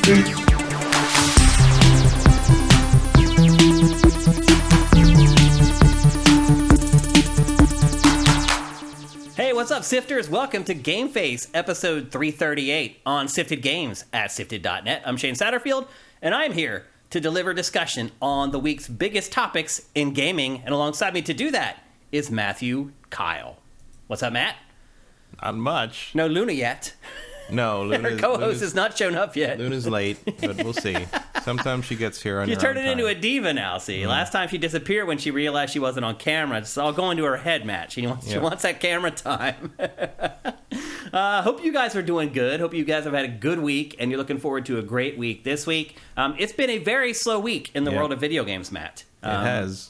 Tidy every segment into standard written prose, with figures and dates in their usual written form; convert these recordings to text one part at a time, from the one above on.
Hey, what's up, Sifters? Welcome to GameFace, episode 338 on Sifted Games at Sifted.net. I'm Shane Satterfield, and I'm here to deliver discussion on the week's biggest topics in gaming. And alongside me to do that is Matthew Kyle. What's up, Matt? Not much. No Luna yet. No, Luna. Our co-host has not shown up yet. Luna's late, but we'll see. Sometimes she gets here on her own She's turned time. into a diva now, see. Last time she disappeared when she realized she wasn't on camera. It's all going to her head, Matt. She wants that camera time. Hope you guys are doing good. Hope you guys have had a good week, and you're looking forward to a great week this week. It's been a very slow week in the world of video games, Matt. It has.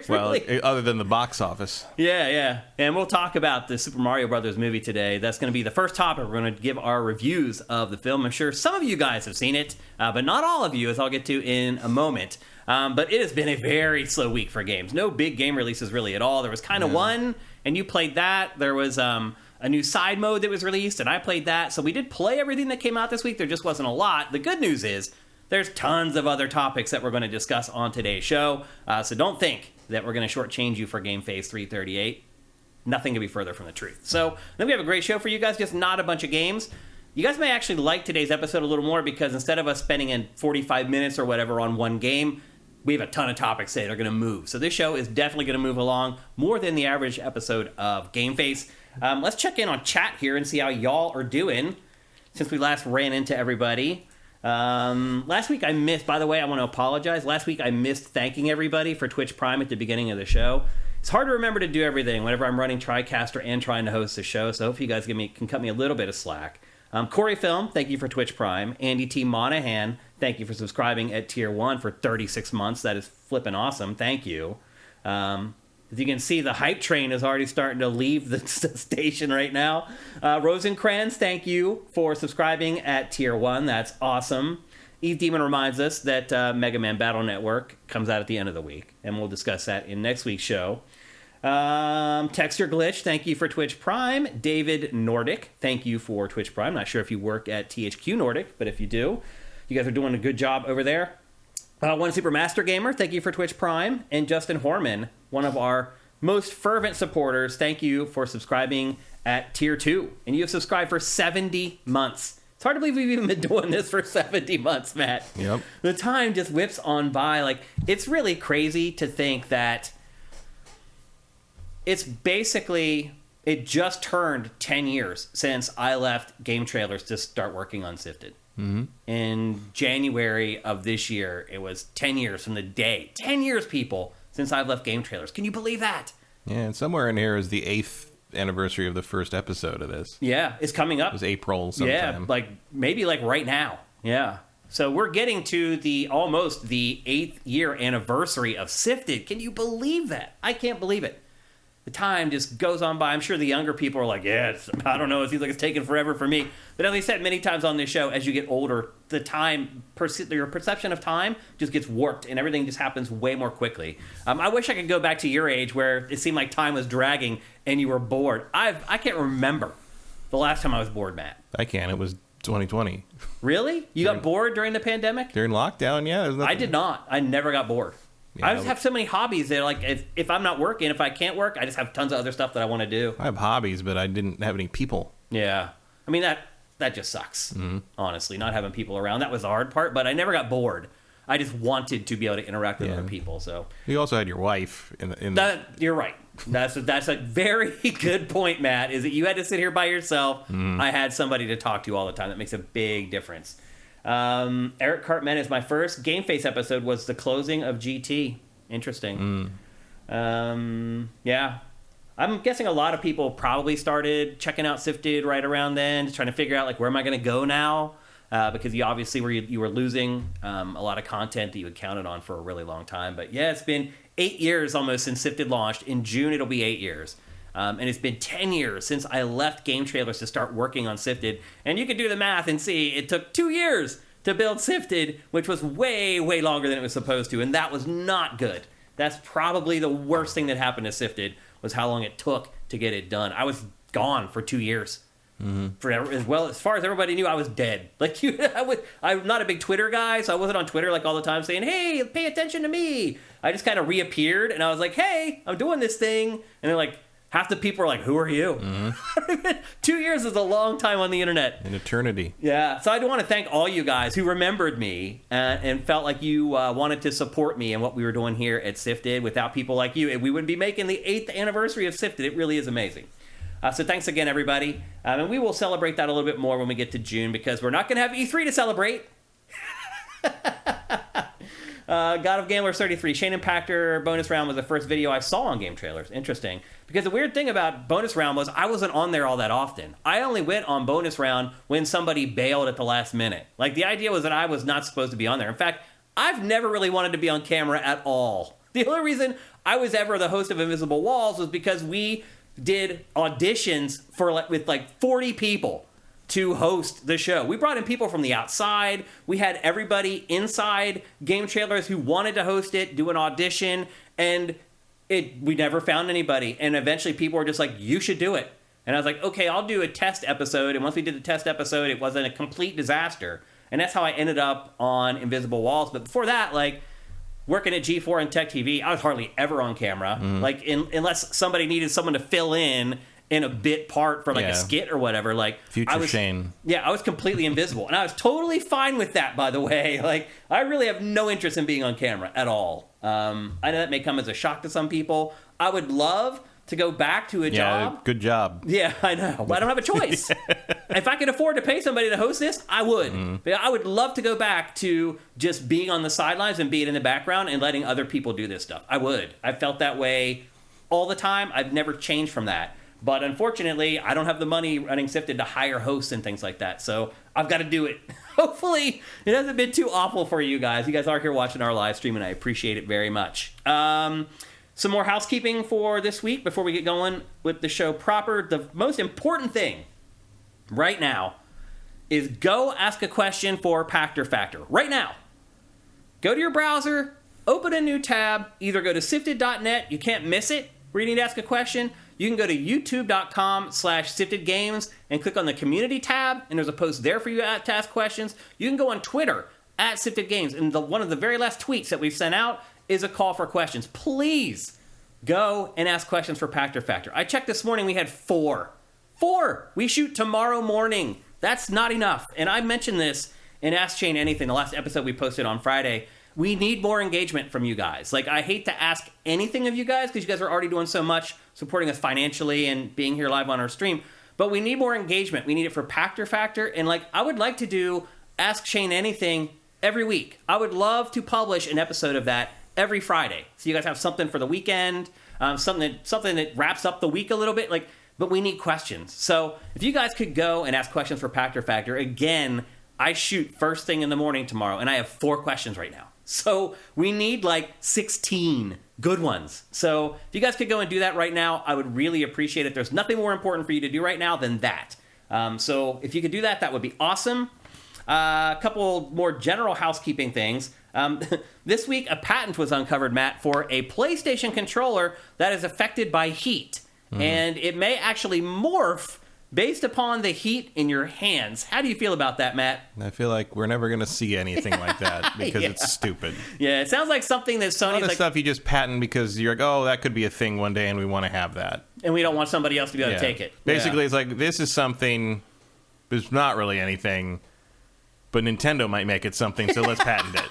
Well, really... other than the box office. Yeah. And we'll talk about the Super Mario Brothers movie today. That's going to be the first topic. We're going to give our reviews of the film. I'm sure some of you guys have seen it, but not all of you, as I'll get to in a moment. But it has been a very slow week for games. No big game releases really at all. There was kind of one, and you played that. There was a new side mode that was released, and I played that. So we did play everything that came out this week. There just wasn't a lot. The good news is there's tons of other topics that we're going to discuss on today's show. So don't think that we're going to shortchange you for GameFace 338. Nothing could be further from the truth. So then we have a great show for you guys, just not a bunch of games. You guys may actually like today's episode a little more because instead of us spending in 45 minutes or whatever on one game, we have a ton of topics that are going to move. So this show is definitely going to move along more than the average episode of GameFace. Let's check in on chat here and see how y'all are doing since we last ran into everybody. Last week I missed, by the way, I want to apologize. Last week I missed thanking everybody for Twitch Prime at the beginning of the show. It's hard to remember to do everything whenever I'm running TriCaster and trying to host the show, so hopefully you guys can cut me a little bit of slack. Corey Film, thank you for Twitch Prime. Andy T. Monahan, thank you for subscribing at Tier 1 for 36 months. That is flipping awesome. Thank you. As you can see, the hype train is already starting to leave the station right now. Rosencrantz, thank you for subscribing at Tier 1. That's awesome. Eve Demon reminds us that Mega Man Battle Network comes out at the end of the week, and we'll discuss that in next week's show. Texture Glitch, thank you for Twitch Prime. David Nordic, thank you for Twitch Prime. Not sure if you work at THQ Nordic, but if you do, you guys are doing a good job over there. One Super Master Gamer, thank you for Twitch Prime. And Justin Horman, one of our most fervent supporters, thank you for subscribing at Tier 2. And you have subscribed for 70 months. It's hard to believe we've even been doing this for 70 months, Matt. Yep. The time just whips on by. Like, it's really crazy to think that it's basically, it just turned 10 years since I left Game Trailers to start working on Sifted. Mm-hmm. In January of this year, it was 10 years from the day. 10 years, people, since I've left Game Trailers. Can you believe that? Yeah, and somewhere in here is the 8th anniversary of the first episode of this. Yeah, it's coming up. It was April sometime. Yeah, maybe right now. Yeah. So we're getting to almost the 8th year anniversary of Sifted. Can you believe that? I can't believe it. The time just goes on by. I'm sure the younger people are like, yeah, I don't know. It seems like it's taking forever for me. But as I said many times on this show, as you get older, the time, your perception of time just gets warped and everything just happens way more quickly. I wish I could go back to your age where it seemed like time was dragging and you were bored. I can't remember the last time I was bored, Matt. I can. It was 2020. Really? You got bored during the pandemic? During lockdown, yeah. I did not. I never got bored. Yeah, I just have so many hobbies that, like, if I'm not working, if I can't work, I just have tons of other stuff that I want to do. I have hobbies, but I didn't have any people. Yeah. I mean, that just sucks, honestly, not having people around. That was the hard part, but I never got bored. I just wanted to be able to interact with other people. So you also had your wife. You're right. That's a very good point, Matt, is that you had to sit here by yourself. I had somebody to talk to all the time. That makes a big difference. Eric Cartman is my first GameFace episode was the closing of GT. Interesting. Yeah. I'm guessing a lot of people probably started checking out Sifted right around then, trying to figure out, like, where am I going to go now? Because you obviously you were losing a lot of content that you had counted on for a really long time. But yeah, it's been 8 years almost since Sifted launched. In June, it'll be 8 years. And it's been 10 years since I left Game Trailers to start working on Sifted. And you can do the math and see it took 2 years to build Sifted, which was way, way longer than it was supposed to. And that was not good. That's probably the worst thing that happened to Sifted, was how long it took to get it done. I was gone for 2 years. As far as everybody knew, I was dead. Like I'm not a big Twitter guy, so I wasn't on Twitter like all the time saying, "Hey, pay attention to me." I just kind of reappeared, and I was like, "Hey, I'm doing this thing," and they're like, half the people are like, "Who are you?" 2 years is a long time on the internet. An eternity. Yeah, so I do want to thank all you guys who remembered me and felt like you wanted to support me and what we were doing here at Sifted. Without people like you, we wouldn't be making the 8th anniversary of Sifted. It really is amazing. So thanks again, everybody. And we will celebrate that a little bit more when we get to June, because we're not going to have E3 to celebrate. God of Gamblers 33, Shane Impactor bonus round was the first video I saw on Game Trailers. Interesting. Because the weird thing about bonus round was I wasn't on there all that often. I only went on bonus round when somebody bailed at the last minute. Like, the idea was that I was not supposed to be on there. In fact, I've never really wanted to be on camera at all. The only reason I was ever the host of Invisible Walls was because we did auditions with 40 people to host the show. We brought in people from the outside. We had everybody inside Game Trailers who wanted to host it, do an audition, and we never found anybody. And eventually people were just like, "You should do it." And I was like, "Okay, I'll do a test episode." And once we did the test episode, it wasn't a complete disaster. And that's how I ended up on Invisible Walls. But before that, working at G4 and Tech TV, I was hardly ever on camera. Unless somebody needed someone to fill in a bit part for a skit or whatever. Future Shane. Yeah, I was completely invisible. And I was totally fine with that, by the way. I really have no interest in being on camera at all. I know that may come as a shock to some people. I would love to go back to a job. Good job. Yeah, I know. But I don't have a choice. If I could afford to pay somebody to host this, I would. But I would love to go back to just being on the sidelines and being in the background and letting other people do this stuff. I would. I felt that way all the time. I've never changed from that. But unfortunately, I don't have the money running Sifted to hire hosts and things like that. So I've got to do it. Hopefully, it hasn't been too awful for you guys. You guys are here watching our live stream, and I appreciate it very much. Some more housekeeping for this week before we get going with the show proper. The most important thing right now is go ask a question for Pactor Factor. Right now. Go to your browser, open a new tab, either go to sifted.net, you can't miss it, where you need to ask a question. You can go to youtube.com/siftedgames and click on the community tab, and there's a post there for you to ask questions. You can go on Twitter @siftedgames, and one of the very last tweets that we've sent out is a call for questions. Please go and ask questions for Pactor Factor. I checked this morning, we had 4. 4! We shoot tomorrow morning. That's not enough. And I mentioned this in Ask Shane Anything, the last episode we posted on Friday. We need more engagement from you guys. I hate to ask anything of you guys because you guys are already doing so much, supporting us financially and being here live on our stream. But we need more engagement. We need it for Pactor Factor. And I would like to do Ask Shane Anything every week. I would love to publish an episode of that every Friday. So you guys have something for the weekend, something that wraps up the week a little bit. But we need questions. So if you guys could go and ask questions for Pactor Factor, again, I shoot first thing in the morning tomorrow, and I have 4 questions right now. So we need 16 good ones. So if you guys could go and do that right now, I would really appreciate it. There's nothing more important for you to do right now than that. So if you could do that, that would be awesome. A couple more general housekeeping things. This week, a patent was uncovered, Matt, for a PlayStation controller that is affected by heat. And it may actually morph based upon the heat in your hands. How do you feel about that, Matt? I feel like we're never going to see anything like that because it's stupid. Yeah, it sounds like something that Sony's a lot of stuff you just patent because you're like, oh, that could be a thing one day and we want to have that. And we don't want somebody else to be able to take it. Basically, it's like, this is something, it's not really anything, but Nintendo might make it something, so let's patent it.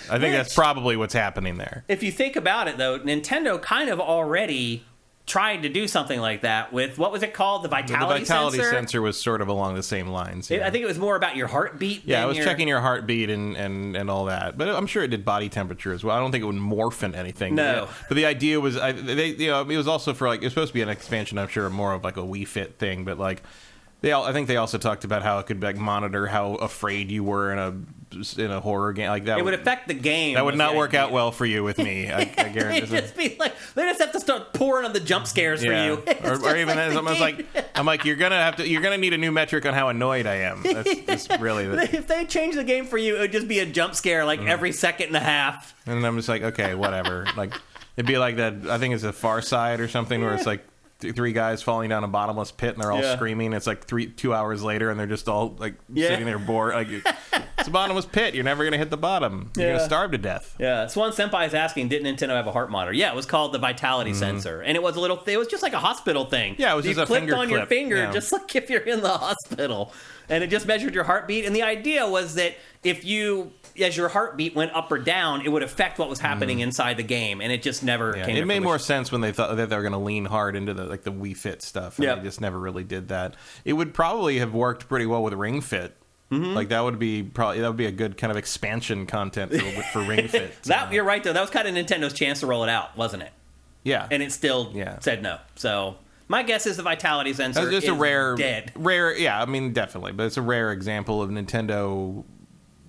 I think that's probably what's happening there. If you think about it, though, Nintendo kind of already tried to do something like that with, what was it called? The vitality sensor? The vitality sensor was sort of along the same lines. Yeah. I think it was more about your heartbeat. Yeah, it was checking your heartbeat and all that. But I'm sure it did body temperature as well. I don't think it would morph into anything. No. But the idea was, it was also for it was supposed to be an expansion, I'm sure, more of a Wii Fit thing. But I think they also talked about how it could monitor how afraid you were in a horror game like that. It would affect the game. That would not work out well for you with me. I guarantee. They just have to start pouring on the jump scares for you. or even I'm like, you're gonna need a new metric on how annoyed I am. That's really if they change the game for you, it would just be a jump scare every second and a half. And I'm just like, okay, whatever. It'd be like that. I think it's a Far Side or something where it's three guys falling down a bottomless pit, and they're all screaming. It's like 2 hours later, and they're just all like sitting there bored. Like, it's a bottomless pit. You're never gonna hit the bottom. You're gonna starve to death. Yeah. Swan Senpai is asking, did Nintendo have a heart monitor? Yeah, it was called the Vitality sensor, and it was it was just like a hospital thing. Yeah, it was just a finger clip. Your finger, just like if you're in the hospital, and it just measured your heartbeat. And the idea was that as your heartbeat went up or down, it would affect what was happening inside the game, and it just never came to It made fruition. more sense when they thought that they were going to lean hard into the Wii Fit stuff, and they just never really did that. It would probably have worked pretty well with Ring Fit. Like that would be a good kind of expansion content for Ring Fit. You're right though. That was kind of Nintendo's chance to roll it out, wasn't it? Yeah, and it still said no. So my guess is the Vitality sensor just is a rare. Yeah, I mean, definitely, but it's a rare example of Nintendo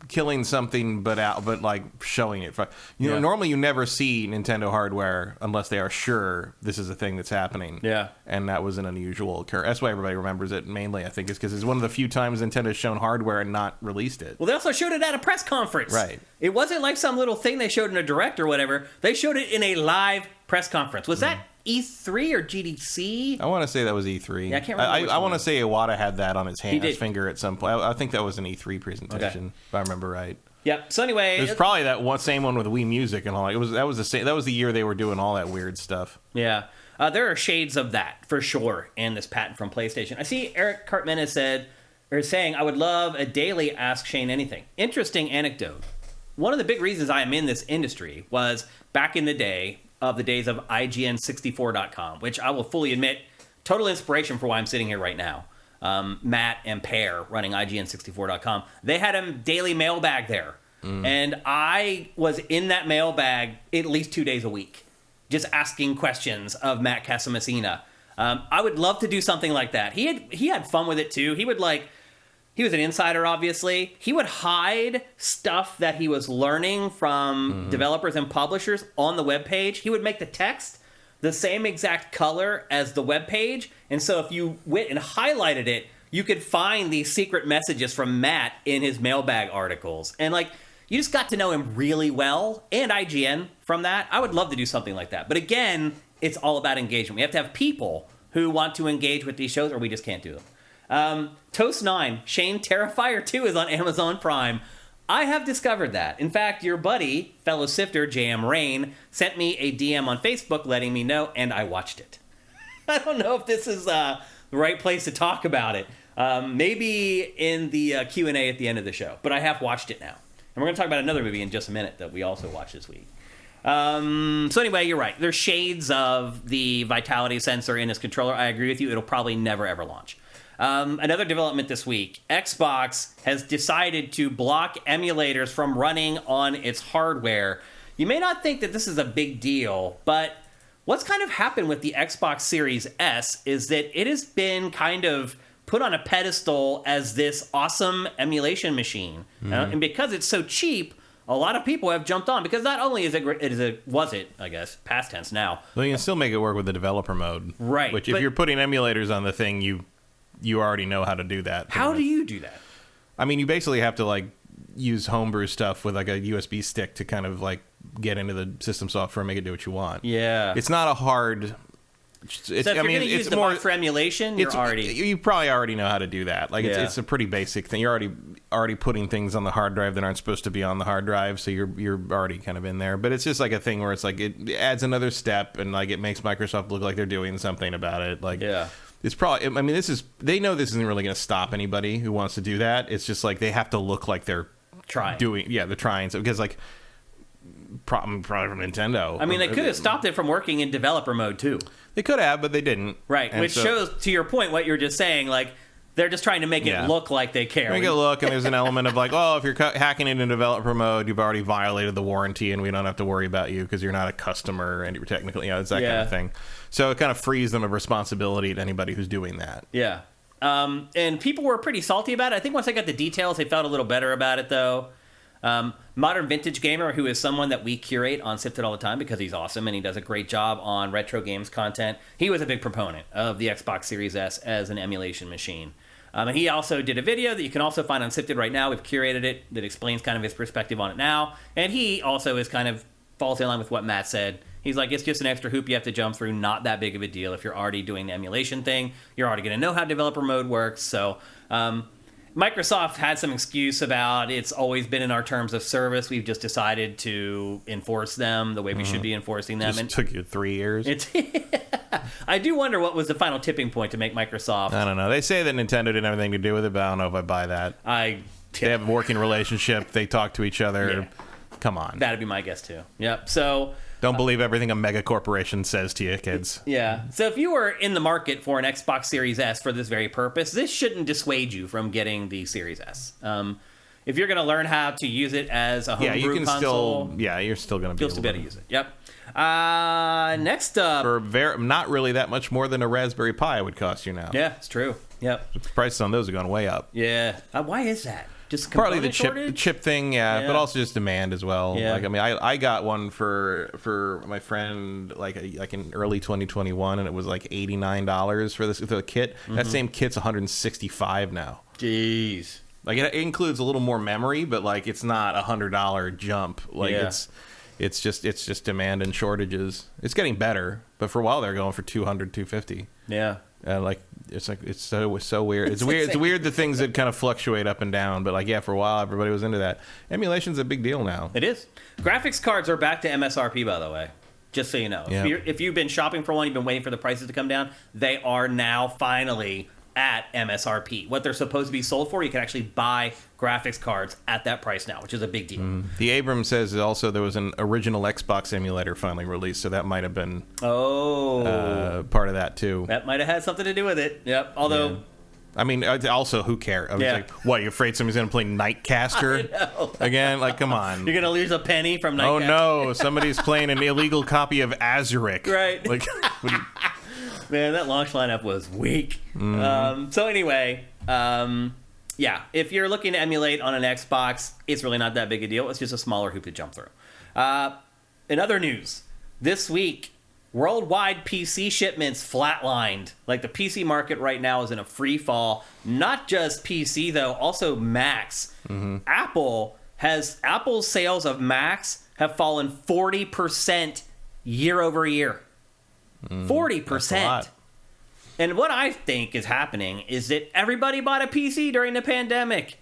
killing something, but like showing it. Normally you never see Nintendo hardware unless they are sure this is a thing that's happening. Yeah, and that was an unusual occurrence. That's why everybody remembers it mainly. I think is because it's one of the few times Nintendo's shown hardware and not released it. Well, they also showed it at a press conference. Right. It wasn't like some little thing they showed in a direct or whatever. They showed it in a live press conference. Was that E3 or GDC? I want to say that was E3. Yeah, I can't remember. I want to say Iwata had that on his finger at some point. I think that was an E3 presentation, if I remember right. Yep. So anyway, it was probably that same one with Wii Music and all. That was the year they were doing all that weird stuff. Yeah. There are shades of that for sure in this patent from PlayStation. I see Eric Cartman has saying, I would love a daily Ask Shane Anything. Interesting anecdote. One of the big reasons I am in this industry was back in the days of IGN64.com, which I will fully admit, total inspiration for why I'm sitting here right now. Matt and Pear running IGN64.com. They had a daily mailbag there. And I was in that mailbag at least 2 days a week, just asking questions of Matt Casamassina. I would love to do something like that. He had fun with it too. He was an insider, obviously. He would hide stuff that he was learning from developers and publishers on the webpage. He would make the text the same exact color as the webpage. And so if you went and highlighted it, you could find these secret messages from Matt in his mailbag articles. And you just got to know him really well, and IGN from that. I would love to do something like that. But again, it's all about engagement. We have to have people who want to engage with these shows, or we just can't do them. Toast9, Shane Terrifier 2 is on Amazon Prime. I have discovered that. In fact, your buddy, fellow sifter, JM Rain, sent me a DM on Facebook letting me know, and I watched it. I don't know if this is the right place to talk about it. Maybe in the Q&A at the end of the show. But I have watched it now. And we're going to talk about another movie in just a minute that we also watched this week. So anyway, you're right. There's shades of the Vitality sensor in his controller. I agree with you. It'll probably never, ever launch. Another development this week, Xbox has decided to block emulators from running on its hardware. You may not think that this is a big deal, but what's kind of happened with the Xbox Series S is that it has been kind of put on a pedestal as this awesome emulation machine. And because it's so cheap, a lot of people have jumped on, because not only was it, I guess, past tense now. Well, you can still make it work with the developer mode. Right. Which, if you're putting emulators on the thing, you already know how to do that. How do you do that? I mean, you basically have to use homebrew stuff with a USB stick to kind of get into the system software and make it do what you want. Yeah. It's not a hard. So if you're going to use the box for emulation, you probably already know how to do that. It's a pretty basic thing. You're already putting things on the hard drive that aren't supposed to be on the hard drive, so you're already kind of in there. But it's just a thing where it's it adds another step, and it makes Microsoft look like they're doing something about it. It's probably. I mean, they know this isn't really going to stop anybody who wants to do that. It's just they have to look like they're trying. They're trying. So, because probably from Nintendo. I mean, they could have stopped it from working in developer mode too. They could have, but they didn't. Right, and which shows, to your point, what you're just saying. They're just trying to make it look like they care. Make it look, and there's an element of if you're hacking it in developer mode, you've already violated the warranty, and we don't have to worry about you because you're not a customer, and you're technically, it's that kind of thing. So it kind of frees them of responsibility to anybody who's doing that. Yeah. And people were pretty salty about it. I think once they got the details, they felt a little better about it, though. Modern Vintage Gamer, who is someone that we curate on Sifted all the time because he's awesome and he does a great job on retro games content, he was a big proponent of the Xbox Series S as an emulation machine. And he also did a video that you can also find on Sifted right now. We've curated it that explains kind of his perspective on it now. And he also is kind of falls in line with what Matt said. He's like, it's just an extra hoop you have to jump through. Not that big of a deal. If you're already doing the emulation thing, you're already going to know how developer mode works. So Microsoft had some excuse about it's always been in our terms of service. We've just decided to enforce them the way we should be enforcing them. It took you 3 years. I do wonder what was the final tipping point to make Microsoft. I don't know. They say that Nintendo didn't have anything to do with it, but I don't know if I buy that. They have a working relationship. They talk to each other. Yeah. Come on. That'd be my guess, too. Yep. So... Don't believe everything a mega corporation says to you, kids. Yeah. So if you were in the market for an Xbox Series S for this very purpose, this shouldn't dissuade you from getting the Series S. If you're going to learn how to use it as a homebrew console... you're still going to be able to use it. Yep. Next up... For not really that much more than a Raspberry Pi would cost you now. Yeah, it's true. Yep. The prices on those are going way up. Yeah. Why is that? Just partly the shortage? chip thing, but also just demand as well. Yeah. Like, I mean, I got one for my friend like in early 2021, and it was like $89 for the kit. That same kit's $165 now. Jeez. Like it includes a little more memory, but like it's not $100 jump. Like it's just demand and shortages. It's getting better, but for a while they're going for $200, $250. Yeah. It's so weird. It's weird. It's weird the things that kind of fluctuate up and down. But for a while everybody was into that. Emulation's a big deal now. It is. Graphics cards are back to MSRP, by the way. Just so you know. Yeah. If you've been shopping for one, you've been waiting for the prices to come down. They are now finally at MSRP. What they're supposed to be sold for, you can actually buy graphics cards at that price now, which is a big deal. The Abrams says also there was an original Xbox emulator finally released, so that might have been part of that too. That might have had something to do with it. Yep. Although... Yeah. I mean, also, who cares? I was like, what, you're afraid somebody's going to play Nightcaster again? Like, come on. You're going to lose a penny from Nightcaster? Oh, no. Somebody's playing an illegal copy of Azuric. Right. Like, man, that launch lineup was weak. So anyway, if you're looking to emulate on an Xbox, it's really not that big a deal. It's just a smaller hoop to jump through. In other news, this week, worldwide PC shipments flatlined. Like, the PC market right now is in a free fall. Not just PC, though, also Macs. Apple's sales of Macs have fallen 40% year over year. 40%. That's a lot. And what I think is happening is that everybody bought a PC during the pandemic.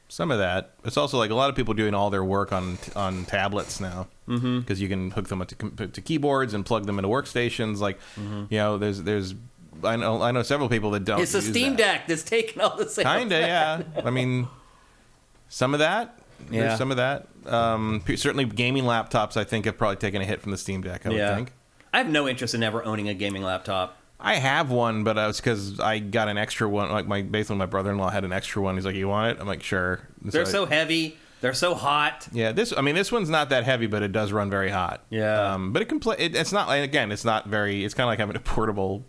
Some of that. It's also like a lot of people doing all their work on tablets now, because you can hook them up to keyboards and plug them into workstations. Like, there's I know several people that don't. It's a Steam Deck that's taking all the sales. Kinda, yeah. I mean, some of that. Yeah. There's some of that. Certainly, gaming laptops I think have probably taken a hit from the Steam Deck. I would think. I have no interest in ever owning a gaming laptop. I have one, but it's because I got an extra one. Like basically, my brother-in-law had an extra one. He's like, "You want it?" I'm like, "Sure." They're so heavy. They're so hot. Yeah, this one's not that heavy, but it does run very hot. Yeah. But it can play. It's not like, again, it's not very. It's kind of like having a portable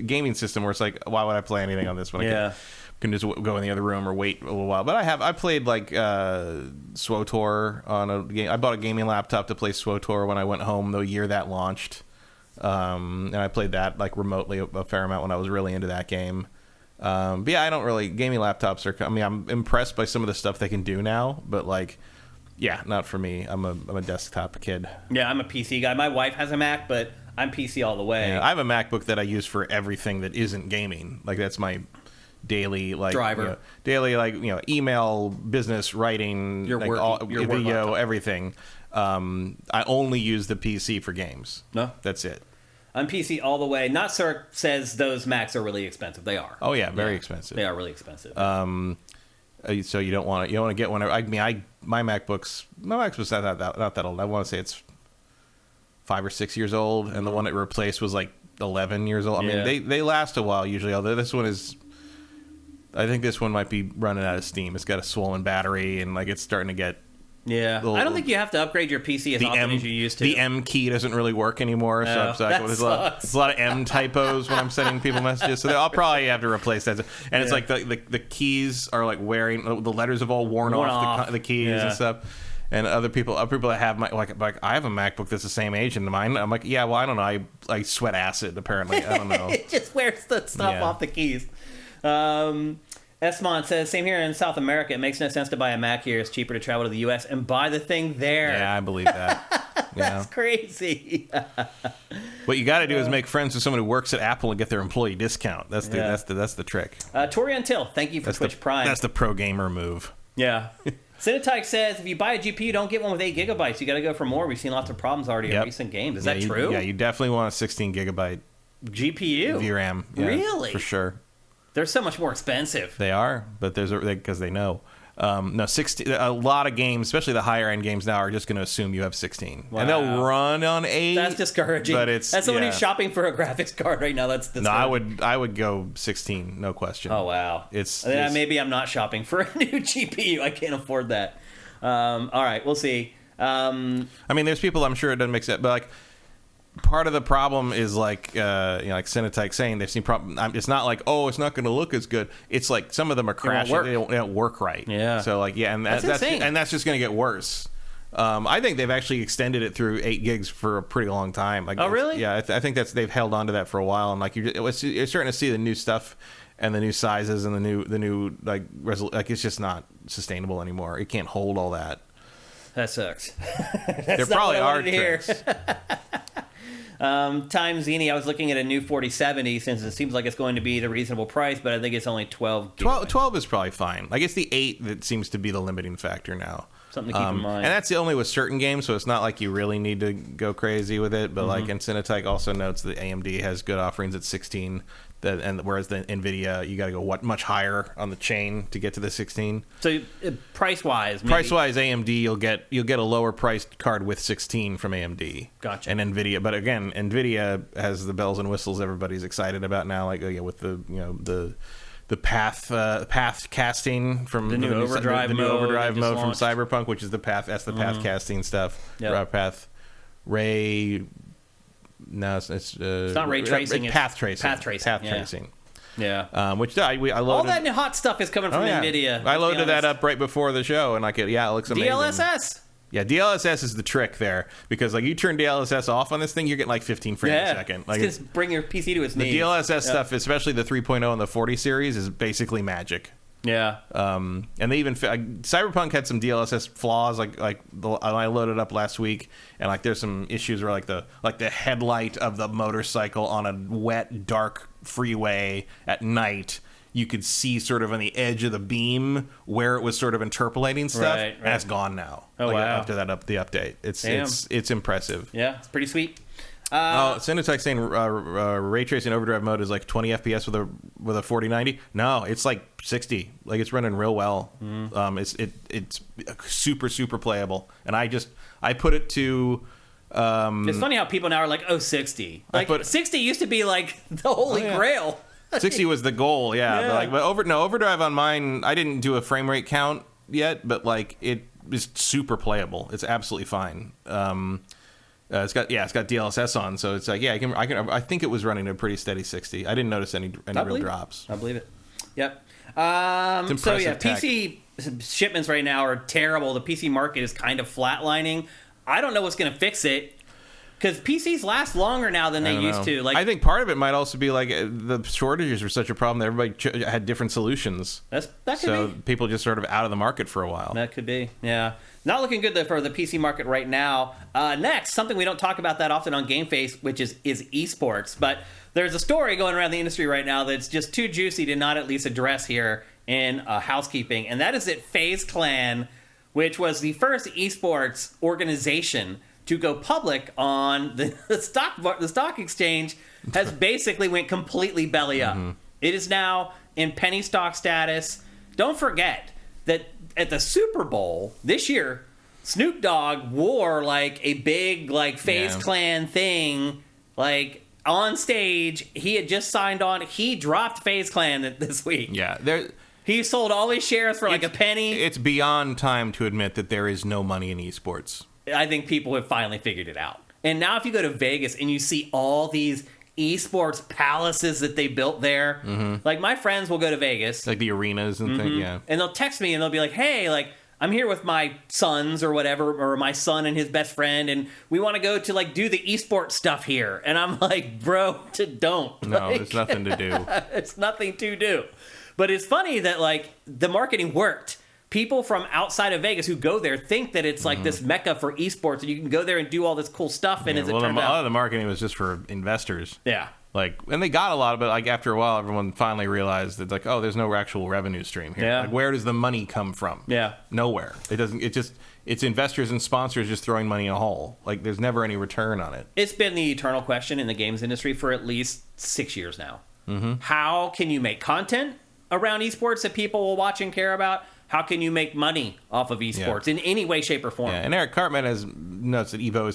gaming system where it's like, why would I play anything on this one? I can just go in the other room or wait a little while. But I played like SWOTOR on a game. I bought a gaming laptop to play SWOTOR when I went home the year that launched. And I played that like remotely a fair amount when I was really into that game. But yeah, I don't really gaming laptops are. I mean, I'm impressed by some of the stuff they can do now, but like, yeah, not for me. I'm a desktop kid. Yeah, I'm a PC guy. My wife has a Mac, but I'm PC all the way. Yeah, I have a MacBook that I use for everything that isn't gaming. Like that's my daily driver. Email, business, writing, your video, everything. I only use the PC for games. No, that's it. I'm PC all the way. Not Sir says those Macs are really expensive. They are. Oh yeah, very expensive. They are really expensive. So you don't want to get one. I mean, my Mac was not that old. I want to say it's 5 or 6 years old, and the one it replaced was like 11 years old. I mean, they last a while usually. Although this one is, I think this one might be running out of steam. It's got a swollen battery, and like it's starting to get. Yeah, I don't think you have to upgrade your PC as often as you used to. The M key doesn't really work anymore, so there's a lot of M typos when I'm sending people messages. So I'll probably have to replace that. And it's like the keys are like wearing, the letters have all worn off the keys and stuff. And other people that have like I have a MacBook that's the same age as mine. I'm like, yeah, well, I don't know. I sweat acid apparently. I don't know. It just wears the stuff off the keys. Esmond says, same here in South America. It makes no sense to buy a Mac here. It's cheaper to travel to the U.S. and buy the thing there. Yeah, I believe that. That's crazy. What you got to do is make friends with someone who works at Apple and get their employee discount. That's the trick. Tori Until, thank you for Twitch Prime. That's the pro gamer move. Yeah. Cinetyke says, if you buy a GPU, don't get one with 8 gigabytes. You got to go for more. We've seen lots of problems already in recent games. Is that true? Yeah, you definitely want a 16 gigabyte GPU VRAM. Yeah, really? For sure. They're so much more expensive. They are, but because they know. No, 16. A lot of games, especially the higher end games now, are just going to assume you have 16, and they'll run on 8. That's discouraging. But that's someone who's shopping for a graphics card right now. That's discouraging. No, I would go 16, no question. Oh wow, maybe I'm not shopping for a new GPU. I can't afford that. All right, we'll see. I mean, there's people I'm sure it doesn't make sense, but like. Part of the problem is like Cinetyke saying they've seen problem. It's not like it's not going to look as good. It's like some of them are crashing. They don't work right. Yeah. So like and that's just going to get worse. I think they've actually extended it through 8 gigs for a pretty long time. Like, oh really? Yeah. I think they've held on to that for a while, and like you're starting to see the new stuff and the new sizes and the new like it's just not sustainable anymore. It can't hold all that. That sucks. There probably are tricks. Time Zini, I was looking at a new 4070 since it seems like it's going to be the reasonable price, but I think it's only 12. 12 is probably fine. Like it's the 8 that seems to be the limiting factor now. Something to keep in mind. And that's only with certain games, so it's not like you really need to go crazy with it. But like, and Cinetyke also notes that AMD has good offerings at 16. Whereas the NVIDIA, you got to go much higher on the chain to get to the 16. So price-wise, AMD you'll get a lower priced card with 16 from AMD. Gotcha. And NVIDIA, but again, NVIDIA has the bells and whistles everybody's excited about now, like with the path casting from the new overdrive mode from Cyberpunk, which is the path. That's the path casting stuff. Yep. Path ray. No, it's not ray tracing. It's path tracing. Tracing. Yeah. Which I loaded. All that hot stuff is coming from NVIDIA. I loaded that up right before the show, and it looks amazing. DLSS. Yeah, DLSS is the trick there, because like you turn DLSS off on this thing, you're getting like 15 frames a second. Like, just bring your PC to its knees. The DLSS stuff, especially the 3.0 and the 40 series, is basically magic. Yeah. And they even Cyberpunk had some DLSS flaws. I loaded up last week, and like there's some issues where like the headlight of the motorcycle on a wet, dark freeway at night, you could see sort of on the edge of the beam where it was sort of interpolating stuff. Right. And that's gone now. Oh wow! After that the update, it's impressive. Yeah, it's pretty sweet. Cinetyke saying ray tracing overdrive mode is like 20 FPS with a 4090. No, it's like 60. Like it's running real well. It's super playable. And I put it to. It's funny how people now are like, 60. Like 60 used to be like the holy grail. 60 was the goal, yeah. But overdrive on mine, I didn't do a frame rate count yet, but like it is super playable. It's absolutely fine. It's got DLSS on, so it's like I think it was running a pretty steady 60. I didn't notice any real drops. I believe it. Yep. So yeah, tech. PC shipments right now are terrible. The PC market is kind of flatlining. I don't know what's going to fix it, because PCs last longer now than they used to. Like, I think part of it might also be like the shortages were such a problem that everybody had different solutions. That could be. So people just sort of out of the market for a while. That could be, yeah. Not looking good for the PC market right now. Next, something we don't talk about that often on GameFace, which is esports. But there's a story going around the industry right now that's just too juicy to not at least address here in housekeeping. And that is that FaZe Clan, which was the first esports organization to go public on the stock exchange, has basically went completely belly up. Mm-hmm. It is now in penny stock status. Don't forget that at the Super Bowl this year, Snoop Dogg wore like a big like FaZe Clan thing, like on stage. He had just signed on. He dropped FaZe Clan this week. Yeah, he sold all his shares for like a penny. It's beyond time to admit that there is no money in esports. I think people have finally figured it out. And now if you go to Vegas and you see all these esports palaces that they built there, like my friends will go to Vegas. Like the arenas and things, yeah. And they'll text me and they'll be like, hey, like I'm here with my sons or whatever, or my son and his best friend, and we want to go to like do the esports stuff here. And I'm like, bro, don't. No, like, there's nothing to do. It's nothing to do. But it's funny that like the marketing worked. people from outside of Vegas who go there think that it's like this mecca for esports, and you can go there and do all this cool stuff. And Yeah, as it well, a turns lot out, of the marketing was just for investors. yeah. Like, and they got a lot of it. Like, after a while, everyone finally realized that, like, oh, there's no actual revenue stream here. Yeah. Like, where does the money come from? Yeah. Nowhere. It doesn't. It's investors and sponsors just throwing money in a hole. Like, there's never any return on it. It's been the eternal question in the games industry for at least 6 years now. How can you make content around esports that people will watch and care about? How can you make money off of esports in any way, shape, or form? Yeah, and Eric Cartman has notes that Evo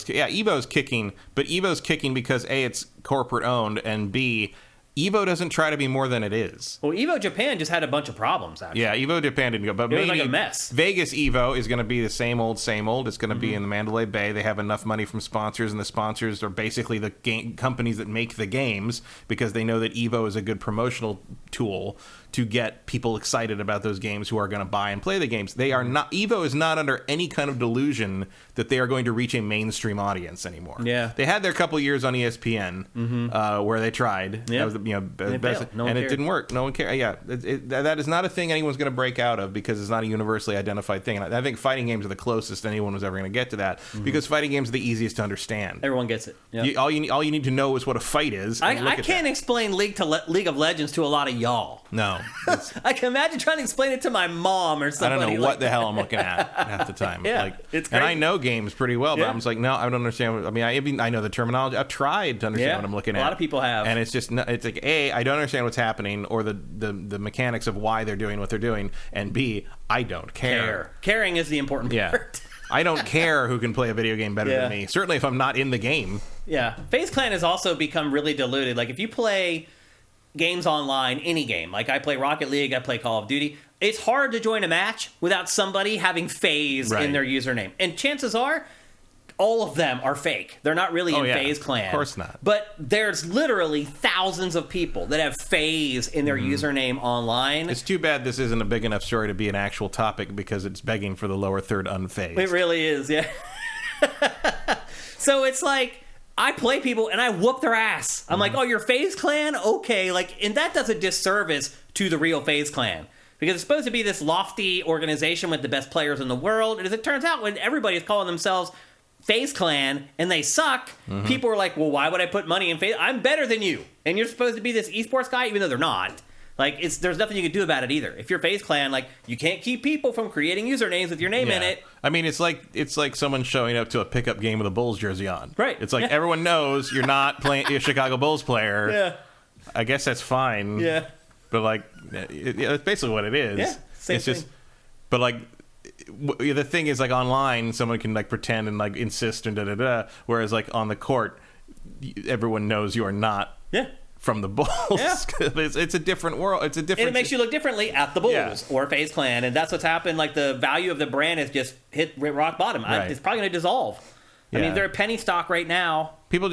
is kicking, but Evo's kicking because A, it's corporate owned, and B, Evo doesn't try to be more than it is. Well, Evo Japan just had a bunch of problems, actually. Yeah, Evo Japan didn't go, but It was maybe like a mess. Vegas Evo is going to be the same old, same old. It's going to be in the Mandalay Bay. They have enough money from sponsors, and the sponsors are basically the companies that make the games because they know that Evo is a good promotional tool to get people excited about those games who are going to buy and play the games. They are not. Evo is not under any kind of delusion that they are going to reach a mainstream audience anymore. Yeah. They had their couple years on ESPN where they tried. Yeah. That was the best, No one and it cared. didn't work. No one cared. Yeah, that is not a thing anyone's going to break out of because it's not a universally identified thing. And I think fighting games are the closest anyone was ever going to get to that because fighting games are the easiest to understand. Everyone gets it. Yeah. All you need to know is what a fight is. And I can't explain League of Legends to a lot of y'all. No. I can imagine trying to explain it to my mom or I somebody. don't know what the hell I'm looking at half the time. Yeah, it's and I crazy. know games pretty well, but Yeah. I'm just like, no, I don't understand. I know the terminology. I've tried to understand what I'm looking at. A lot of people have. And it's just, it's like, A, I don't understand what's happening or the mechanics of why they're doing what they're doing, and B, I don't care. Caring is the important part. I don't care who can play a video game better Yeah. than me. Certainly if I'm not in the game. Yeah. FaZe Clan has also become really diluted. Like, if you play games online, any game, like I play Rocket League, I play Call of Duty, it's hard to join a match without somebody having FaZe in their username. And chances are, all of them are fake. They're not really in FaZe Clan. Of course not. But there's literally thousands of people that have FaZe in their username online. It's too bad this isn't a big enough story to be an actual topic because it's begging for the lower third unfazed. It really is, yeah. So it's like, I play people and I whoop their ass. I'm like, oh, you're FaZe Clan? Okay. Like, and that does a disservice to the real FaZe Clan. Because it's supposed to be this lofty organization with the best players in the world. And as it turns out, when everybody is calling themselves FaZe Clan and they suck, people are like, well, why would I put money in FaZe? I'm better than you. And you're supposed to be this esports guy, even though they're not. Like, there's nothing you can do about it either. If you're FaZe Clan, like, you can't keep people from creating usernames with your name in it. I mean, it's like someone showing up to a pickup game with a Bulls jersey on. Right. It's like everyone knows you're not playing a Chicago Bulls player. Yeah. I guess that's fine. Yeah. But like, that's basically what it is. Yeah, same it's just, thing. but like, the thing is, like, online, someone can like pretend and like insist and da-da-da, whereas like on the court, everyone knows you are not. Yeah. From the Bulls. Yeah. It's a different world. It's a different. And it makes you look differently at the Bulls or FaZe Clan, and that's what's happened. Like, the value of the brand has just hit rock bottom. Right. It's probably going to dissolve. I mean, they're a penny stock right now. People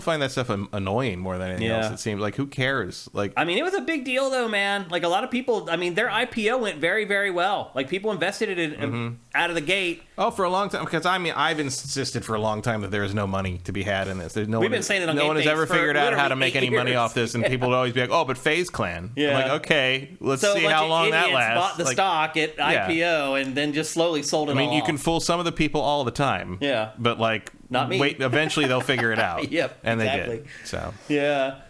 find that stuff annoying more than anything else. It seems like, who cares? Like, I mean, it was a big deal though, man. Like, a lot of people. I mean, their IPO went very, very well. Like, people invested in it out of the gate. oh, for a long time, because I mean, I've insisted for a long time that there is no money to be had in this. There's no. We've been saying it on no one has GameFace ever for figured out how to literally make 8 any money years. off this, and people would always be like, "Oh, but FaZe Clan." Yeah. I'm like, okay, let's So see a bunch how of long that idiots lasts. bought the Like, stock at IPO and then just slowly sold it. I mean, all you off. can fool some of the people all the time. Yeah. But like, Not me. Wait, eventually they'll figure it out. Yep, and exactly. they did. So Yeah.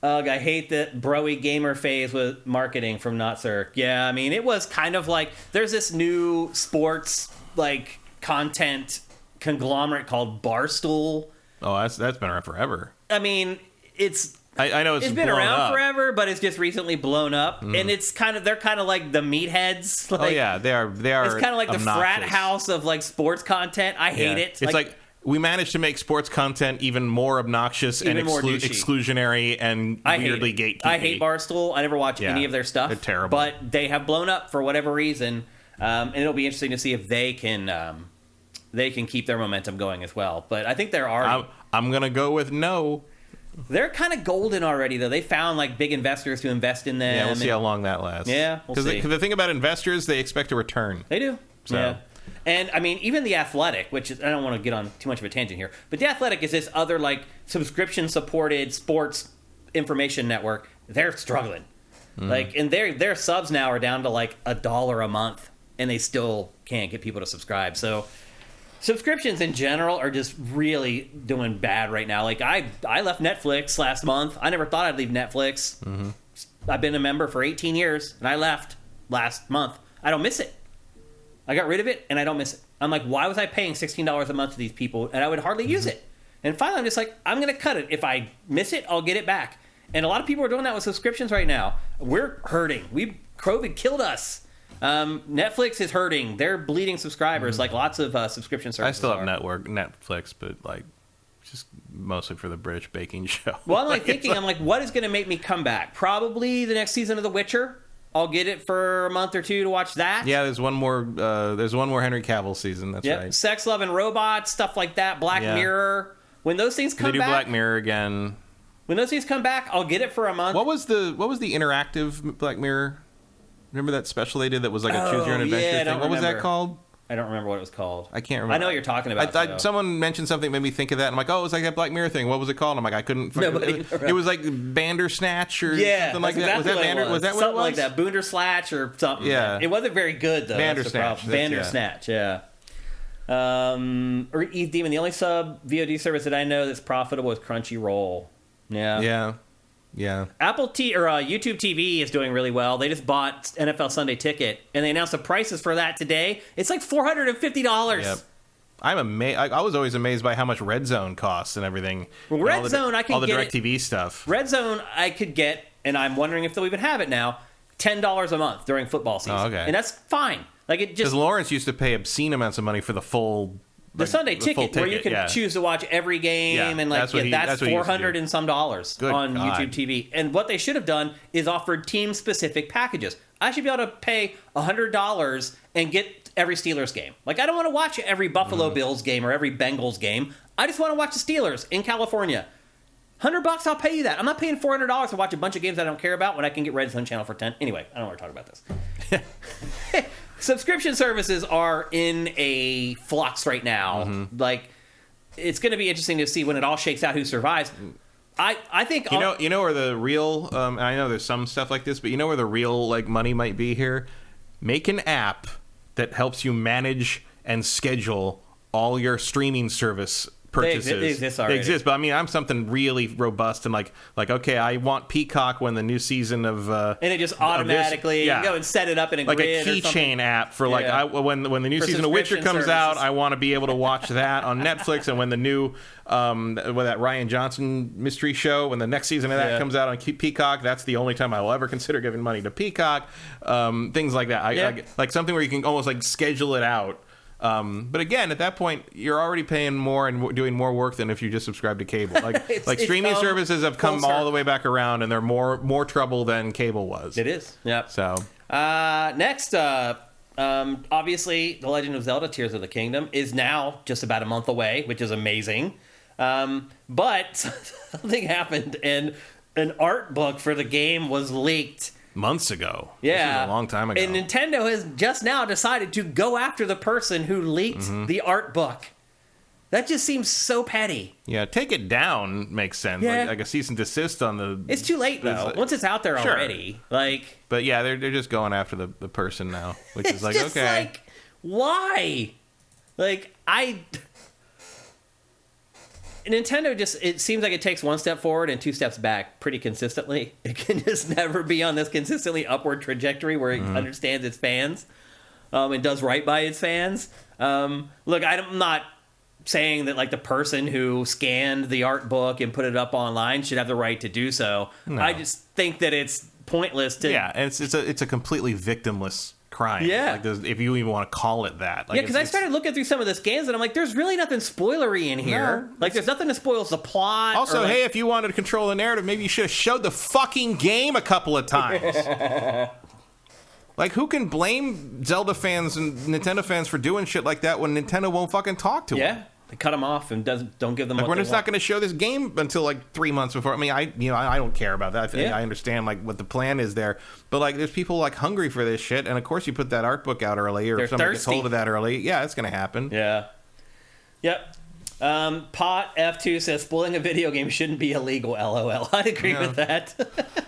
I hate that broy gamer phase with marketing from Not Circ. Yeah, I mean, it was kind of like, there's this new sports like content conglomerate called Barstool. oh, that's been around forever. I mean, I know it's been blown around up. forever, but it's just recently blown up, and they're kind of like the meatheads. Like, Oh yeah, they are. it's kind of like the frat obnoxious. house of like sports content. I hate it. It's like we managed to make sports content even more obnoxious and Even more douchey. exclusionary and weirdly gatekeepy. I hate Barstool. I never watch any of their stuff. They're terrible. But they have blown up for whatever reason, and it'll be interesting to see if they can keep their momentum going as well. But I think there are. I'm gonna go with no. They're kind of golden already, though. They found like big investors to invest in them. Yeah, we'll see how long that lasts. Yeah, we'll see. Because the thing about investors, they expect a return. They do. So. Yeah. And I mean, even The Athletic, which is, I don't want to get on too much of a tangent here, but The Athletic is this other like subscription supported sports information network. They're struggling. Like, and their subs now are down to like $1 a month, and they still can't get people to subscribe. So subscriptions in general are just really doing bad right now. Like, I left Netflix last month. I never thought I'd leave Netflix. I've been a member for 18 years, and I left last month. I don't miss it. I got rid of it, and I don't miss it. I'm like, why was I paying $16 a month to these people, and I would hardly use it? And finally, I'm just like, I'm going to cut it. If I miss it, I'll get it back. And a lot of people are doing that with subscriptions right now. We're hurting. COVID killed us. Netflix is hurting. They're bleeding subscribers, like lots of subscription services. I still have Netflix, but like just mostly for the British baking show. Well, I'm like thinking, I'm like, what is going to make me come back? Probably the next season of The Witcher. I'll get it for a month or two to watch that. Yeah, there's one more Henry Cavill season. That's right. Sex, Love, and Robots, stuff like that. Black Mirror. When those things come back, they do Black Mirror again. When those things come back, I'll get it for a month. What was the interactive Black Mirror? Remember that special they did that was like a choose your own adventure thing? What was that called? I don't remember what it was called. I can't remember. I know what you're talking about. Someone mentioned something, made me think of that. I'm like, oh, it was like that Black Mirror thing. What was it called? I'm like, I couldn't. It was like Bandersnatch or something like that. Exactly was that what something it was? Like that, Boonderslatch or something. Yeah, it wasn't very good though. Bandersnatch. Bandersnatch. Yeah. Or Eve Demon. The only sub VOD service that I know that's profitable is Crunchyroll. Yeah. Apple YouTube TV is doing really well. They just bought NFL Sunday Ticket, and they announced the prices for that today. It's like $450. Yep. I'm amazed. I was always amazed by how much Red Zone costs and everything. Well, Red Zone, I can all the get DirecTV stuff. Red Zone, I could get, and I'm wondering if they'll even have it now. $10 a month during football season. Oh, okay. And that's fine. Like, it just, because Lawrence used to pay obscene amounts of money for the full. The Sunday ticket, where you can choose to watch every game, and like that's $400 and some dollars on YouTube TV. And what they should have done is offered team-specific packages. I should be able to pay $100 and get every Steelers game. Like, I don't want to watch every Buffalo Bills game or every Bengals game. I just want to watch the Steelers in California. $100, I'll pay you that. I'm not paying $400 to watch a bunch of games I don't care about when I can get Red Zone Channel for $10. Anyway, I don't want to talk about this. Subscription services are in a flux right now. Like, it's going to be interesting to see when it all shakes out who survives. I think you know where the real I know there's some stuff like this, but you know where the real like money might be here? Make an app that helps you manage and schedule all your streaming service purchases. They exist already. They exist, but I mean, I'm something really robust and like okay, I want Peacock when the new season of and it just automatically you go and set it up in a like grid a keychain app for like when the new season of Witcher comes out, I want to be able to watch that on Netflix, and when the new that Ryan Johnson mystery show, when the next season of that comes out on Peacock, that's the only time I will ever consider giving money to Peacock. Things like that. I like something where you can almost like schedule it out. But again, at that point, you're already paying more and doing more work than if you just subscribe to cable. Like streaming services have come all the way back around, and they're more trouble than cable was. It is. Yep. So next, obviously, The Legend of Zelda: Tears of the Kingdom is now just about a month away, which is amazing. But something happened, and an art book for the game was leaked. Months ago. Yeah. This was a long time ago. And Nintendo has just now decided to go after the person who leaked the art book. That just seems so petty. Yeah, take it down makes sense. Yeah. Like a cease and desist on the... It's too late, though. Once it's out there already. Like... But yeah, they're just going after the person now. Which is like, just okay. Like, why? Like, Nintendo just, it seems like it takes one step forward and two steps back pretty consistently. It can just never be on this consistently upward trajectory where it understands its fans and does right by its fans. Look, I'm not saying that like the person who scanned the art book and put it up online should have the right to do so. No. I just think that it's pointless to... Yeah, and it's a completely victimless crime. Yeah. Like, if you even want to call it that. Like, yeah, because I started looking through some of the scans, and I'm like, there's really nothing spoilery in here. No, like, there's nothing that spoils the plot. Also, hey, if you wanted to control the narrative, maybe you should have showed the fucking game a couple of times. Like, who can blame Zelda fans and Nintendo fans for doing shit like that when Nintendo won't fucking talk to them? Yeah. They cut them off and don't give them. Like, what we're just not going to show this game until like 3 months before. I mean, I don't care about that. I understand like what the plan is there, but like there's people like hungry for this shit, and of course you put that art book out early, or if somebody gets hold of that early, yeah, it's going to happen. Yeah. Yep. Pot F2 says spoiling a video game shouldn't be illegal. LOL. I'd agree with that.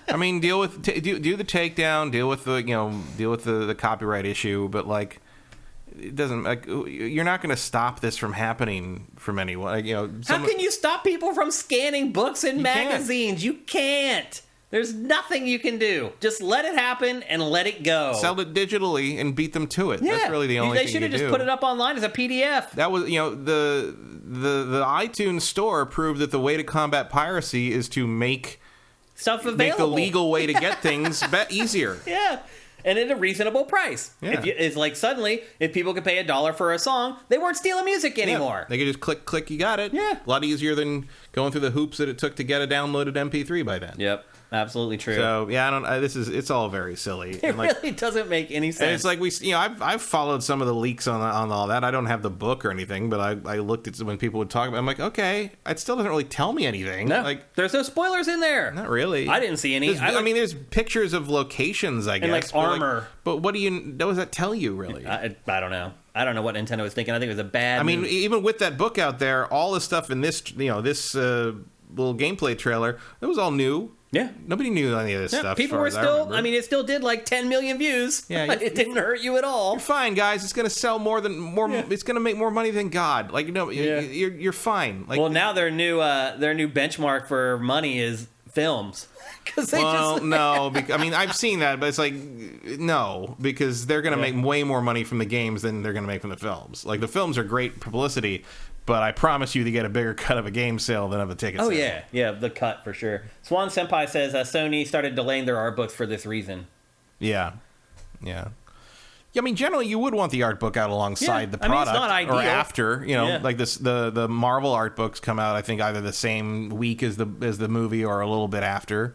I mean, do the takedown, deal with the copyright issue, but like, it doesn't. Like, you're not going to stop this from happening from anyone. Like, how can you stop people from scanning books and magazines? You can't. There's nothing you can do. Just let it happen and let it go. Sell it digitally and beat them to it. Yeah. That's really the only thing you can do. They should have just put it up online as a PDF. That was, the iTunes store proved that the way to combat piracy is to make stuff available. Make the legal way to get things easier. Yeah. And at a reasonable price. Yeah. It's like suddenly, if people could pay $1 for a song, they weren't stealing music anymore. Yeah. They could just click, you got it. Yeah. A lot easier than going through the hoops that it took to get a downloaded MP3 by then. Yep. Absolutely true. So yeah, it's all very silly. It really doesn't make any sense. And it's like I've followed some of the leaks on all that. I don't have the book or anything, but I looked at when people would talk about it. I'm like, okay, it still doesn't really tell me anything. No, like there's no spoilers in there. Not really. I didn't see any. There's pictures of locations, I guess, and like armor. But what does that tell you really? I don't know. I don't know what Nintendo was thinking. I think it was a bad. I mean, even with that book out there, all the stuff in this little gameplay trailer, it was all new. Yeah. Nobody knew any of this stuff. People were still, it still did like 10 million views. Yeah. It didn't hurt you at all. You're fine, guys. It's going to sell more. It's going to make more money than God. Like, you're fine. Like, well, now their new benchmark for money is films. No. I've seen that, but it's like, no, because they're going to make way more money from the games than they're going to make from the films. Like, the films are great publicity, but I promise you to get a bigger cut of a game sale than of a ticket sale. Oh, yeah, the cut for sure. Swan Senpai says Sony started delaying their art books for this reason. Yeah. I mean, generally, you would want the art book out alongside the product, it's not ideal. Or after. Like this, the Marvel art books come out, I think, either the same week as the movie or a little bit after.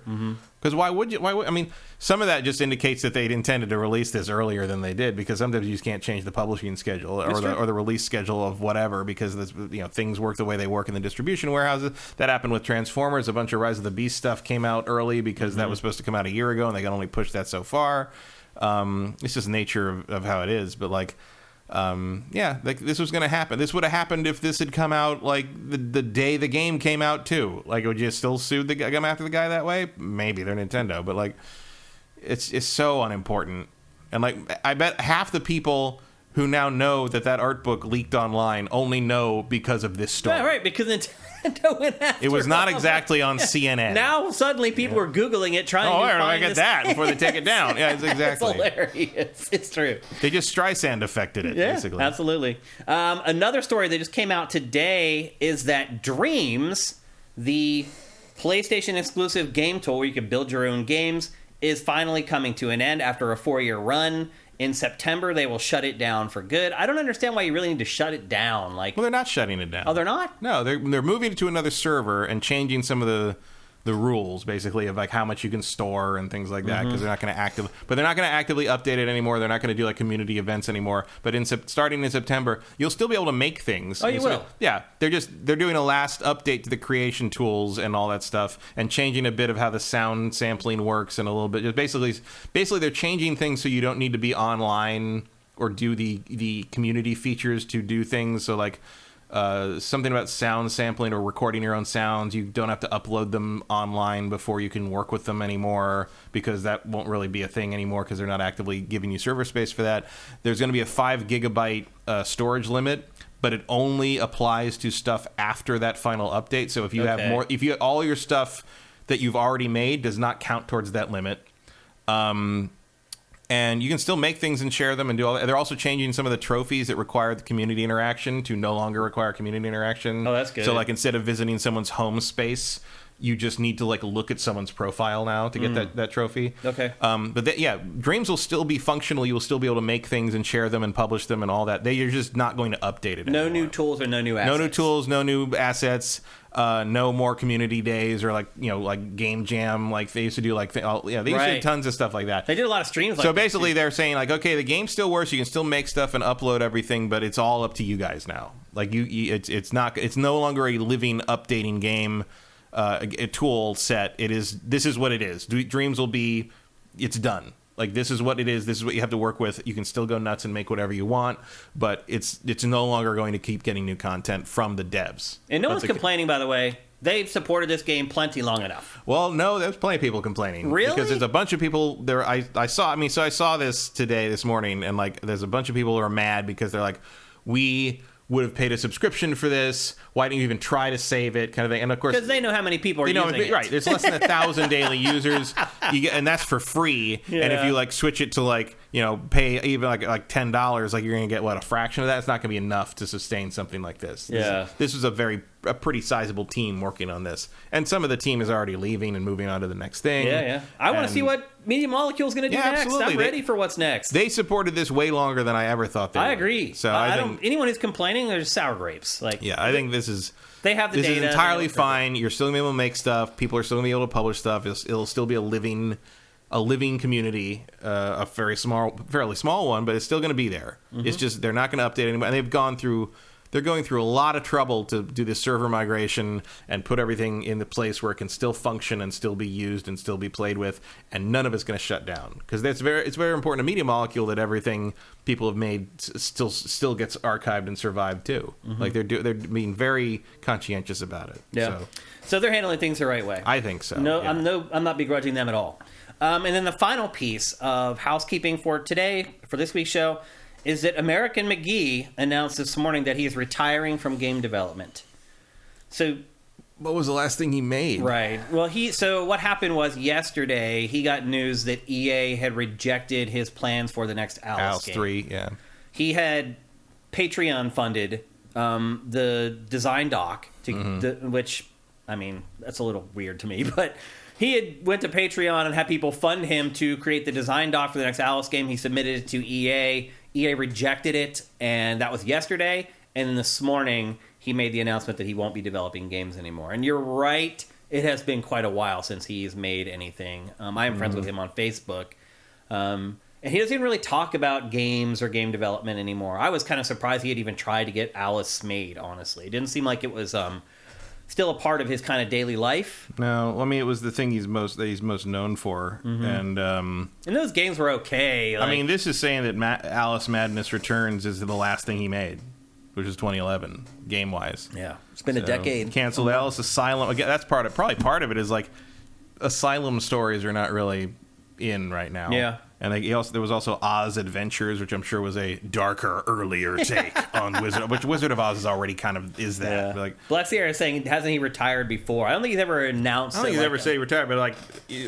Because why would you? I mean, some of that just indicates that they'd intended to release this earlier than they did, because sometimes you just can't change the publishing schedule or the release schedule of whatever, because things work the way they work in the distribution warehouses. That happened with Transformers. A bunch of Rise of the Beast stuff came out early because that was supposed to come out a year ago, and they could only push that so far. It's just nature of how it is, but this was going to happen. This would have happened if this had come out like the day the game came out too. Like, would you still sue come after the guy that way? Maybe, they're Nintendo, but like, it's so unimportant. And like, I bet half the people who now know that art book leaked online only know because of this story. Yeah, right, because Nintendo went after it was not exactly on CNN. Now suddenly people are Googling it, trying to find where do I get that before they take it down? Yeah, it's exactly. It's hilarious. It's true. They just Streisand affected it, basically. Absolutely. Another story that just came out today is that Dreams, the PlayStation exclusive game tool where you can build your own games, is finally coming to an end after a 4-year run. In September, they will shut it down for good. I don't understand why you really need to shut it down. Well, they're not shutting it down. Oh, they're not? No, they're moving it to another server and changing some of the rules, basically, of like how much you can store and things like that, because they're not going to actively update it anymore. They're not going to do like community events anymore. But starting in September, you'll still be able to make things. Oh, you will? Yeah, they're doing a last update to the creation tools and all that stuff, and changing a bit of how the sound sampling works, and a little bit. Basically, they're changing things so you don't need to be online or do the community features to do things. So like, something about sound sampling or recording your own sounds. You don't have to upload them online before you can work with them anymore, because that won't really be a thing anymore, because they're not actively giving you server space for that. There's going to be a 5 gigabyte storage limit, but it only applies to stuff after that final update. So if you have more, all your stuff that you've already made does not count towards that limit. And you can still make things and share them and do all that. They're also changing some of the trophies that require the community interaction to no longer require community interaction. Oh, that's good. So, like, instead of visiting someone's home space, you just need to, like, look at someone's profile now to get that trophy. Okay. Dreams will still be functional. You will still be able to make things and share them and publish them and all that. You're just not going to update it anymore. No new tools or no new assets. No new tools, no new assets. No more community days or like game jam like they used to do. They used to do tons of stuff like that. They did a lot of streams. So basically, they're saying like, okay, the game still works. You can still make stuff and upload everything, but it's all up to you guys now. Like it's no longer a living updating game, a tool set. This is what it is. Dreams will be. It's done. Like, this is what it is. This is what you have to work with. You can still go nuts and make whatever you want, but it's no longer going to keep getting new content from the devs. And no one's complaining, by the way. They've supported this game plenty long enough. Well, no, there's plenty of people complaining. Really? Because there's a bunch of people there. I saw this this morning, and like, there's a bunch of people who are mad because they're like, we would have paid a subscription for this. Why didn't you even try to save it? Kind of thing. And of course, because they know how many people are using it. Right. There's less than 1,000 daily users, and that's for free. Yeah. And if you like switch it to like, pay even like $10, like, you're gonna get a fraction of that. It's not gonna be enough to sustain something like this. This is a pretty sizable team working on this, and some of the team is already leaving and moving on to the next thing. I want to see what Media Molecule is going to do next. Absolutely. I'm ready for what's next. They supported this way longer than I ever thought they would. I agree. So I don't. Anyone who's complaining, they're just sour grapes. I think this is. They have the data. This is entirely fine. You're still gonna be able to make stuff. People are still gonna be able to publish stuff. It'll still be a living community, a fairly small one, but it's still gonna be there. Mm-hmm. It's just they're not gonna update anymore. And they're going through a lot of trouble to do this server migration and put everything in the place where it can still function and still be used and still be played with, and none of it's going to shut down, because it's very important to Media Molecule that everything people have made still gets archived and survived too. Mm-hmm. Like, they're being very conscientious about it. Yeah. So they're handling things the right way. I think so. No, yeah. I'm not begrudging them at all. And then the final piece of housekeeping for this week's show, is that American McGee announced this morning that he is retiring from game development. So, what was the last thing he made? Right. Well, so what happened was yesterday he got news that EA had rejected his plans for the next Alice game. 3, yeah. He had Patreon funded the design doc, which, I mean, that's a little weird to me, but he had went to Patreon and had people fund him to create the design doc for the next Alice game. He submitted it to EA. EA rejected it, and that was yesterday. And then this morning, he made the announcement that he won't be developing games anymore. And you're right, it has been quite a while since he's made anything. I am friends with him on Facebook. And he doesn't even really talk about games or game development anymore. I was kind of surprised he had even tried to get Alice made, honestly. It didn't seem like it was still a part of his kind of daily life. No, I mean, it was the thing he's most known for, and those games were okay. I mean, this is saying that Alice Madness Returns is the last thing he made, which is 2011, game wise. Yeah, it's been a decade. Canceled Alice Asylum. Again, that's probably part of it. Is like Asylum stories are not really in right now. Yeah. And there was also Oz Adventures, which I'm sure was a darker, earlier take on Wizard of Oz is already kind of is that. Yeah. Like, Black Sierra is saying, hasn't he retired before? I don't think he's ever announced. I don't think he's ever said he retired, but like,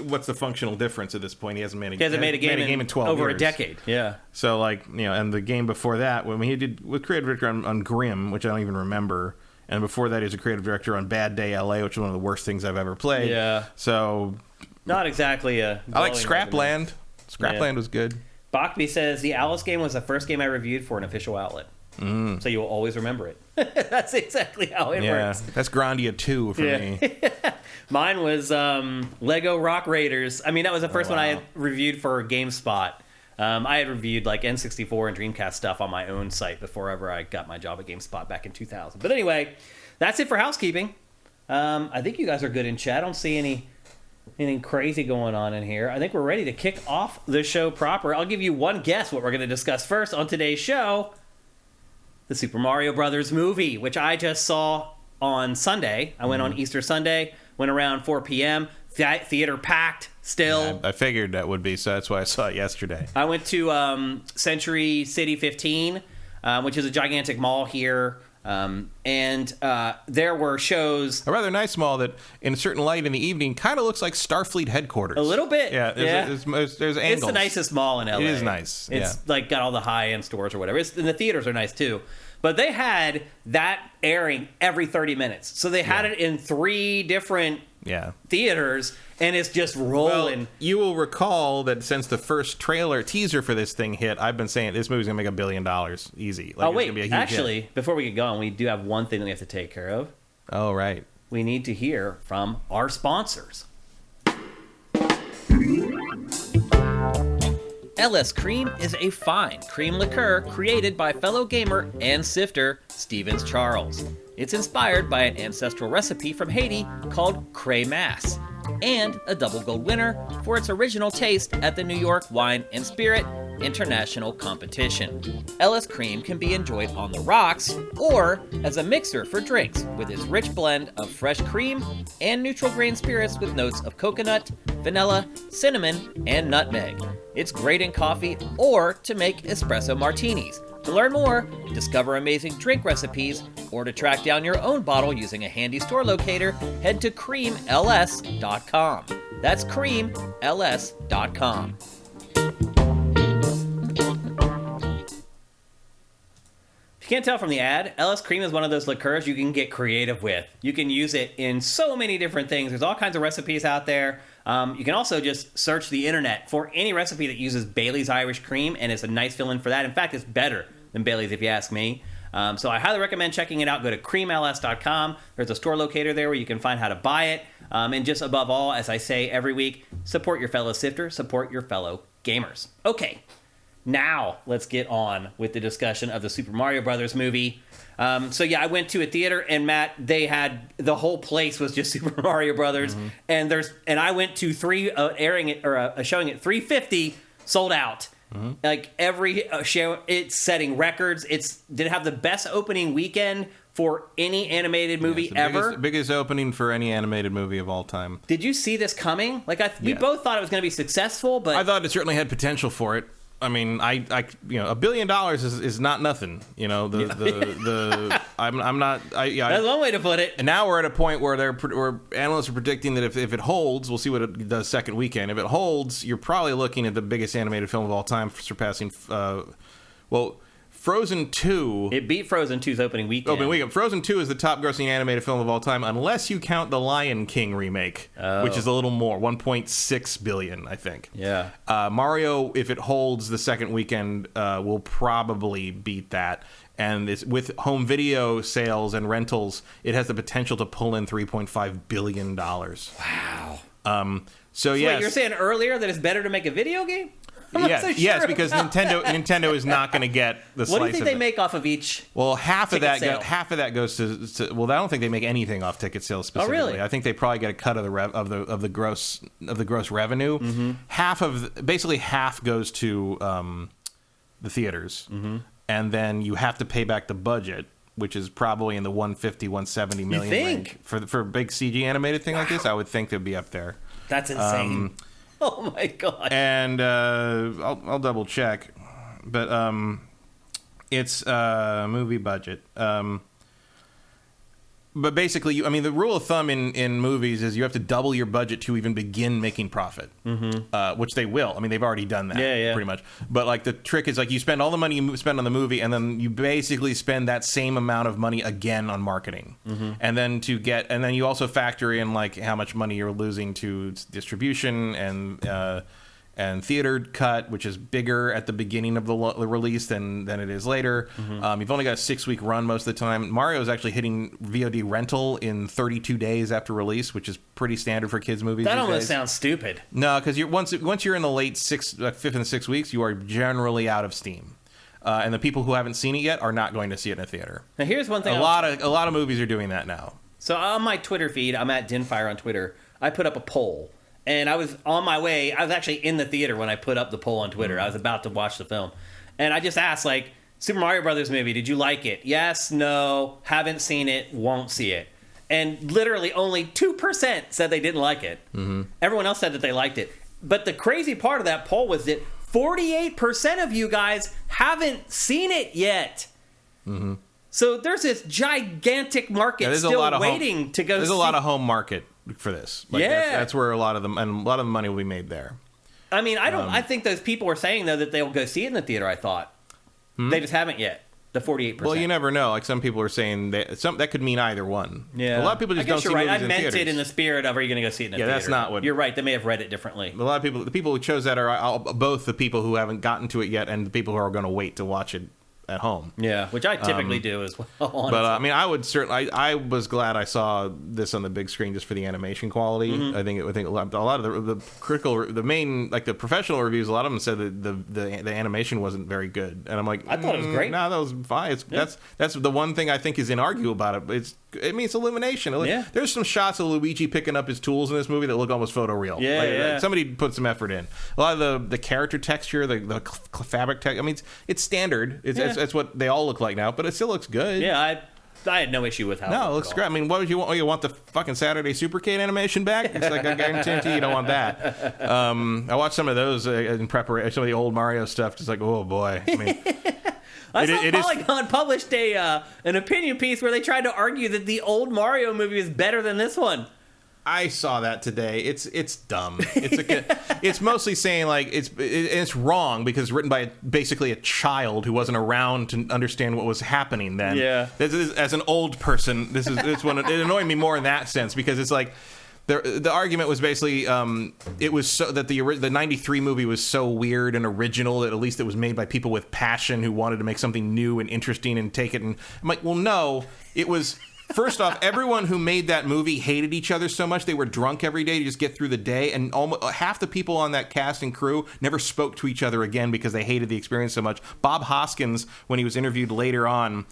what's the functional difference at this point? He hasn't made a game in 12 over years. a decade. Yeah. So like, and the game before that, when he did with creative director on Grimm, which I don't even remember. And before that, he was a creative director on Bad Day LA, which is one of the worst things I've ever played. Yeah. So, not exactly a. I like Scrapland. Scrapland was good. Bachby says the Alice game was the first game I reviewed for an official outlet. So you will always remember it. That's exactly how it works. That's Grandia 2 for me. Mine was Lego Rock Raiders. I mean, that was the first one I had reviewed for GameSpot. I had reviewed like N64 and Dreamcast stuff on my own site before ever I got my job at GameSpot back in 2000. But anyway, that's it for housekeeping. I think you guys are good in chat. I don't see anything crazy going on in here. I think we're ready to kick off the show proper. I'll give you one guess what we're going to discuss first on today's show. The Super Mario Brothers movie, which I just saw on Sunday. I went on Easter Sunday, went around 4 p.m., theater packed still. Yeah, I figured that would be, so that's why I saw it yesterday. I went to Century City 15, which is a gigantic mall here. And there were shows. A rather nice mall that, in a certain light in the evening, kind of looks like Starfleet headquarters. A little bit. Yeah, there's angles. It's the nicest mall in LA. It is nice. It's like got all the high-end stores or whatever. And the theaters are nice too. But they had that airing every 30 minutes. So they had it in 3 different theaters, and it's just rolling. Well, you will recall that since the first teaser for this thing hit, I've been saying this movie's going to make $1 billion easy. Like, wait, actually, before we get going, we do have one thing that we have to take care of. Oh, right. We need to hear from our sponsors. LS Cream is a fine cream liqueur created by fellow gamer and sifter Stevens Charles. It's inspired by an ancestral recipe from Haiti called Cray Mass. and a double gold winner for its original taste at the New York Wine and Spirit International Competition. Ellis Cream can be enjoyed on the rocks or as a mixer for drinks with its rich blend of fresh cream and neutral grain spirits with notes of coconut, vanilla, cinnamon, and nutmeg. It's great in coffee or to make espresso martinis. To learn more, discover amazing drink recipes, or to track down your own bottle using a handy store locator, head to creamls.com. That's creamls.com. If you can't tell from the ad, Ellis Cream is one of those liqueurs you can get creative with. You can use it in so many different things. There's all kinds of recipes out there. You can also just search the internet for any recipe that uses Bailey's Irish Cream, and it's a nice fill-in for that. In fact, it's better than Bailey's if you ask me. So I highly recommend checking it out. Go to creamls.com. There's a store locator there where you can find how to buy it. And just above all, as I say every week, support your fellow sifter, support your fellow gamers. Okay. Now, let's get on with the discussion of the Super Mario Brothers movie. I went to a theater, and Matt, they had the whole place was just Super Mario Brothers, and I went to showing at 350, sold out. Like every show, it's setting records. Did it have the best opening weekend for any animated movie ever? Biggest opening for any animated movie of all time. Did you see this coming? We both thought it was going to be successful, but I thought it certainly had potential for it. I mean, $1 billion is not nothing. You know, I'm not. That's one way to put it. And now we're at a point where where analysts are predicting that if it holds, we'll see what it does second weekend. If it holds, you're probably looking at the biggest animated film of all time, surpassing. Frozen 2... It beat Frozen 2's opening weekend. Frozen 2 is the top-grossing animated film of all time, unless you count the Lion King remake, which is a little more, $1.6 billion, I think. Yeah. Mario, if it holds the second weekend, will probably beat that. And with home video sales and rentals, it has the potential to pull in $3.5 billion. Wow. So wait, you're saying earlier that it's better to make a video game? Yes, because Nintendo is not going to get the slice. What do you think they make off of each? Well, half of that goes to. Well, I don't think they make anything off ticket sales specifically. Oh, really? I think they probably get a cut of the gross revenue. Mm-hmm. Half goes to the theaters, and then you have to pay back the budget, which is probably in the 150, 170 million range for a big CG animated thing like this. I would think they'd be up there. That's insane. Oh my god! And I'll double check, but it's movie budget. But basically, the rule of thumb in movies is you have to double your budget to even begin making profit, which they will. They've already done that, pretty much. But the trick is you spend all the money you spend on the movie, and then you basically spend that same amount of money again on marketing, and then you also factor in how much money you're losing to distribution and theater cut, which is bigger at the beginning of the release than it is later. You've only got a 6-week run most of the time. Mario is actually hitting VOD rental in 32 days after release, which is pretty standard for kids' movies. That almost sounds stupid. No, because once you're in the late 5th and 6 weeks, you are generally out of steam. And the people who haven't seen it yet are not going to see it in a theater. Now, here's one thing. A lot of movies are doing that now. So on my Twitter feed, I'm at Dinfire on Twitter. I put up a poll. And I was on my way. I was actually in the theater when I put up the poll on Twitter. I was about to watch the film. And I just asked, Super Mario Brothers movie, did you like it? Yes, no, haven't seen it, won't see it. And literally only 2% said they didn't like it. Everyone else said that they liked it. But the crazy part of that poll was that 48% of you guys haven't seen it yet. So there's this gigantic market still waiting to go see. There's a lot of home market for this. That's where a lot of the money will be made there. I think those people were saying though that they'll go see it in the theater. I thought they just haven't yet. The 48%. Well, you never know. Some people are saying that could mean either one. Yeah, a lot of people just don't see movies in theaters. I meant it in the spirit of, are you going to go see it in the theater? Yeah, that's not what. You're right. They may have read it differently. A lot of the people who chose that are both the people who haven't gotten to it yet and the people who are going to wait to watch it at home. Yeah, which I typically do as well. Honestly. But I mean, I would certainly. I was glad I saw this on the big screen just for the animation quality. I think a lot of the critical, the main, like the professional reviews, a lot of them said that the animation wasn't very good, and I'm like, I thought it was great. No, that was fine. That's the one thing I think is inarguable about it. It's illumination. Yeah. There's some shots of Luigi picking up his tools in this movie that look almost photoreal. Yeah, Like, somebody put some effort in. A lot of the character texture, the fabric texture. I mean, it's standard. It's what they all look like now, but it still looks good. Yeah, I had no issue with how No, it looks great. I mean, what would you want? Oh, you want the fucking Saturday Supercade animation back? It's like, I guarantee you don't want that. I watched some of those in preparation, some of the old Mario stuff. Just like, oh boy. I mean, I saw Polygon published an opinion piece where they tried to argue that the old Mario movie is better than this one. I saw that today. It's dumb. It's mostly saying like it's wrong because it's written by basically a child who wasn't around to understand what was happening then. Yeah. As an old person, it's one. It annoyed me more in that sense because it's like the argument was basically it was so that the '93 movie was so weird and original that at least it was made by people with passion who wanted to make something new and interesting and take it. And I'm like, well, no, it was. First off, everyone who made that movie hated each other so much they were drunk every day to just get through the day, and almost half the people on that cast and crew never spoke to each other again because they hated the experience so much. Bob Hoskins, when he was interviewed later on,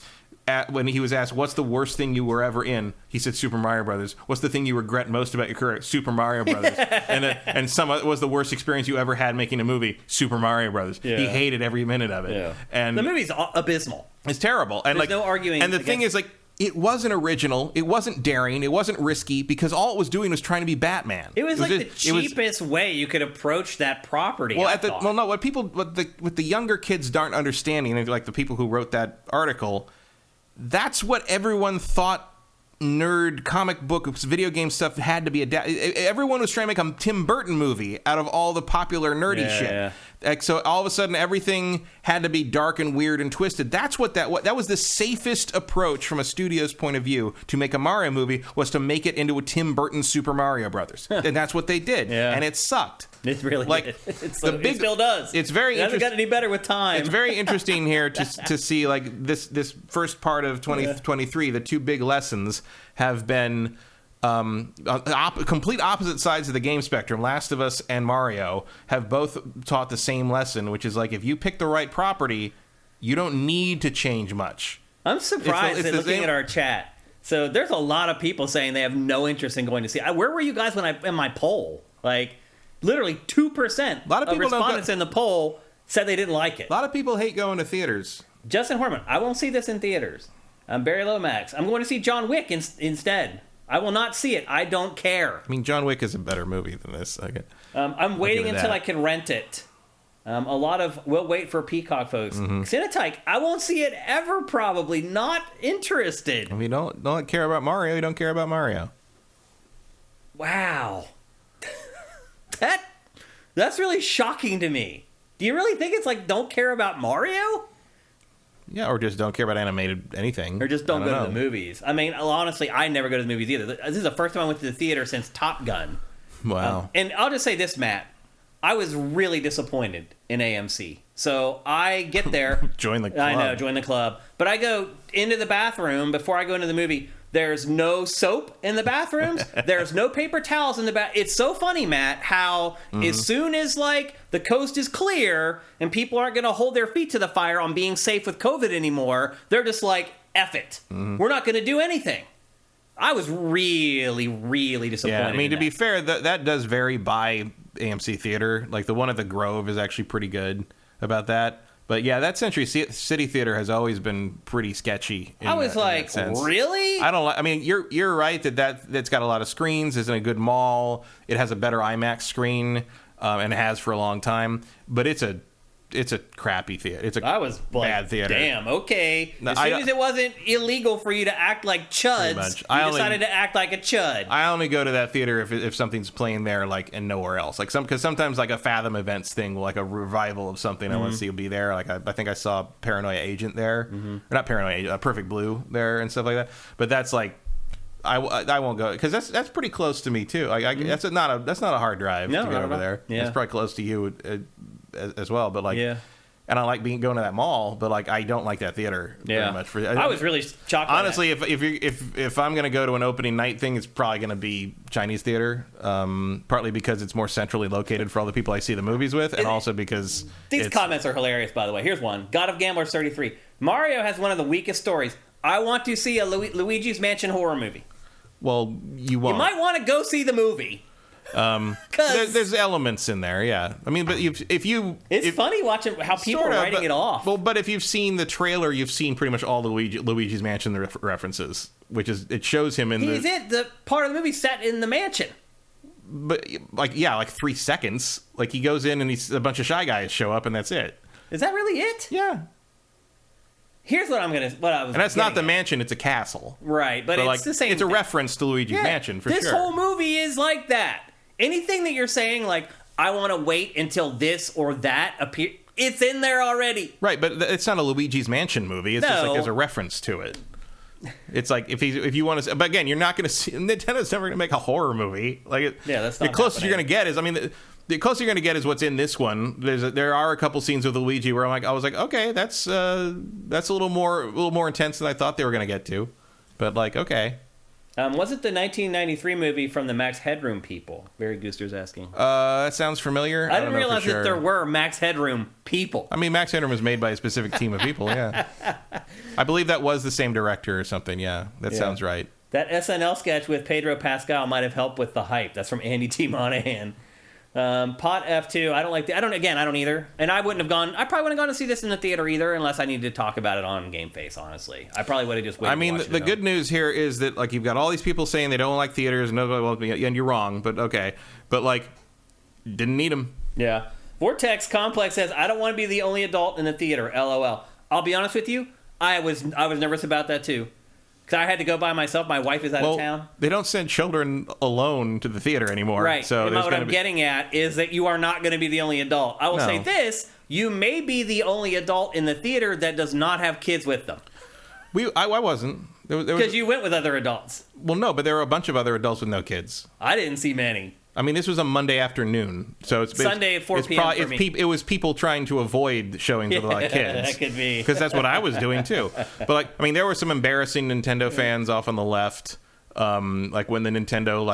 when he was asked, what's the worst thing you were ever in? He said, Super Mario Brothers. What's the thing you regret most about your career? Super Mario Brothers. and was the worst experience you ever had making a movie? Super Mario Brothers. Yeah. He hated every minute of it. Yeah. And the movie's abysmal. It's terrible. And There's no arguing. And the thing is, like, it wasn't original. It wasn't daring. It wasn't risky because all it was doing was trying to be Batman. It was the cheapest way you could approach that property. What the younger kids aren't understanding, like the people who wrote that article, that's what everyone thought nerd comic books, video game stuff had to be adapted. Everyone was trying to make a Tim Burton movie out of all the popular nerdy shit. Yeah. Like, so all of a sudden everything had to be dark and weird and twisted. That's that was the safest approach from a studio's point of view to make a Mario movie, was to make it into a Tim Burton Super Mario Brothers. And that's what they did. Yeah. And it sucked. It really did. It still does. It's very It hasn't gotten any better with time. It's very interesting here to see like this first part of 2023. The two big lessons have been complete opposite sides of the game spectrum. Last of Us and Mario have both taught the same lesson, which is like if you pick the right property, you don't need to change much. I'm surprised at looking at our chat. So there's a lot of people saying they have no interest in going to see. Where were you guys when in my poll? Like literally 2% of respondents in the poll said they didn't like it. A lot of people hate going to theaters. Justin Horman, I won't see this in theaters. Barry Lomax, I'm going to see John Wick instead. I will not see it. I don't care. I mean, John Wick is a better movie than this. I'm waiting until I can rent it. We'll wait for Peacock folks. Cinetyke, I won't see it ever, probably. Not interested. If you don't care about Mario, you don't care about Mario. Wow. That's really shocking to me. Do you really think it's like don't care about Mario? Yeah, or just don't care about animated anything. Or just don't go to the movies. I mean, honestly, I never go to the movies either. This is the first time I went to the theater since Top Gun. Wow. And I'll just say this, Matt. I was really disappointed in AMC. So I get there. Join the club. I know, join the club. But I go into the bathroom before I go into the movie. There's no soap in the bathrooms. There's no paper towels in the bath. It's so funny, Matt, how as soon as like the coast is clear and people aren't going to hold their feet to the fire on being safe with COVID anymore, they're just like, F it. We're not going to do anything. I was really, really disappointed. Yeah, I mean, to be fair, that does vary by AMC theater. Like the one at the Grove is actually pretty good about that. But yeah, that Century City Theater has always been pretty sketchy. I was like, really? I mean, you're right that's got a lot of screens. It's in a good mall. It has a better IMAX screen, and it has for a long time. But it's a crappy theater. It's bad theater. Damn. Okay. As soon as it wasn't illegal for you to act like chuds, you decided to act like a chud. I only go to that theater if something's playing there, like, and nowhere else. Like because sometimes like a Fathom Events thing, like a revival of something I want to see will be there. Like I think I saw Paranoia Agent there, or not Paranoia Agent, Perfect Blue there and stuff like that. But that's like. I won't go because that's pretty close to me too. That's not a hard drive to get over there. Yeah. It's probably close to you as well. But like, and I like going to that mall, but like I don't like that theater very much. I was really shocked. Honestly, if I'm going to go to an opening night thing, it's probably going to be Chinese theater. Partly because it's more centrally located for all the people I see the movies with, and also because these comments are hilarious. By the way, here's one: God of Gamblers 33. Mario has one of the weakest stories. I want to see a Luigi's Mansion horror movie. Well, you won't. You might want to go see the movie. There's elements in there, yeah. I mean, but it's funny watching how people are writing it off. Well, but if you've seen the trailer, you've seen pretty much all the Luigi's Mansion references, which is it shows him in He's in the part of the movie set in the mansion. But like 3 seconds, like he goes in and a bunch of Shy Guys show up and that's it. Is that really it? Yeah. Here's what I was. And that's not the mansion; it's a castle, right? But it's like, the same. It's a reference to Luigi's Mansion for this sure. This whole movie is like that. Anything that you're saying, like I want to wait until this or that appear, it's in there already. Right, but it's not a Luigi's Mansion movie. It's just like there's a reference to it. It's like if you want to, but again, you're not going to see. Nintendo's never going to make a horror movie. Like, that's not the closest you're going to get is, I mean, the closest you're going to get is what's in this one. There are a couple scenes with Luigi where I was like, okay, that's a little more intense than I thought they were going to get to, but like, okay. Was it the 1993 movie from the Max Headroom people? Barry Gooster's asking. That sounds familiar. I didn't realize that there were Max Headroom people. I mean, Max Headroom was made by a specific team of people, yeah. I believe that was the same director or something, yeah. That sounds right. That SNL sketch with Pedro Pascal might have helped with the hype. That's from Andy T. Monahan. Pot F2, I don't either. And I probably wouldn't have gone to see this in the theater either unless I needed to talk about it on GameFace, honestly. I probably would have just waited. I mean, the good news here is that like you've got all these people saying they don't like theaters, and you're wrong, but okay. But like, didn't need them. Yeah. Vortex Complex says, I don't want to be the only adult in the theater, LOL. I'll be honest with you, I was nervous about that too. Because I had to go by myself. My wife is out of town. They don't send children alone to the theater anymore. Right. So what I'm getting at is that you are not going to be the only adult. I will say this. You may be the only adult in the theater that does not have kids with them. I wasn't. Because you went with other adults. Well, no, but there were a bunch of other adults with no kids. I didn't see many. I mean, this was a Monday afternoon, so it's Sunday at 4 p.m. for me. It was people trying to avoid showings with a lot of kids. That could be, because that's what I was doing too. But like, I mean, there were some embarrassing Nintendo fans off on the left. Like when the Nintendo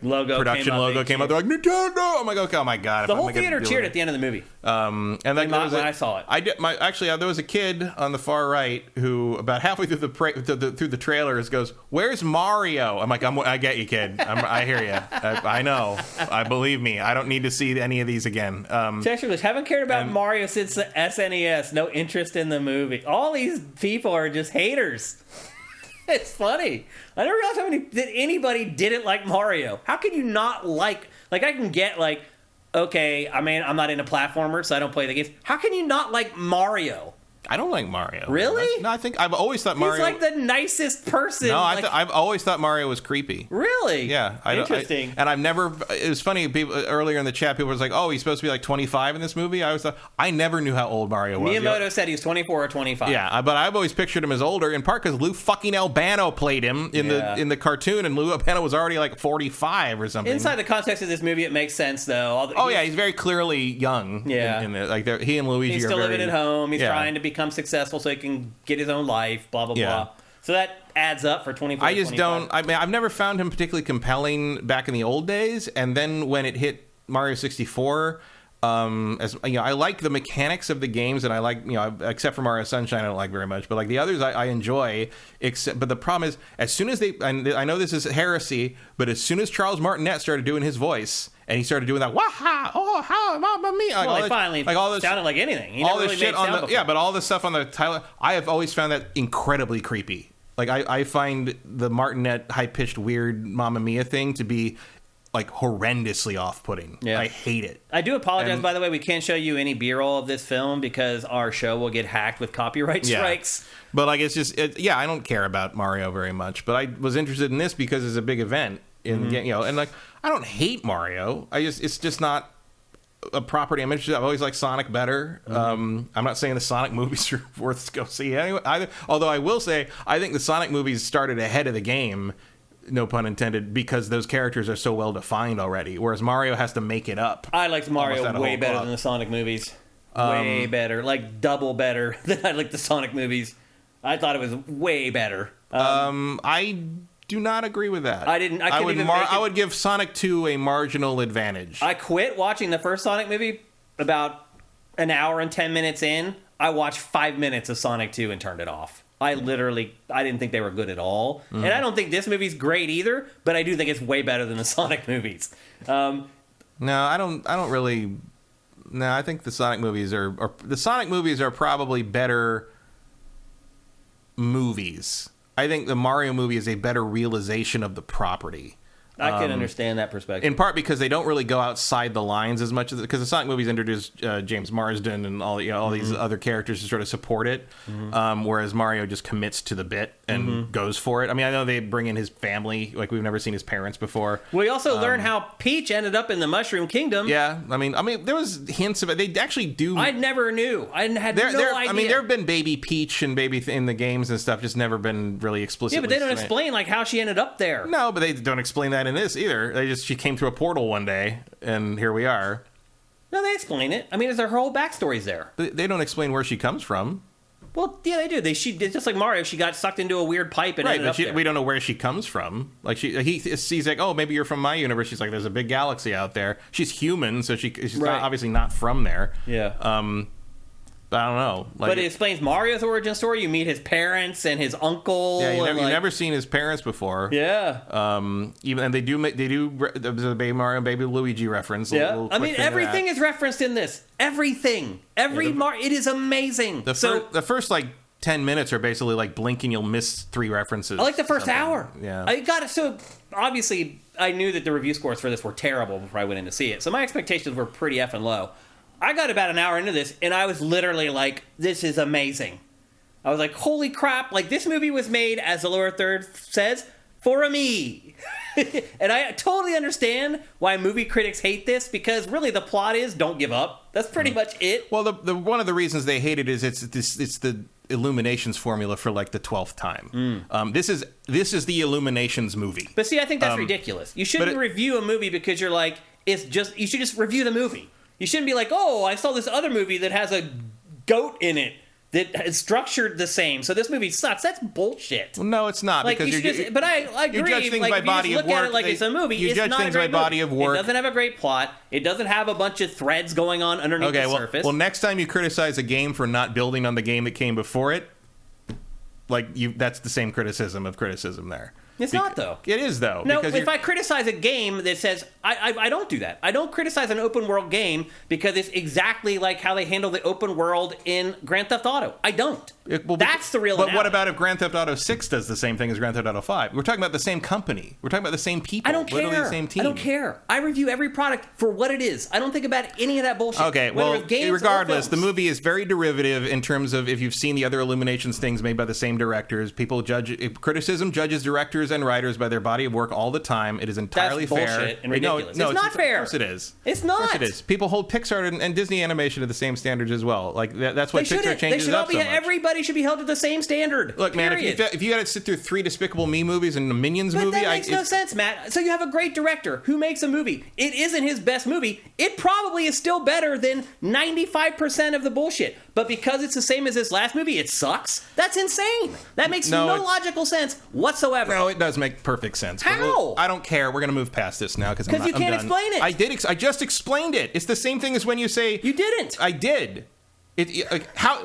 logo production logo came up, they're like, Nintendo. I'm like, okay, oh my god! The whole theater cheered at the end of the movie. And like when I saw it, I did. There was a kid on the far right who about halfway through the trailers goes, "Where's Mario?" I'm like, I get you, kid. I hear you. I know. I believe me. I don't need to see any of these again. Haven't cared about Mario since the SNES. No interest in the movie. All these people are just haters. It's funny. I never realized anybody didn't like Mario. How can you not like I can get like, okay, I mean, I'm not into platformers, so I don't play the games. How can you not like Mario? I don't like Mario. Really? No, I think I've always thought Mario... He's like the nicest person. No, I've always thought Mario was creepy. Really? Yeah. Interesting. And I've never... It was funny, earlier in the chat, people were like, oh, he's supposed to be like 25 in this movie? I always thought... I never knew how old Mario was. Miyamoto said he was 24 or 25. Yeah, but I've always pictured him as older, in part because Lou fucking Albano played him in the cartoon, and Lou Albano was already like 45 or something. Inside the context of this movie, it makes sense, though. He's very clearly young. Yeah. He and Luigi he's are still very... living at home. He's trying to become successful so he can get his own life, blah, blah, blah. So that adds up for 24. I just don't... I mean, I've never found him particularly compelling back in the old days, and then when it hit Mario 64... as you know, I like the mechanics of the games, and I like, except for Mario Sunshine, I don't like very much, but like the others I enjoy. But the problem is, as soon as I know this is heresy, but as soon as Charles Martinet started doing his voice, and he started doing that waha, oh how mamma mia, all this sounded like anything. He all this really shit on the but all this stuff on the title, I have always found that incredibly creepy. Like I find the Martinet high pitched weird Mamma Mia thing to be like horrendously off-putting. Yeah. I hate it. I do apologize, by the way. We can't show you any B-roll of this film because our show will get hacked with copyright strikes. But like, it's just, I don't care about Mario very much. But I was interested in this because it's a big event. And like, I don't hate Mario. It's just not a property I'm interested in. I've always liked Sonic better. I'm not saying the Sonic movies are worth to go see anyway, either. Although I will say, I think the Sonic movies started ahead of the game, no pun intended, because those characters are so well defined already, whereas Mario has to make it up. I liked Mario way better than the Sonic movies. Way better, like double better than I like the Sonic movies. I thought it was way better. I do not agree with that. I would give Sonic 2 a marginal advantage. I quit watching the first Sonic movie about an hour and 10 minutes in. I watched 5 minutes of Sonic 2 and turned it off. I didn't think they were good at all. And I don't think this movie's great either, but I do think it's way better than the Sonic movies. No, I don't really. No, I think the Sonic movies are probably better movies. I think the Mario movie is a better realization of the property. I can understand that perspective. In part because they don't really go outside the lines as much as because the Sonic movies introduced James Marsden and all these other characters to sort of support it, whereas Mario just commits to the bit and goes for it. I mean, I know they bring in his family, like we've never seen his parents before. We also learn how Peach ended up in the Mushroom Kingdom. Yeah, I mean, there was hints of it. They actually do. I never knew. I had no idea. I mean, there have been Baby Peach and Baby in the games and stuff, just never been really explicitly. Yeah, but they don't explain like how she ended up there. No, but they don't explain that in this either. She came through a portal one day, and here we are. No, they explain it. I mean, their whole backstory's there. They don't explain where she comes from. Well, yeah, they do. Just like Mario, she got sucked into a weird pipe and ended up there. We don't know where she comes from. Like he's like, oh, maybe you're from my universe. She's like, there's a big galaxy out there. She's human, so she's obviously not from there. Yeah. I don't know. But it explains Mario's origin story. You meet his parents and his uncle. Yeah, you've never seen his parents before. Yeah. And they do there's a Baby Mario and Baby Luigi reference. Yeah. I mean, everything is referenced in this. Everything. It is amazing. The first 10 minutes are basically like blinking, you'll miss 3 references. I like the first hour. Yeah. I got it. So obviously, I knew that the review scores for this were terrible before I went in to see it. So my expectations were pretty effing low. I got about an hour into this, and I was literally like, this is amazing. I was like, holy crap, this movie was made, as the lower third says, for a me. And I totally understand why movie critics hate this, because really the plot is don't give up. That's pretty much it. Well, the one of the reasons they hate it is it's the Illuminations formula for the 12th time. This is the Illuminations movie. But see, I think that's ridiculous. You shouldn't review a movie because you're like, you should just review the movie. You shouldn't be like, oh, I saw this other movie that has a goat in it that is structured the same, so this movie sucks. That's bullshit. Well, no, it's not. But I agree. You judge things by body of work. Look at it like it's a movie. You judge things by body of work. It doesn't have a great plot. It doesn't have a bunch of threads going on underneath the surface. Well, next time you criticize a game for not building on the game that came before it, that's the same criticism there. It's not, though. It is, though. No, if I criticize a game that says... I don't do that. I don't criticize an open-world game because it's exactly like how they handle the open world in Grand Theft Auto. I don't. That's the real But what about if Grand Theft Auto 6 does the same thing as Grand Theft Auto 5? We're talking about the same company. We're talking about the same people. I don't care. Literally the same team. I don't care. I review every product for what it is. I don't think about any of that bullshit. Okay, well, regardless, the movie is very derivative in terms of if you've seen the other Illuminations things made by the same directors. Criticism judges directors and writers by their body of work all the time. It is entirely fair. That's bullshit and ridiculous. No, it's not fair. Of course it is. It's not. Of course it is. People hold Pixar and Disney animation to the same standards as well. That's why Pixar changes up so much. Everybody should be held to the same standard. Look, man, if you got to sit through 3 Despicable Me movies and a Minions movie... That makes no sense, Matt. So you have a great director who makes a movie. It isn't his best movie. It probably is still better than 95% of the bullshit. But because it's the same as this last movie, it sucks? That's insane. That makes no logical sense whatsoever. No, it does make perfect sense. How? I don't care. We're going to move past this now because you can't explain it. I just explained it. It's the same thing as when you say... You didn't. I did.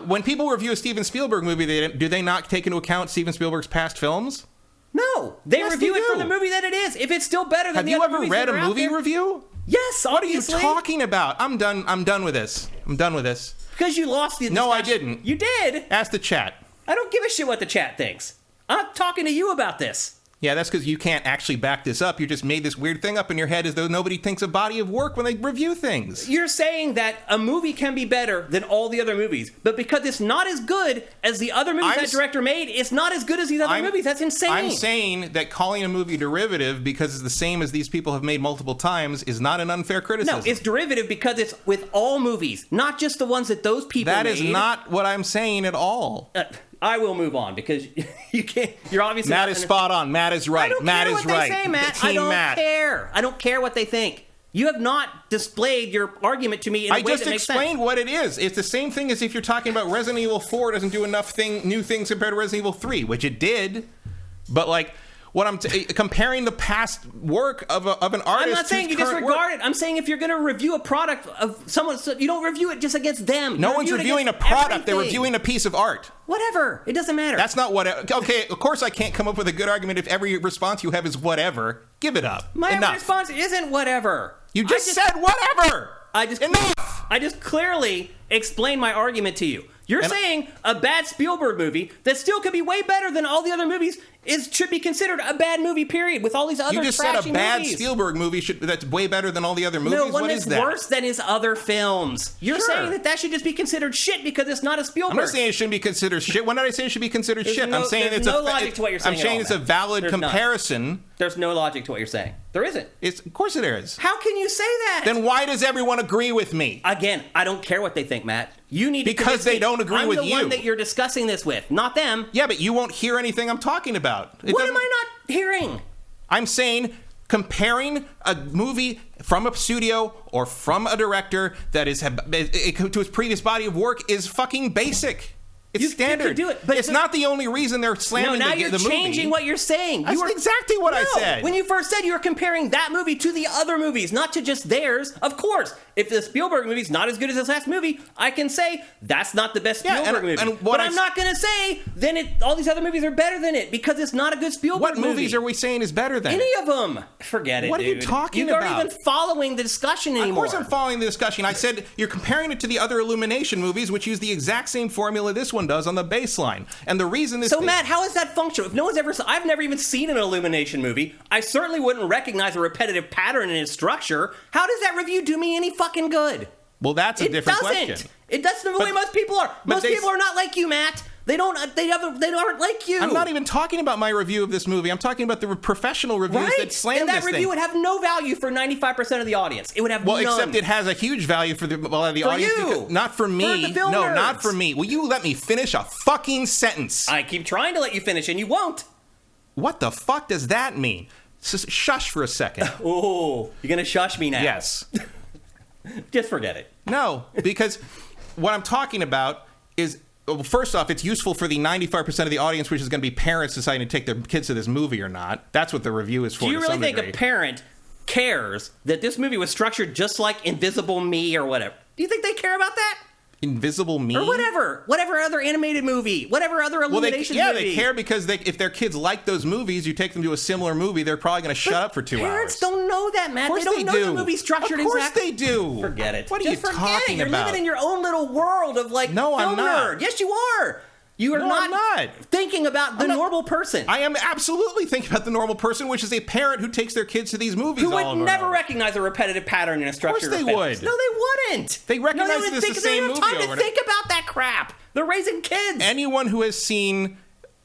When people review a Steven Spielberg movie, do they not take into account Steven Spielberg's past films? No. They review it for the movie that it is. If it's still better than the other movies Have you ever read a movie review? Yes, obviously. What are you talking about? I'm done with this. Because you lost the discussion. No, I didn't. You did. Ask the chat. I don't give a shit what the chat thinks. I'm talking to you about this. Yeah, that's because you can't actually back this up. You just made this weird thing up in your head as though nobody thinks a body of work when they review things. You're saying that a movie can be better than all the other movies, but because it's not as good as the other movies that director made, it's not as good as these other movies. That's insane. I'm saying that calling a movie derivative because it's the same as these people have made multiple times is not an unfair criticism. No, it's derivative because it's with all movies, not just the ones that those people made. That is not what I'm saying at all. I will move on because you can't. You're obviously Matt is spot on. Matt is right. I don't care what they say, Matt. I don't care. I don't care what they think. You have not displayed your argument to me in a way that makes sense. I just explained what it is. It's the same thing as if you're talking about Resident Evil 4 doesn't do enough new things compared to Resident Evil 3, which it did. But, like, what I'm comparing the past work of an artist. I'm not saying you disregard it. I'm saying if you're going to review a product of someone, you don't review it just against them. No one's reviewing a product. They're reviewing a piece of art. Whatever. It doesn't matter. That's not what... Okay, of course I can't come up with a good argument if every response you have is whatever. Give it up. My response isn't whatever. You just said whatever. Enough. I just clearly explained my argument to you. You're saying a bad Spielberg movie that still could be way better than all the other movies should be considered a bad movie, period, with all these other trashy movies. You just said a bad Spielberg movie that's way better than all the other movies? No, one that's worse than his other films. You're saying that should just be considered shit because it's not a Spielberg. I'm not saying it shouldn't be considered shit. When did I say it should be considered shit? I'm saying it's no logic to what you're saying. I'm saying it's a valid comparison. There's no logic to what you're saying. There isn't. Of course there is. How can you say that? Then why does everyone agree with me? Again, I don't care what they think, Matt. You need to because they don't agree with you. I'm the one that you're discussing this with, not them. Yeah, but you won't hear anything I'm talking about. What am I not hearing? I'm saying comparing a movie from a studio or from a director that is to his previous body of work is fucking basic. It's standard. You can do it, but it's not the only reason they're slamming the movie. No, now you're changing what you're saying. That's exactly what I said. When you first said you were comparing that movie to the other movies, not to just theirs. Of course, if the Spielberg movie's not as good as his last movie, I can say that's not the best Spielberg movie. But I'm not going to say then all these other movies are better than it because it's not a good Spielberg movie. What movies are we saying is better than any of them? Forget it, What are you talking about? You aren't even following the discussion anymore. Of course I'm following the discussion. I said you're comparing it to the other Illumination movies, which use the exact same formula this one does on the baseline. And the reason this... So, Matt, how is that functional? If no one's ever... I've never even seen an Illumination movie. I certainly wouldn't recognize a repetitive pattern in its structure. How does that review do me any fucking good? Well, that's a different question. It doesn't the way most people are. Most people are not like you, Matt. They aren't like you. I'm not even talking about my review of this movie. I'm talking about the professional reviews that slam this thing. And that review would have no value for 95% of the audience. It would have none. Except it has a huge value for the audience. You. Not for me. For the film nerds. Not for me. Will you let me finish a fucking sentence? I keep trying to let you finish, and you won't. What the fuck does that mean? Shush for a second. Oh, you're going to shush me now? Yes. Just forget it. No, because what I'm talking about is... Well, first off, it's useful for the 95% of the audience, which is going to be parents deciding to take their kids to this movie or not. That's what the review is for. Do you really think degree. a parent cares that this movie was structured just like Invisible Me or whatever? Do you think they care about that? Invisible Me? Or whatever other animated movie, whatever other Illumination movie. They care because if their kids like those movies, you take them to a similar movie, they're probably going to shut up for 2 hours. Parents don't know that, Matt. They don't know the movie's structured exactly. Of course they do. Forget it. What are you talking about? You're living in your own little world of No, I'm not. Nerd. Yes, you are. You are not thinking about the normal person. I am absolutely thinking about the normal person, which is a parent who takes their kids to these movies. Who would never recognize a repetitive pattern in a structure. Of course they would. No, they wouldn't. They recognize this as the same movie. They don't have time to think about that crap. They're raising kids. Anyone who has seen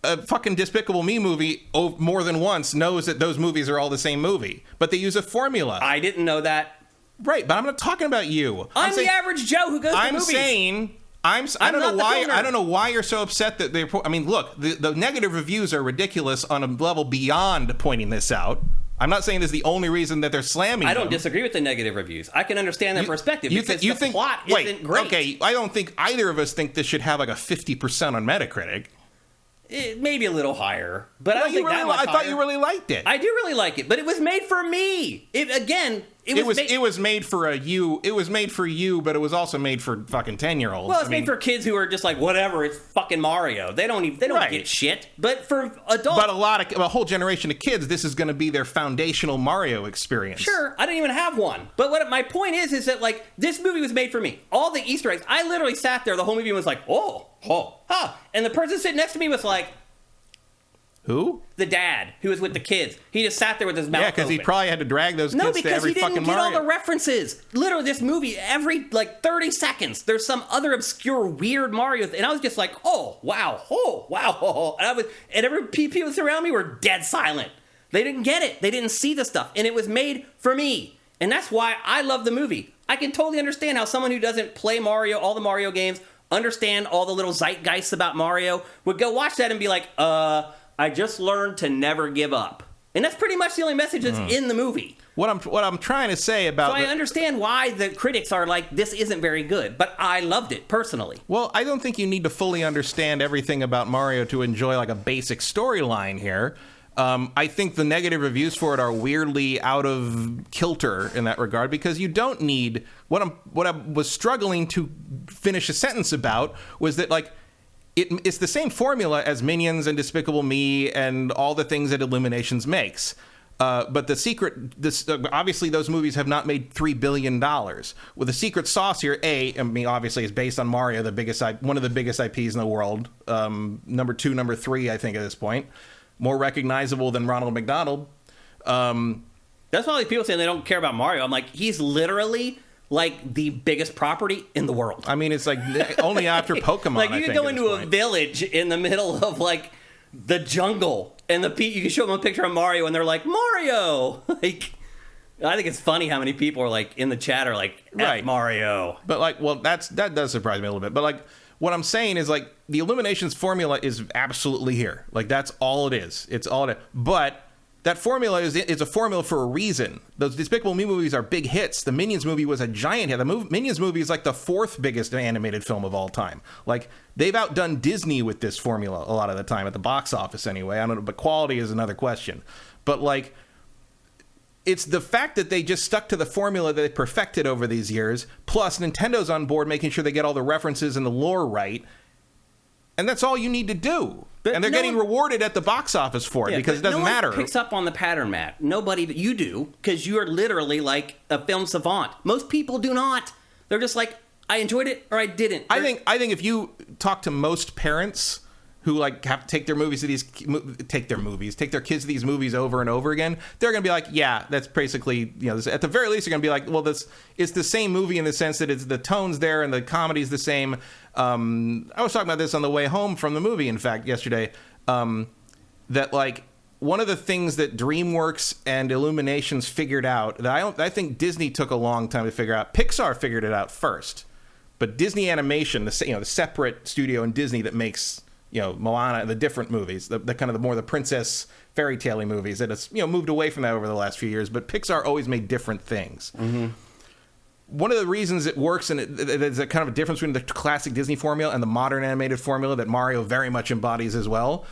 a fucking Despicable Me movie more than once knows that those movies are all the same movie. But they use a formula. I didn't know that. Right, but I'm not talking about you. I'm the average Joe who goes to movies. I don't know why you're so upset that they're... I mean, look, the negative reviews are ridiculous on a level beyond pointing this out. I'm not saying this is the only reason that they're slamming them. I don't disagree with the negative reviews. I can understand that perspective because the plot isn't great. Okay, I don't think either of us think this should have like a 50% on Metacritic. Maybe a little higher, but I don't think that much higher. I thought you really liked it. I do really like it, but it was made for me. It was made for you. It was made for you, but it was also made for fucking 10-year-olds. Well, it's made for kids who are just like, whatever, it's fucking Mario. They don't get shit. But for adults, but a whole generation of kids, this is going to be their foundational Mario experience. Sure, I didn't even have one. But what my point is that like this movie was made for me. All the Easter eggs, I literally sat there the whole movie and was like, and the person sitting next to me was like, who? The dad who was with the kids. He just sat there with his mouth open. Yeah, because he probably had to drag those kids to every fucking Mario. No, because he didn't get all the references. Literally, this movie, every 30 seconds, there's some other obscure, weird Mario and I was just like, oh, wow. And every people around me were dead silent. They didn't get it. They didn't see the stuff. And it was made for me. And that's why I love the movie. I can totally understand how someone who doesn't play Mario, all the Mario games, understand all the little zeitgeists about Mario, would go watch that and be like, I just learned to never give up. And that's pretty much the only message that's in the movie. What I'm trying to say about... So I understand why the critics are like, this isn't very good, but I loved it personally. Well, I don't think you need to fully understand everything about Mario to enjoy like a basic storyline here. I think the negative reviews for it are weirdly out of kilter in that regard, because you don't need... What I was struggling to finish a sentence about was that, like, it's the same formula as Minions and Despicable Me and all the things that Illuminations makes. But the secret, obviously those movies have not made $3 billion. Well, the secret sauce here, obviously is based on Mario, one of the biggest IPs in the world. Number 2, number 3, I think at this point. More recognizable than Ronald McDonald. That's why people saying they don't care about Mario. I'm like, he's literally like the biggest property in the world. I mean, it's like only after Pokemon. Like you can go into a village in the middle of like the jungle, and you can show them a picture of Mario, and they're like, Mario! Like, I think it's funny how many people are like in the chat are like, right, Mario. But like, well, that does surprise me a little bit. But like, what I'm saying is like the Illuminations formula is absolutely here. Like that's all it is. It's all it is. But that formula is a formula for a reason. Those Despicable Me movies are big hits. The Minions movie was a giant hit. The Minions movie is like the 4th biggest animated film of all time. Like, they've outdone Disney with this formula a lot of the time, at the box office anyway. I don't know, but quality is another question. But, like, it's the fact that they just stuck to the formula that they perfected over these years, plus Nintendo's on board making sure they get all the references and the lore right. And that's all you need to do. But and they're getting rewarded at the box office for it, because it doesn't matter. No one picks up on the pattern, Matt. Nobody, but you do, because you are literally like a film savant. Most people do not. They're just like, I enjoyed it or I didn't. I think if you talk to most parents who like have to take their kids to these movies over and over again, they're going to be like, yeah, that's basically, at the very least, they're going to be like, well, it's the same movie in the sense that it's the tone's there and the comedy's the same. I was talking about this on the way home from the movie, in fact, yesterday, that like one of the things that DreamWorks and Illuminations figured out that I think Disney took a long time to figure out. Pixar figured it out first, but Disney Animation, the separate studio in Disney that makes Moana, the different movies, the kind of the more the princess fairy tale movies, that has moved away from that over the last few years. But Pixar always made different things. Mm-hmm. One of the reasons it works, and there's a kind of a difference between the classic Disney formula and the modern animated formula that Mario very much embodies as well.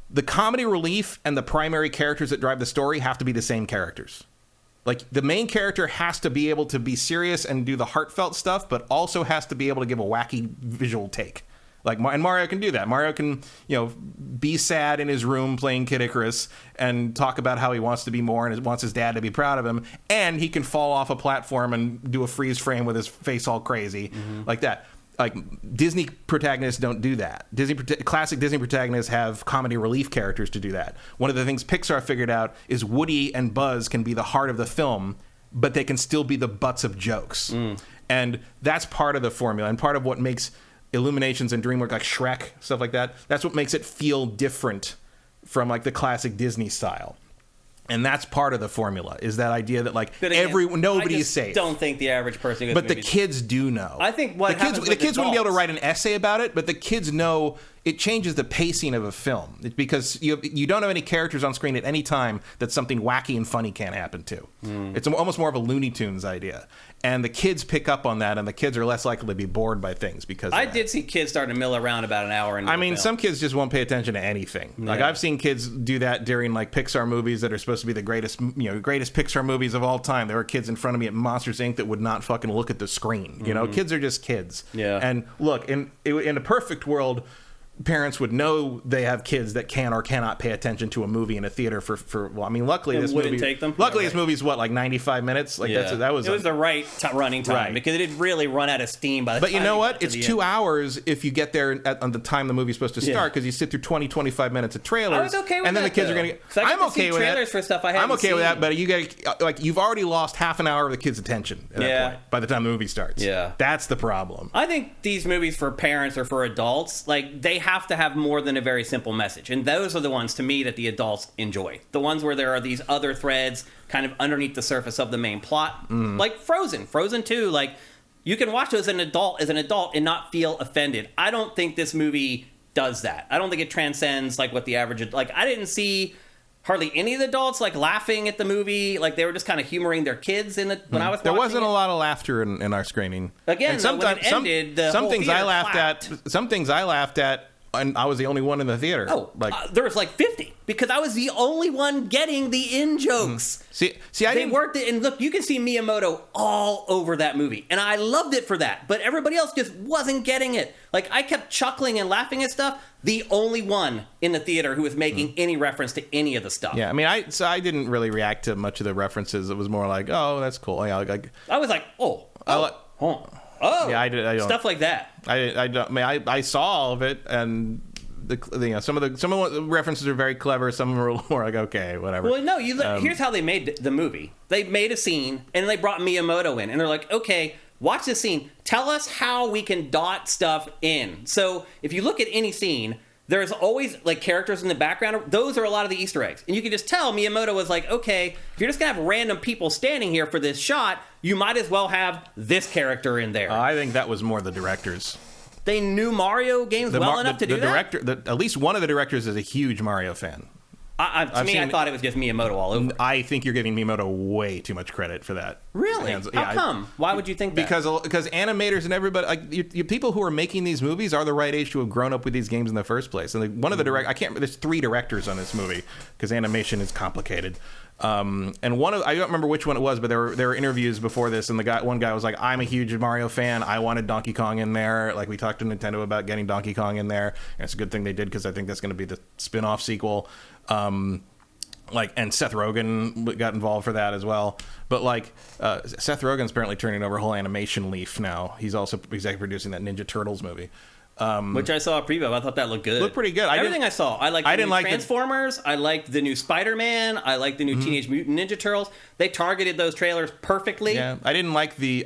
The comedy relief and the primary characters that drive the story have to be the same characters. Like, the main character has to be able to be serious and do the heartfelt stuff, but also has to be able to give a wacky visual take. And Mario can do that. Mario can, be sad in his room playing Kid Icarus and talk about how he wants to be more and wants his dad to be proud of him. And he can fall off a platform and do a freeze frame with his face all crazy, like that. Like, Disney protagonists don't do that. Classic Disney protagonists have comedy relief characters to do that. One of the things Pixar figured out is Woody and Buzz can be the heart of the film, but they can still be the butts of jokes. And that's part of the formula and part of what makes Illuminations and DreamWorks, like Shrek, stuff like that. That's what makes it feel different from like the classic Disney style. And that's part of the formula, is that idea that like nobody is safe. I don't think the average person. But the kids do know. I think the kids wouldn't be able to write an essay about it, but the kids know it changes the pacing of a film. It's because you don't have any characters on screen at any time that something wacky and funny can't happen to. It's almost more of a Looney Tunes idea. And the kids pick up on that, and the kids are less likely to be bored by things because of that. did see kids starting to mill around about an hour into the film. Some kids just won't pay attention to anything. Yeah. Like, I've seen kids do that during like Pixar movies that are supposed to be the greatest Pixar movies of all time. There were kids in front of me at Monsters, Inc. that would not fucking look at the screen. Kids are just kids. Yeah. And look, in a perfect world, parents would know they have kids that can or cannot pay attention to a movie in a theater luckily this movie take them. Luckily, this movie's like 95 minutes. Like that was the right running time because it did really run out of steam by the time. But you know what? It's 2 hours if you get there on the time the movie's supposed to start, because you sit through 25 minutes of trailers. I was okay with that, and then the kids are going to. I'm okay with trailers for stuff I haven't I'm okay seen. with that, but you get you've already lost half an hour of the kids' attention at that point by the time the movie starts. Yeah, that's the problem. I think these movies for parents or for adults, like, they have to have more than a very simple message, and those are the ones to me that the adults enjoy. The ones where there are these other threads kind of underneath the surface of the main plot, like Frozen 2. Like, you can watch those as an adult and not feel offended. I don't think this movie does that. I don't think it transcends like what the average, like, I didn't see hardly any of the adults like laughing at the movie. Like they were just kind of humoring their kids in the when I was watching There wasn't it. a lot of laughter in our screening. Again, and though, when it ended, the some whole things I theater laughed clapped. at. Some things I laughed at, and I was the only one in the theater. Oh, like there was like 50 because I was the only one getting the in jokes. see, I They didn't. worked it, and look, you can see Miyamoto all over that movie, and I loved it for that. But everybody else just wasn't getting it. Like I kept chuckling and laughing at stuff. The only one in the theater who was making any reference to any of the stuff. Yeah, I mean, I didn't really react to much of the references. It was more like, oh, that's cool. Yeah, like I was like, oh, yeah, I don't, stuff like that. I don't. I mean, I saw all of it, and some of the references are very clever. Some of them are more like, okay, whatever. Well, no, here's how they made the movie. They made a scene, and they brought Miyamoto in, and they're like, okay, watch this scene. Tell us how we can dot stuff in. So if you look at any scene, there's always like characters in the background. Those are a lot of the Easter eggs. And you can just tell Miyamoto was like, okay, if you're just going to have random people standing here for this shot, you might as well have this character in there. I think that was more the directors. They knew Mario games well enough to do that? At least one of the directors is a huge Mario fan. I thought it was just Miyamoto all over. I think you're giving Miyamoto way too much credit for that. Really? How come? Why would you think that? Because animators and everybody, like you people who are making these movies, are the right age to have grown up with these games in the first place. And like, one of the there's 3 directors on this movie because animation is complicated. And I don't remember which one it was, but there were interviews before this, and one guy was like, "I'm a huge Mario fan. I wanted Donkey Kong in there. Like we talked to Nintendo about getting Donkey Kong in there, and it's a good thing they did because I think that's going to be the spin-off sequel." And Seth Rogen got involved for that as well. But Seth Rogen's apparently turning over a whole animation leaf now. He's also executive producing that Ninja Turtles movie. Which I saw a preview of. I thought that looked good. Looked pretty good. Everything I saw. I liked the new Transformers. I liked the new Spider-Man. I liked the new Teenage Mutant Ninja Turtles. They targeted those trailers perfectly. Yeah, I didn't like the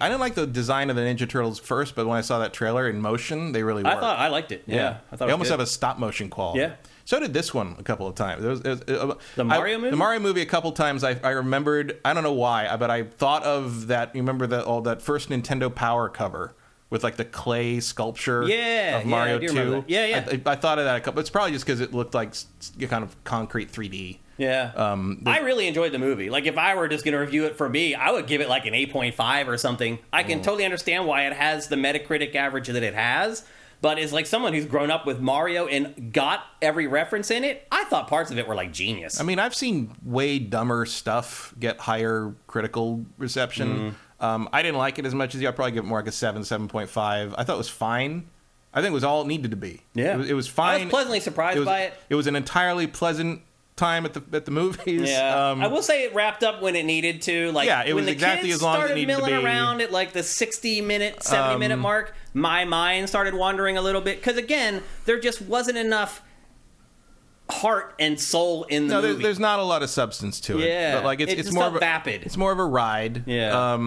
design of the Ninja Turtles first, but when I saw that trailer in motion, they really worked. I liked it. Yeah. I thought they almost have a stop motion quality. Yeah. So did this one a couple of times. The Mario movie? The Mario movie a couple of times I remembered, I don't know why, but I thought of that, you remember that first Nintendo Power cover with like the clay sculpture of Mario 2? Yeah. I thought of that a couple. It's probably just because it looked like kind of concrete 3D. Yeah. I really enjoyed the movie. Like, if I were just going to review it for me, I would give it like an 8.5 or something. I can totally understand why it has the Metacritic average that it has. But as like someone who's grown up with Mario and got every reference in it, I thought parts of it were like genius. I mean, I've seen way dumber stuff get higher critical reception. I didn't like it as much as you. I'd probably give it more like a 7, 7.5. I thought it was fine. I think it was all it needed to be. Yeah. It was fine. I was pleasantly surprised by it. It was an entirely pleasant time at the movies. Yeah. I will say it wrapped up when it needed to. Like, yeah, it when was the exactly kids as long as it started needed to milling be. around at like the 60-minute, 70-minute mark, my mind started wandering a little bit. Because again, there just wasn't enough heart and soul in the movie. There's not a lot of substance to it. Yeah. But like it's just more felt of vapid. It's more of a ride. Yeah.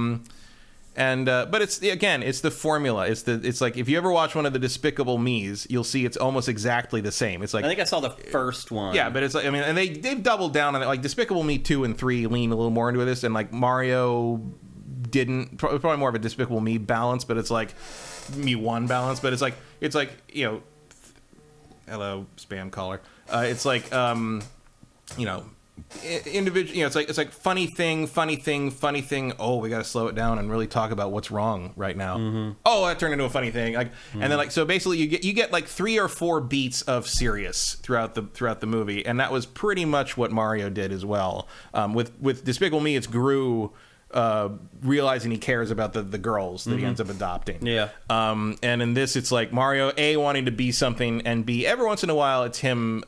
But it's the formula. It's like if you ever watch one of the Despicable Me's, you'll see it's almost exactly the same. It's like I think I saw the first one. Yeah, but it's like, I mean, and they've doubled down on it. Like Despicable Me 2 and 3 lean a little more into this, and like Mario didn't. Probably more of a Despicable Me balance, but it's like Me 1 balance. But it's like hello spam caller. It's like individual, it's like funny thing. Oh, we got to slow it down and really talk about what's wrong right now. Oh, that turned into a funny thing. And then like, so basically you get like 3 or 4 beats of serious throughout the movie, and that was pretty much what Mario did as well. With Despicable Me, it's Gru realizing he cares about the girls that he ends up adopting. Yeah. And in this, it's like Mario A wanting to be something, and B every once in a while it's him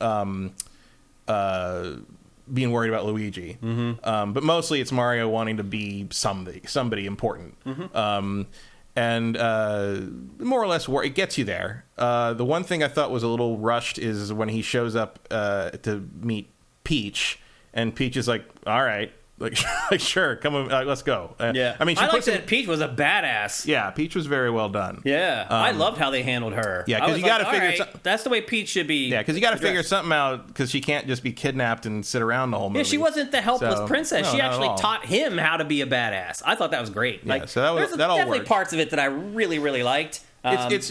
being worried about Luigi. But mostly it's Mario wanting to be somebody important. And more or less it gets you there. The one thing I thought was a little rushed is when he shows up to meet Peach, and Peach is like, all right, like sure, come on, let's go. Yeah. I mean, I liked that Peach was a badass. Yeah, Peach was very well done. Yeah. I loved how they handled her. Yeah, because you got to figure that's the way Peach should be. Yeah, because you got to figure something out, because she can't just be kidnapped and sit around the whole movie. Yeah, she wasn't the helpless princess. No, she not at actually all. taught him how to be a badass. I thought that was great. Yeah, so that there's all definitely worked. parts of it that I really, really liked. It's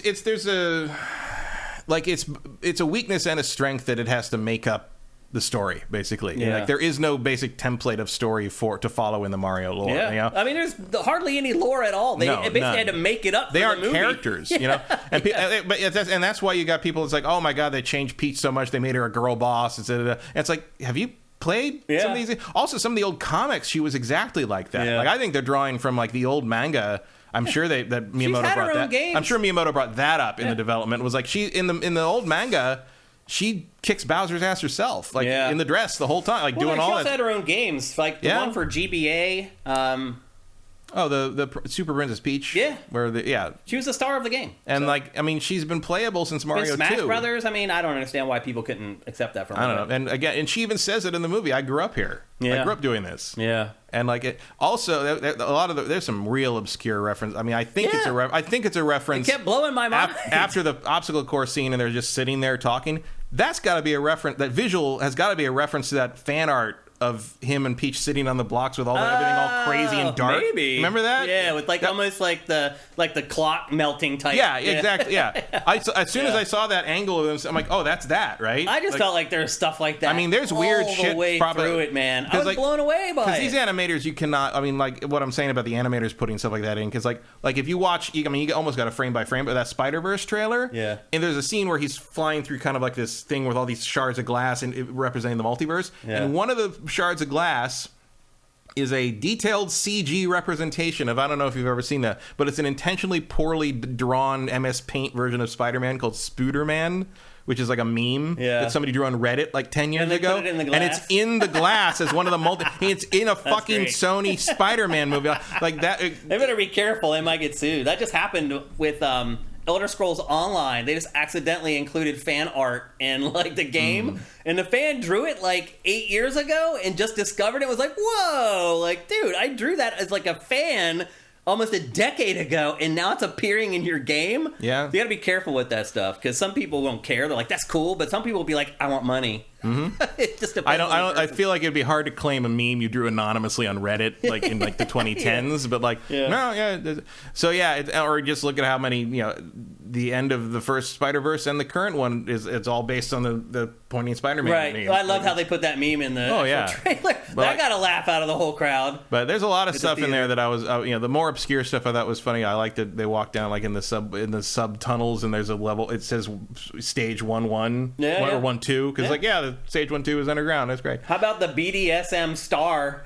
a weakness and a strength that it has to make up the story, basically. Yeah. Like, there is no basic template of story to follow in the Mario lore. Yeah. You know? I mean, there's hardly any lore at all. They basically none. had to make it up. They for aren't the movie. characters, you know. And that's why you got people. It's like, oh my god, they changed Peach so much, they made her a girl boss. And it's like, have you played some of these? Also, some of the old comics, she was exactly like that. Yeah. Like, I think they're drawing from like the old manga. I'm sure that Miyamoto had her brought own that. games. I'm sure Miyamoto brought that up in the development. Was like, she in the old manga, she kicks Bowser's ass herself, like in the dress the whole time, like doing all that. She also had her own games, like the one for GBA. Oh, the Super Princess Peach. Yeah. Where she was the star of the game. And like, I mean, she's been playable since Mario 2. Smash Brothers. I mean, I don't understand why people couldn't accept that from her. I don't know. And again, and she even says it in the movie. I grew up here. Yeah. I grew up doing this. Yeah. And like it also, a lot of there's some real obscure reference. I mean, I think it's a reference. It kept blowing my mind. After the obstacle course scene, and they're just sitting there talking. That's got to be a reference. That visual has got to be a reference to that fan art of him and Peach sitting on the blocks with everything all crazy and dark. Maybe. Remember that? Yeah, with almost like the clock melting type. Yeah, exactly. Yeah. As soon as I saw that angle of them, I'm like, oh, that's that, right? I just felt like there's stuff like that. I mean, there's weird all shit the way probably through it, man. I was blown away by it. Because these animators, you cannot. I mean, like what I'm saying about the animators putting stuff like that in. Because like if you watch, you almost got a frame by frame, but that Spider-Verse trailer. Yeah. And there's a scene where he's flying through kind of like this thing with all these shards of glass and representing the multiverse. Yeah. And one of the shards of glass is a detailed CG representation of, I don't know if you've ever seen that, but it's an intentionally poorly drawn MS Paint version of Spider-Man called Spooderman, which is like a meme that somebody drew on Reddit like 10 years ago. Put it in the glass. And it's in the glass as one of the it's in a fucking great. Sony Spider-Man movie. Like that. They better be careful. They might get sued. That just happened with Elder Scrolls Online. They just accidentally included fan art in like the game, and the fan drew it like 8 years ago and just discovered it. Was like, whoa, like dude, I drew that as like a fan almost a decade ago, and now it's appearing in your game. Yeah, so you got to be careful with that stuff because some people won't care. They're like, that's cool, but some people will be like, I want money. It just depends. I feel like it'd be hard to claim a meme you drew anonymously on Reddit, like in like the 2010s. But like, so or just look at how many, the end of the first Spider-Verse and the current one it's all based on the pointing Spider-Man. Right. meme. Well, I love how they put that meme in the trailer. That got a laugh out of the whole crowd. But there's a lot of stuff in there that I was, the more obscure stuff I thought was funny. I liked that they walk down like in the sub tunnels, and there's a level. It says stage 1-1 or 1-2 because the stage 1-2 is underground. That's great. How about the BDSM star?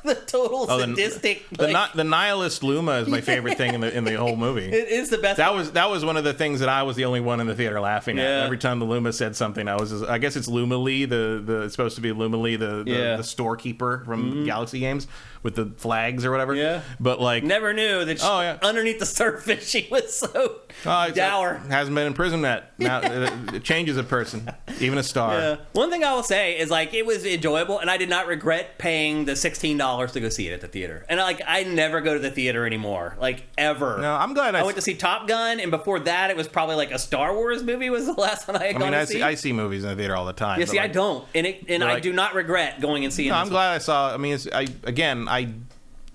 The total sadistic. The nihilist Luma is my favorite thing in the whole movie. It is the best. That was one of the things that I was the only one in the theater laughing at. Every time the Luma said something, I guess it's Luma Lee. It's supposed to be Luma Lee, the storekeeper from Galaxy Games with the flags or whatever. Yeah. But like, never knew that. Underneath the surface, she was so dour. Hasn't been in prison yet. Now it changes a person, even a star. Yeah. One thing I will say is like it was enjoyable, and I did not regret paying the $16 to go see it at the theater. And I never go to the theater anymore, like ever. No, I'm glad I went to see Top Gun, and before that, it was probably like a Star Wars movie was the last one I had gone to see. I see movies in the theater all the time. Yeah, see, I don't, and I do not regret going and seeing. No, I'm glad I saw. I mean,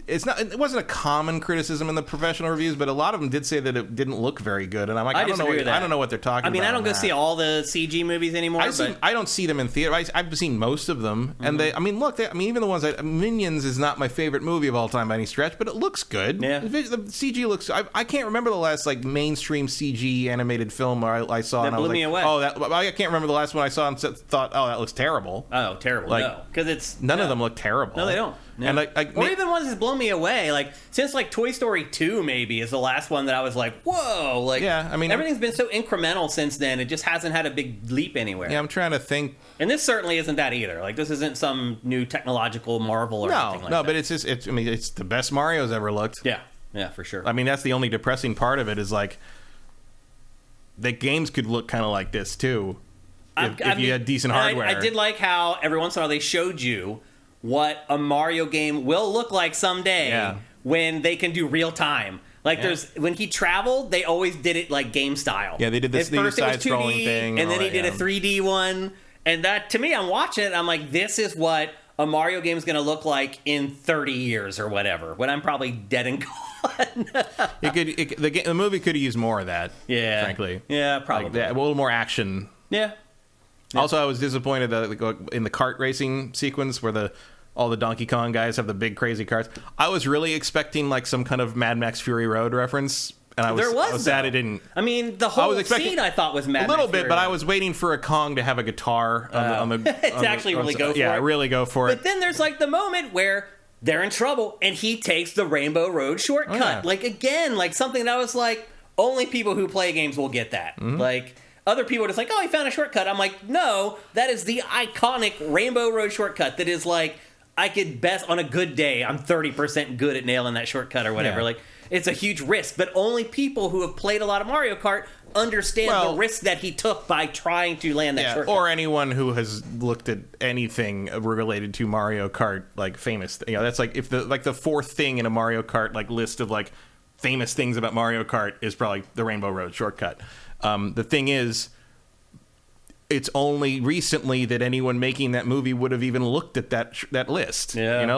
it wasn't a common criticism in the professional reviews, but a lot of them did say that it didn't look very good, and I'm like, I don't know what they're talking about. I mean, I don't go see all the CG movies anymore. I don't see them in theater. I've seen most of them, and even the ones Minions is not my favorite movie of all time by any stretch, but it looks good. Yeah, the CG looks. I can't remember the last like mainstream CG animated film I saw. That blew me away. I can't remember the last one I saw and thought, oh, that looks terrible. Oh, terrible! Like, no, because it's none of them look terrible. No, they don't. No. And or even ones that blow me away, like since like Toy Story 2 maybe is the last one that I was like, whoa, like everything's been so incremental since then. It just hasn't had a big leap anywhere. Yeah, I'm trying to think. And this certainly isn't that either. Like this isn't some new technological marvel or anything like that. But it's the best Mario's ever looked. Yeah, for sure. I mean, that's the only depressing part of it is like the games could look kind of like this too if you had decent hardware. I did like how every once in a while they showed you what a Mario game will look like someday when they can do real time. Like when he traveled, they always did it like game style. Yeah, they did this side-scrolling thing, and then he did a 3D one. And that, to me, I'm watching it, and I'm like, this is what a Mario game is going to look like in 30 years or whatever, when I'm probably dead and gone. The movie could have used more of that. Yeah, frankly. Yeah, probably a little more action. Yeah. Also, I was disappointed that in the kart racing sequence where all the Donkey Kong guys have the big crazy cars. I was really expecting like some kind of Mad Max Fury Road reference. And I was sad it didn't. I mean, the whole scene I thought was Mad Max. A little bit, but I was waiting for a Kong to have a guitar on the go for it. Yeah, really go for it. But then there's like the moment where they're in trouble and he takes the Rainbow Road shortcut. Oh, yeah. Like, again, like something that I was like, only people who play games will get that. Mm-hmm. Like, other people are just like, oh, he found a shortcut. I'm like, no, that is the iconic Rainbow Road shortcut that is like, I could best, on a good day, I'm 30% good at nailing that shortcut or whatever. Yeah. Like, it's a huge risk, but only people who have played a lot of Mario Kart understand the risk that he took by trying to land that shortcut. Or anyone who has looked at anything related to Mario Kart, like famous, that's like if the fourth thing in a Mario Kart like list of like famous things about Mario Kart is probably the Rainbow Road shortcut. The thing is, it's only recently that anyone making that movie would have even looked at that list. Yeah.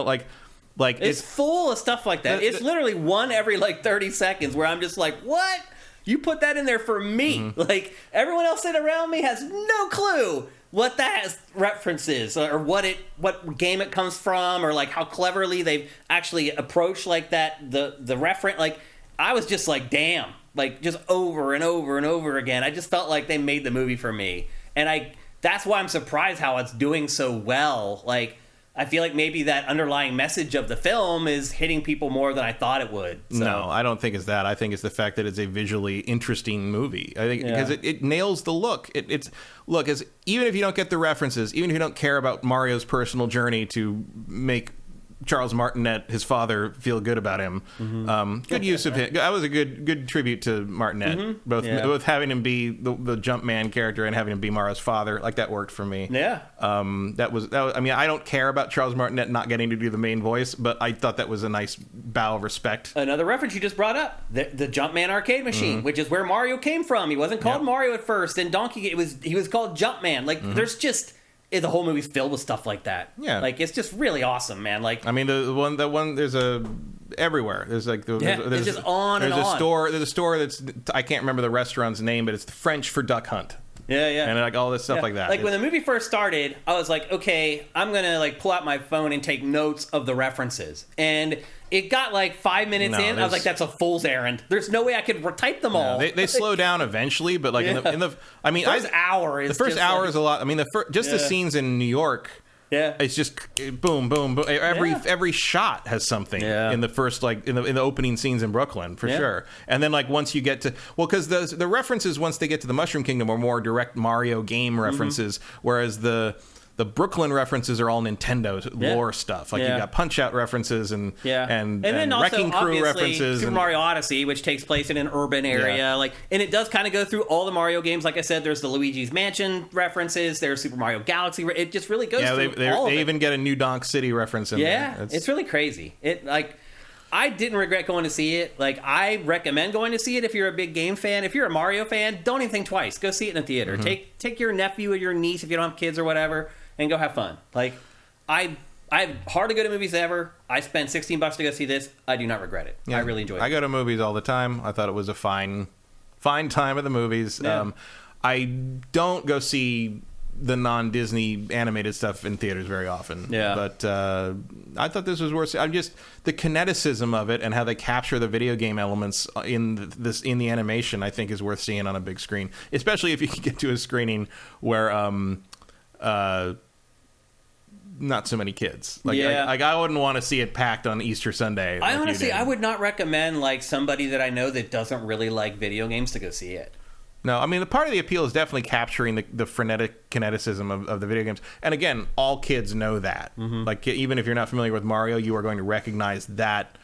Like it's full of stuff like that. It's literally one every like 30 seconds where I'm just like, what? You put that in there for me. Mm-hmm. Like, everyone else sitting around me has no clue what that reference is or what game it comes from or like how cleverly they've actually approached like that, the reference. Like, I was just like, damn. Like, just over and over and over again. I just felt like they made the movie for me. And that's why I'm surprised how it's doing so well. Like, I feel like maybe that underlying message of the film is hitting people more than I thought it would. So. No, I don't think it's that. I think it's the fact that it's a visually interesting movie. I think because it nails the look. As even if you don't get the references, even if you don't care about Mario's personal journey to make Charles Martinet, his father, feel good about him. Mm-hmm. Good use of him. That was a good tribute to Martinet. Mm-hmm. Both having him be the Jumpman character and having him be Mario's father. Like, that worked for me. Yeah. That was. I mean, I don't care about Charles Martinet not getting to do the main voice, but I thought that was a nice bow of respect. Another reference you just brought up: the Jumpman arcade machine, which is where Mario came from. He wasn't called Mario at first, and he was called Jumpman. Like, there's just. The whole movie's filled with stuff like that. Yeah, like it's just really awesome, man. Like, I mean, the one there's everywhere. There's like it's just on and on. There's a store that's I can't remember the restaurant's name, but it's French for Duck Hunt. Yeah, and like all this stuff like that. Like when the movie first started, I was like, okay, I'm gonna like pull out my phone and take notes of the references, and it got like 5 minutes in. I was like, that's a fool's errand. There's no way I could type them all. They slow down eventually, but like in the I mean, the first hour is a lot. I mean, the scenes in New York. Yeah, it's just boom, boom, boom. Every shot has something in the first, like in the opening scenes in Brooklyn for sure. And then like once you get to because the references once they get to the Mushroom Kingdom are more direct Mario game references, whereas the Brooklyn references are all Nintendo lore stuff. Like you got Punch-Out references and then also, Wrecking Crew references. Super Mario Odyssey, which takes place in an urban area. Like, and it does kind of go through all the Mario games. Like I said, there's the Luigi's Mansion references. There's Super Mario Galaxy. It just really goes through all of it. They even get a New Donk City reference in there. Yeah, it's really crazy. I didn't regret going to see it. Like, I recommend going to see it if you're a big game fan. If you're a Mario fan, don't even think twice. Go see it in a theater. Mm-hmm. Take your nephew or your niece if you don't have kids or whatever, and go have fun. Like, I hardly go to movies ever. I spent $16 to go see this. I do not regret it. I really enjoyed it. I go to movies all the time. I thought it was a fine time at the movies. Yeah. I don't go see the non-Disney animated stuff in theaters very often. Yeah. But I thought this was worth it. The kineticism of it and how they capture the video game elements in the animation, I think is worth seeing on a big screen. Especially if you can get to a screening where not so many kids. I wouldn't want to see it packed on Easter Sunday. I would not recommend like somebody that I know that doesn't really like video games to go see it. No, I mean, the part of the appeal is definitely capturing the frenetic kineticism of the video games. And again, all kids know that. Mm-hmm. Like, even if you're not familiar with Mario, you are going to recognize that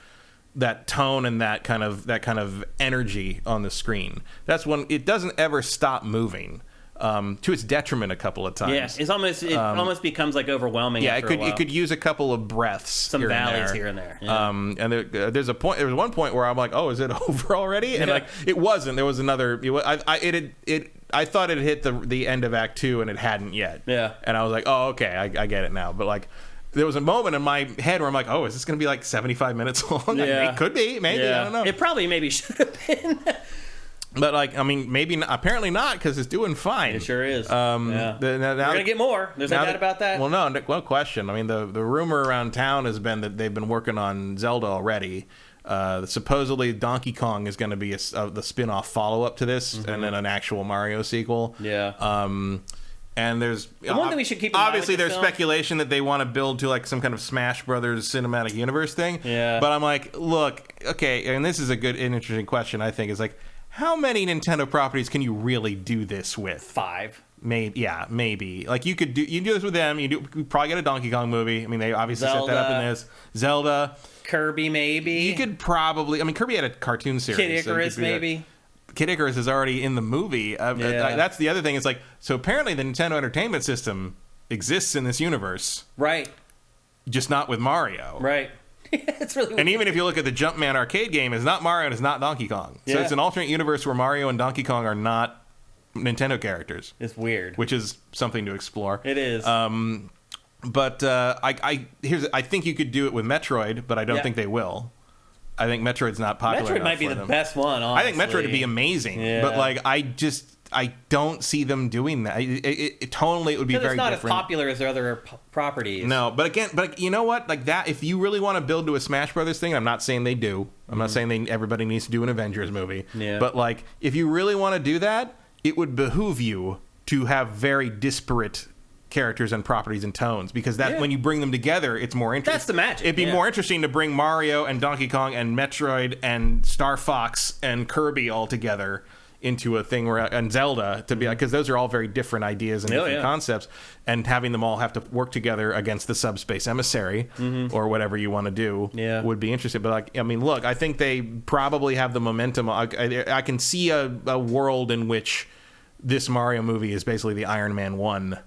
tone and that kind of energy on the screen. That's when it doesn't ever stop moving. To its detriment a couple of times. Yeah, it almost becomes like overwhelming. Yeah, it could use a couple of breaths, some valleys here and there. Yeah. And there was one point where I'm like, oh, is it over already? And like it wasn't. There was another. I thought it hit the end of Act 2 and it hadn't yet. Yeah, and I was like, oh, okay, I get it now. But like, there was a moment in my head where I'm like, oh, is this going to be like 75 minutes long? Yeah, it could be, maybe. I don't know. It probably maybe should have been. But like, I mean, maybe not, apparently not, because it's doing fine. It sure is. Now, We're gonna get more. There's no doubt about that. Well, no question. I mean, the rumor around town has been that they've been working on Zelda already. Supposedly Donkey Kong is going to be the spin-off follow-up to this, and then an actual Mario sequel. Yeah. And there's one thing we should keep in mind obviously with this there's film, speculation that they want to build to like some kind of Smash Brothers cinematic universe thing. Yeah. But I'm like, look, okay, and this is an interesting question. I think is like, how many Nintendo properties can you really do this with? 5. Maybe. Like you do this with them. You probably get a Donkey Kong movie. I mean, they obviously set that up in this. Zelda, Kirby, maybe. You could probably. I mean, Kirby had a cartoon series. Kid Icarus, maybe. Kid Icarus is already in the movie. That's the other thing. It's like, so apparently the Nintendo Entertainment System exists in this universe, right? Just not with Mario, right? It's really weird. And even if you look at the Jumpman arcade game, it's not Mario and it's not Donkey Kong. So it's an alternate universe where Mario and Donkey Kong are not Nintendo characters. It's weird, which is something to explore. It is. But I think you could do it with Metroid, but I don't think they will. I think Metroid's not popular. Metroid might be the best one, honestly. I think Metroid would be amazing, but like I don't see them doing that. Tonally, it would be very different. It's not as popular as their other properties. No, but you know what? Like that, if you really want to build to a Smash Brothers thing, I'm not saying they do. I'm not saying everybody needs to do an Avengers movie. Yeah. But like, if you really want to do that, it would behoove you to have very disparate characters and properties and tones, because when you bring them together, it's more interesting. That's the magic. It'd be more interesting to bring Mario and Donkey Kong and Metroid and Star Fox and Kirby all together into a thing and Zelda to be like, because those are all very different ideas and different concepts, and having them all have to work together against the subspace emissary or whatever you want to do would be interesting. But like, I mean, look, I think they probably have the momentum. I can see a world in which this Mario movie is basically the Iron Man 1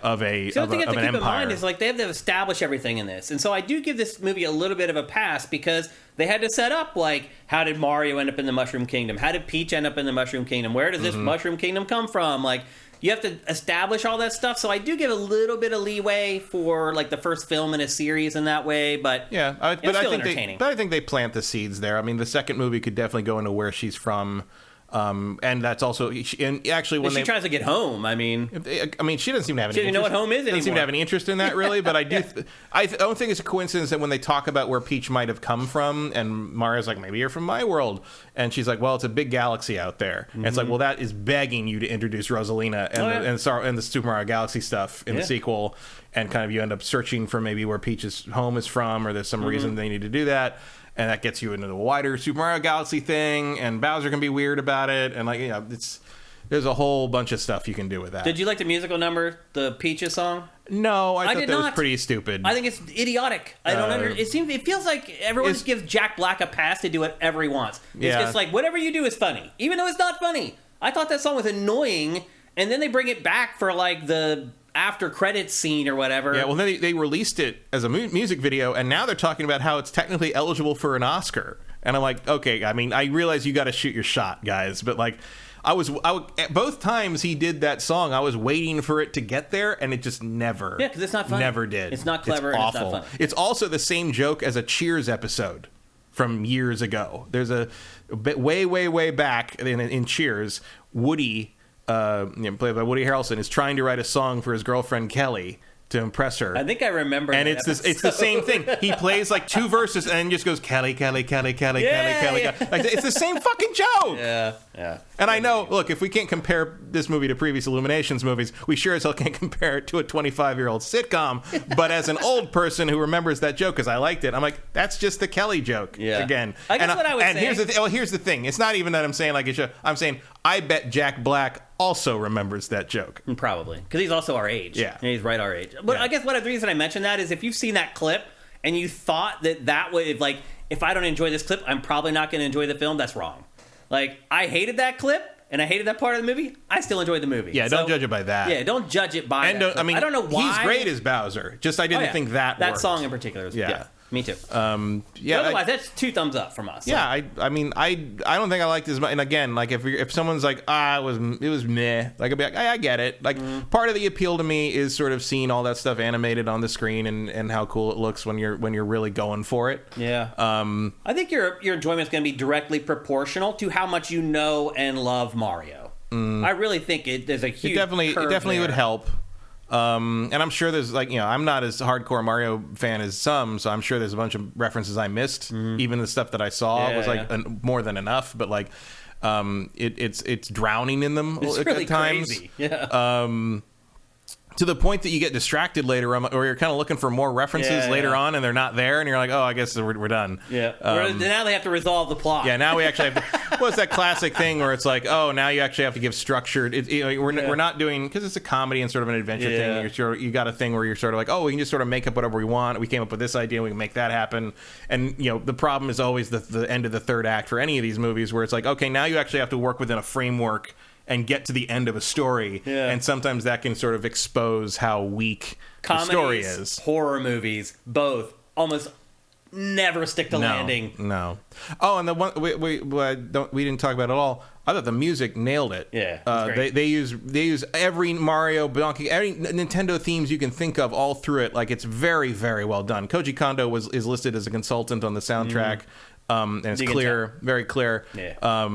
of a so of, the thing a, you have of to an keep empire. in mind is like they have to establish everything in this, and so I do give this movie a little bit of a pass because they had to set up like, how did Mario end up in the Mushroom Kingdom? How did Peach end up in the Mushroom Kingdom? Where does this Mushroom Kingdom come from? Like, you have to establish all that stuff. So I do give a little bit of leeway for like the first film in a series in that way, but but it's still I think entertaining. I think they plant the seeds there. I mean, the second movie could definitely go into where she's from. And that's also, and actually when she tries to get home, I mean, she doesn't seem to have any. She doesn't know what home is anymore. Doesn't seem to have any interest in that really. But I do. I don't think it's a coincidence that when they talk about where Peach might have come from, and Mario's like, maybe you're from my world, and she's like, well, it's a big galaxy out there. And it's like, well, that is begging you to introduce Rosalina and the Super Mario Galaxy stuff in the sequel, and kind of you end up searching for maybe where Peach's home is from, or there's some reason they need to do that. And that gets you into the wider Super Mario Galaxy thing, and Bowser can be weird about it, and like, there's a whole bunch of stuff you can do with that. Did you like the musical number, the Peaches song? No, I thought that was pretty stupid. I think it's idiotic. I don't it feels like everyone just gives Jack Black a pass to do whatever he wants. It's just like, whatever you do is funny, even though it's not funny. I thought that song was annoying, and then they bring it back for like the after credits scene or whatever. Yeah, well, then they released it as a music video, and now they're talking about how it's technically eligible for an Oscar. And I'm like, okay, I mean, I realize you got to shoot your shot, guys, but like, both times he did that song, I was waiting for it to get there, and it just never. Yeah, because it's not funny. Never did. It's not clever. It's and awful. It's not funny. It's also the same joke as a Cheers episode from years ago. There's a bit way back in Cheers, Woody, played by Woody Harrelson, is trying to write a song for his girlfriend Kelly to impress her. I think I remember. And it's the same thing. He plays like 2 verses and then just goes Kelly. Like, it's the same fucking joke. Yeah. And I know, look, if we can't compare this movie to previous Illuminations movies, we sure as hell can't compare it to a 25-year-old sitcom. But as an old person who remembers that joke because I liked it, I'm like, that's just the Kelly joke again. I guess what I would say. Here's the thing. It's not even that I'm saying like a show. I'm saying I bet Jack Black also remembers that joke. Probably. Because he's also our age. Yeah. He's right our age. But I guess the reason I mentioned that is if you've seen that clip and you thought that would, like, if I don't enjoy this clip, I'm probably not going to enjoy the film, that's wrong. Like, I hated that clip, and I hated that part of the movie. I still enjoyed the movie. Yeah, don't judge it by that. Yeah, don't judge it by that. I mean, I don't know why. He's great as Bowser. Just I didn't think that That worked. song in particular. Me too. Yeah. Otherwise, that's 2 thumbs up from us. Yeah, I mean, I don't think I liked it as much. And again, like if someone's like, it was meh, like I'd be like, I get it. Like part of the appeal to me is sort of seeing all that stuff animated on the screen and how cool it looks when you're really going for it. Yeah. I think your enjoyment's going to be directly proportional to how much you know and love Mario. I really think there's a huge. It definitely would help. And I'm sure there's I'm not as hardcore Mario fan as some, so I'm sure there's a bunch of references I missed. Even the stuff that I saw was more than enough, but like it's drowning in them it's at really times. Crazy. Yeah. To the point that you get distracted later on, or you're kind of looking for more references later on, and they're not there, and you're like, oh, I guess we're done. Yeah. Now they have to resolve the plot. Yeah, now we actually have to... Well, it's that classic thing where it's like, oh, now you actually have to give structured... We're not doing... Because it's a comedy and sort of an adventure thing. You got a thing where you're sort of like, oh, we can just sort of make up whatever we want. We came up with this idea, we can make that happen. And, the problem is always the end of the third act for any of these movies where it's like, okay, now you actually have to work within a framework and get to the end of a story, and sometimes that can sort of expose how weak the story is. Horror movies, both, almost never stick to landing. No. Oh, and the one we didn't talk about at all. I thought the music nailed it. Yeah, they use every Mario, Donkey, every Nintendo themes you can think of all through it. Like it's very, very well done. Koji Kondo is listed as a consultant on the soundtrack, and it's clear, very clear. Yeah.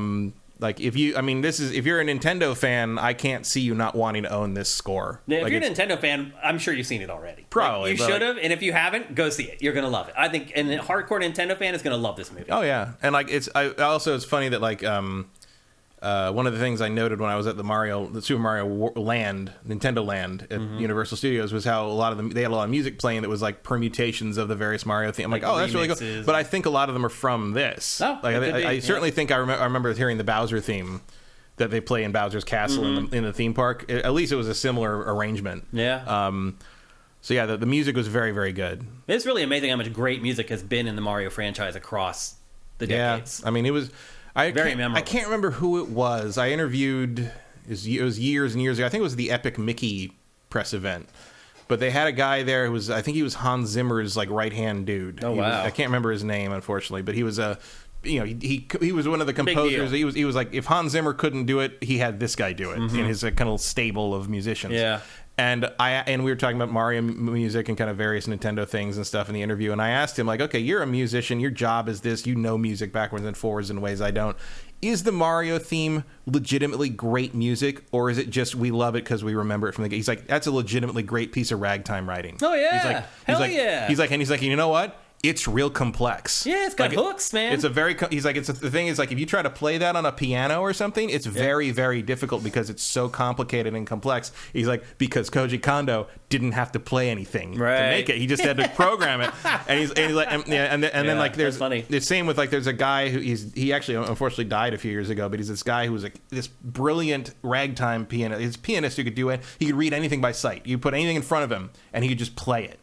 Like if you're a Nintendo fan, I can't see you not wanting to own this score. Yeah, if like you're a Nintendo fan, I'm sure you've seen it already. Probably. You should have, and if you haven't, go see it. You're going to love it. I think a hardcore Nintendo fan is going to love this movie. Oh yeah, and like it's funny that like one of the things I noted when I was at the Super Mario Land, Nintendo Land at Universal Studios was how they had a lot of music playing that was like permutations of the various Mario themes. I'm like, oh, that's really cool. But I think a lot of them are from this. Oh, like I certainly think I remember hearing the Bowser theme that they play in Bowser's Castle in the theme park. At least it was a similar arrangement. Yeah. So yeah, the music was very, very good. It's really amazing how much great music has been in the Mario franchise across the decades. Yeah, I mean, it was... Very memorable. I can't remember who it was. I interviewed... It was years and years ago. I think it was the Epic Mickey press event. But they had a guy there who was... I think he was Hans Zimmer's like right-hand dude. Oh, wow. I can't remember his name, unfortunately. But he was a... he was one of the composers. He was like, if Hans Zimmer couldn't do it, he had this guy do it in his kind of stable of musicians. Yeah. And we were talking about Mario music and kind of various Nintendo things and stuff in the interview. And I asked him, like, okay, you're a musician. Your job is this. You know music backwards and forwards in ways I don't. Is the Mario theme legitimately great music, or is it just we love it because we remember it from the game? He's like, that's a legitimately great piece of ragtime writing. Oh, yeah. He's like, you know what? It's real complex. Yeah, it's got hooks, man. It's a very... He's like, the thing is, like, if you try to play that on a piano or something, it's very, very difficult because it's so complicated and complex. He's like, because Koji Kondo didn't have to play anything to make it. He just had to program it. And he's like... And then, like, there's... The same with, like, there's a guy who... He actually, unfortunately, died a few years ago, but he's this guy who was, like, this brilliant ragtime pianist. He's a pianist who could do it. He could read anything by sight. You put anything in front of him, and he could just play it.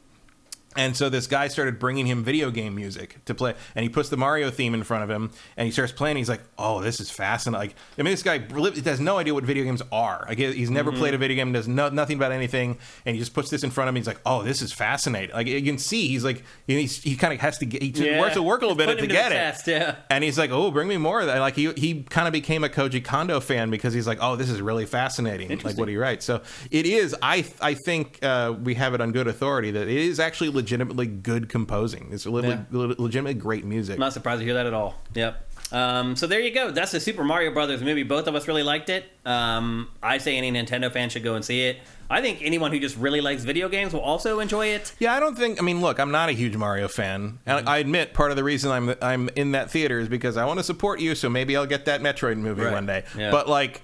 And so this guy started bringing him video game music to play, and he puts the Mario theme in front of him, and he starts playing. He's like, "Oh, this is fascinating!" Like, I mean, this guy has no idea what video games are. Like, he's never played a video game, does nothing about anything, and he just puts this in front of him. He's like, "Oh, this is fascinating!" Like, you can see, he's like, he kind of has to get, works a little bit to get it. And he's like, "Oh, bring me more of that." Like, he kind of became a Koji Kondo fan because he's like, "Oh, this is really fascinating." Like what he writes. So it is. I think we have it on good authority that it is actually legitimately good composing. It's legitimately great music. I'm not surprised to hear that at all. Yep. So there you go. That's the Super Mario Brothers movie. Both of us really liked it. I say any Nintendo fan should go and see it. I think anyone who just really likes video games will also enjoy it. Yeah, I mean, look, I'm not a huge Mario fan. And I admit part of the reason I'm in that theater is because I want to support you, so maybe I'll get that Metroid movie one day. Yeah. But, like,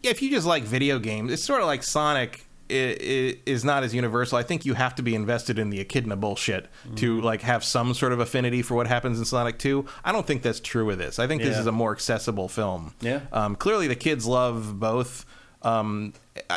if you just like video games, it's sort of like Sonic is not as universal. I think you have to be invested in the echidna bullshit to like have some sort of affinity for what happens in Sonic 2. I don't think that's true with this. I think this is a more accessible film. Yeah. Clearly the kids love both.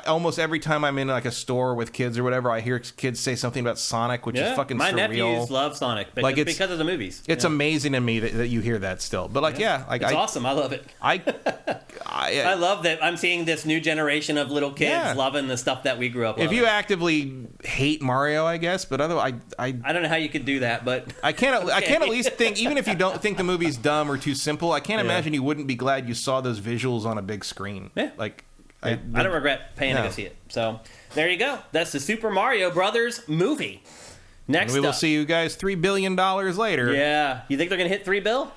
Almost every time I'm in like a store with kids or whatever, I hear kids say something about Sonic, which is fucking my surreal. nephews love Sonic because of the movies. It's amazing to me that you hear that still. But like, it's awesome. I love it. I love that I'm seeing this new generation of little kids loving the stuff that we grew up with. If you actively hate Mario, I guess, but otherwise, I don't know how you could do that, but I can't at least think, even if you don't think the movie's dumb or too simple, I can't imagine you wouldn't be glad you saw those visuals on a big screen. Yeah. Like, I don't regret paying to go see it. So there you go. That's the Super Mario Brothers movie. Next, and we will see you guys $3 billion later. Yeah, you think they're gonna hit $3 billion?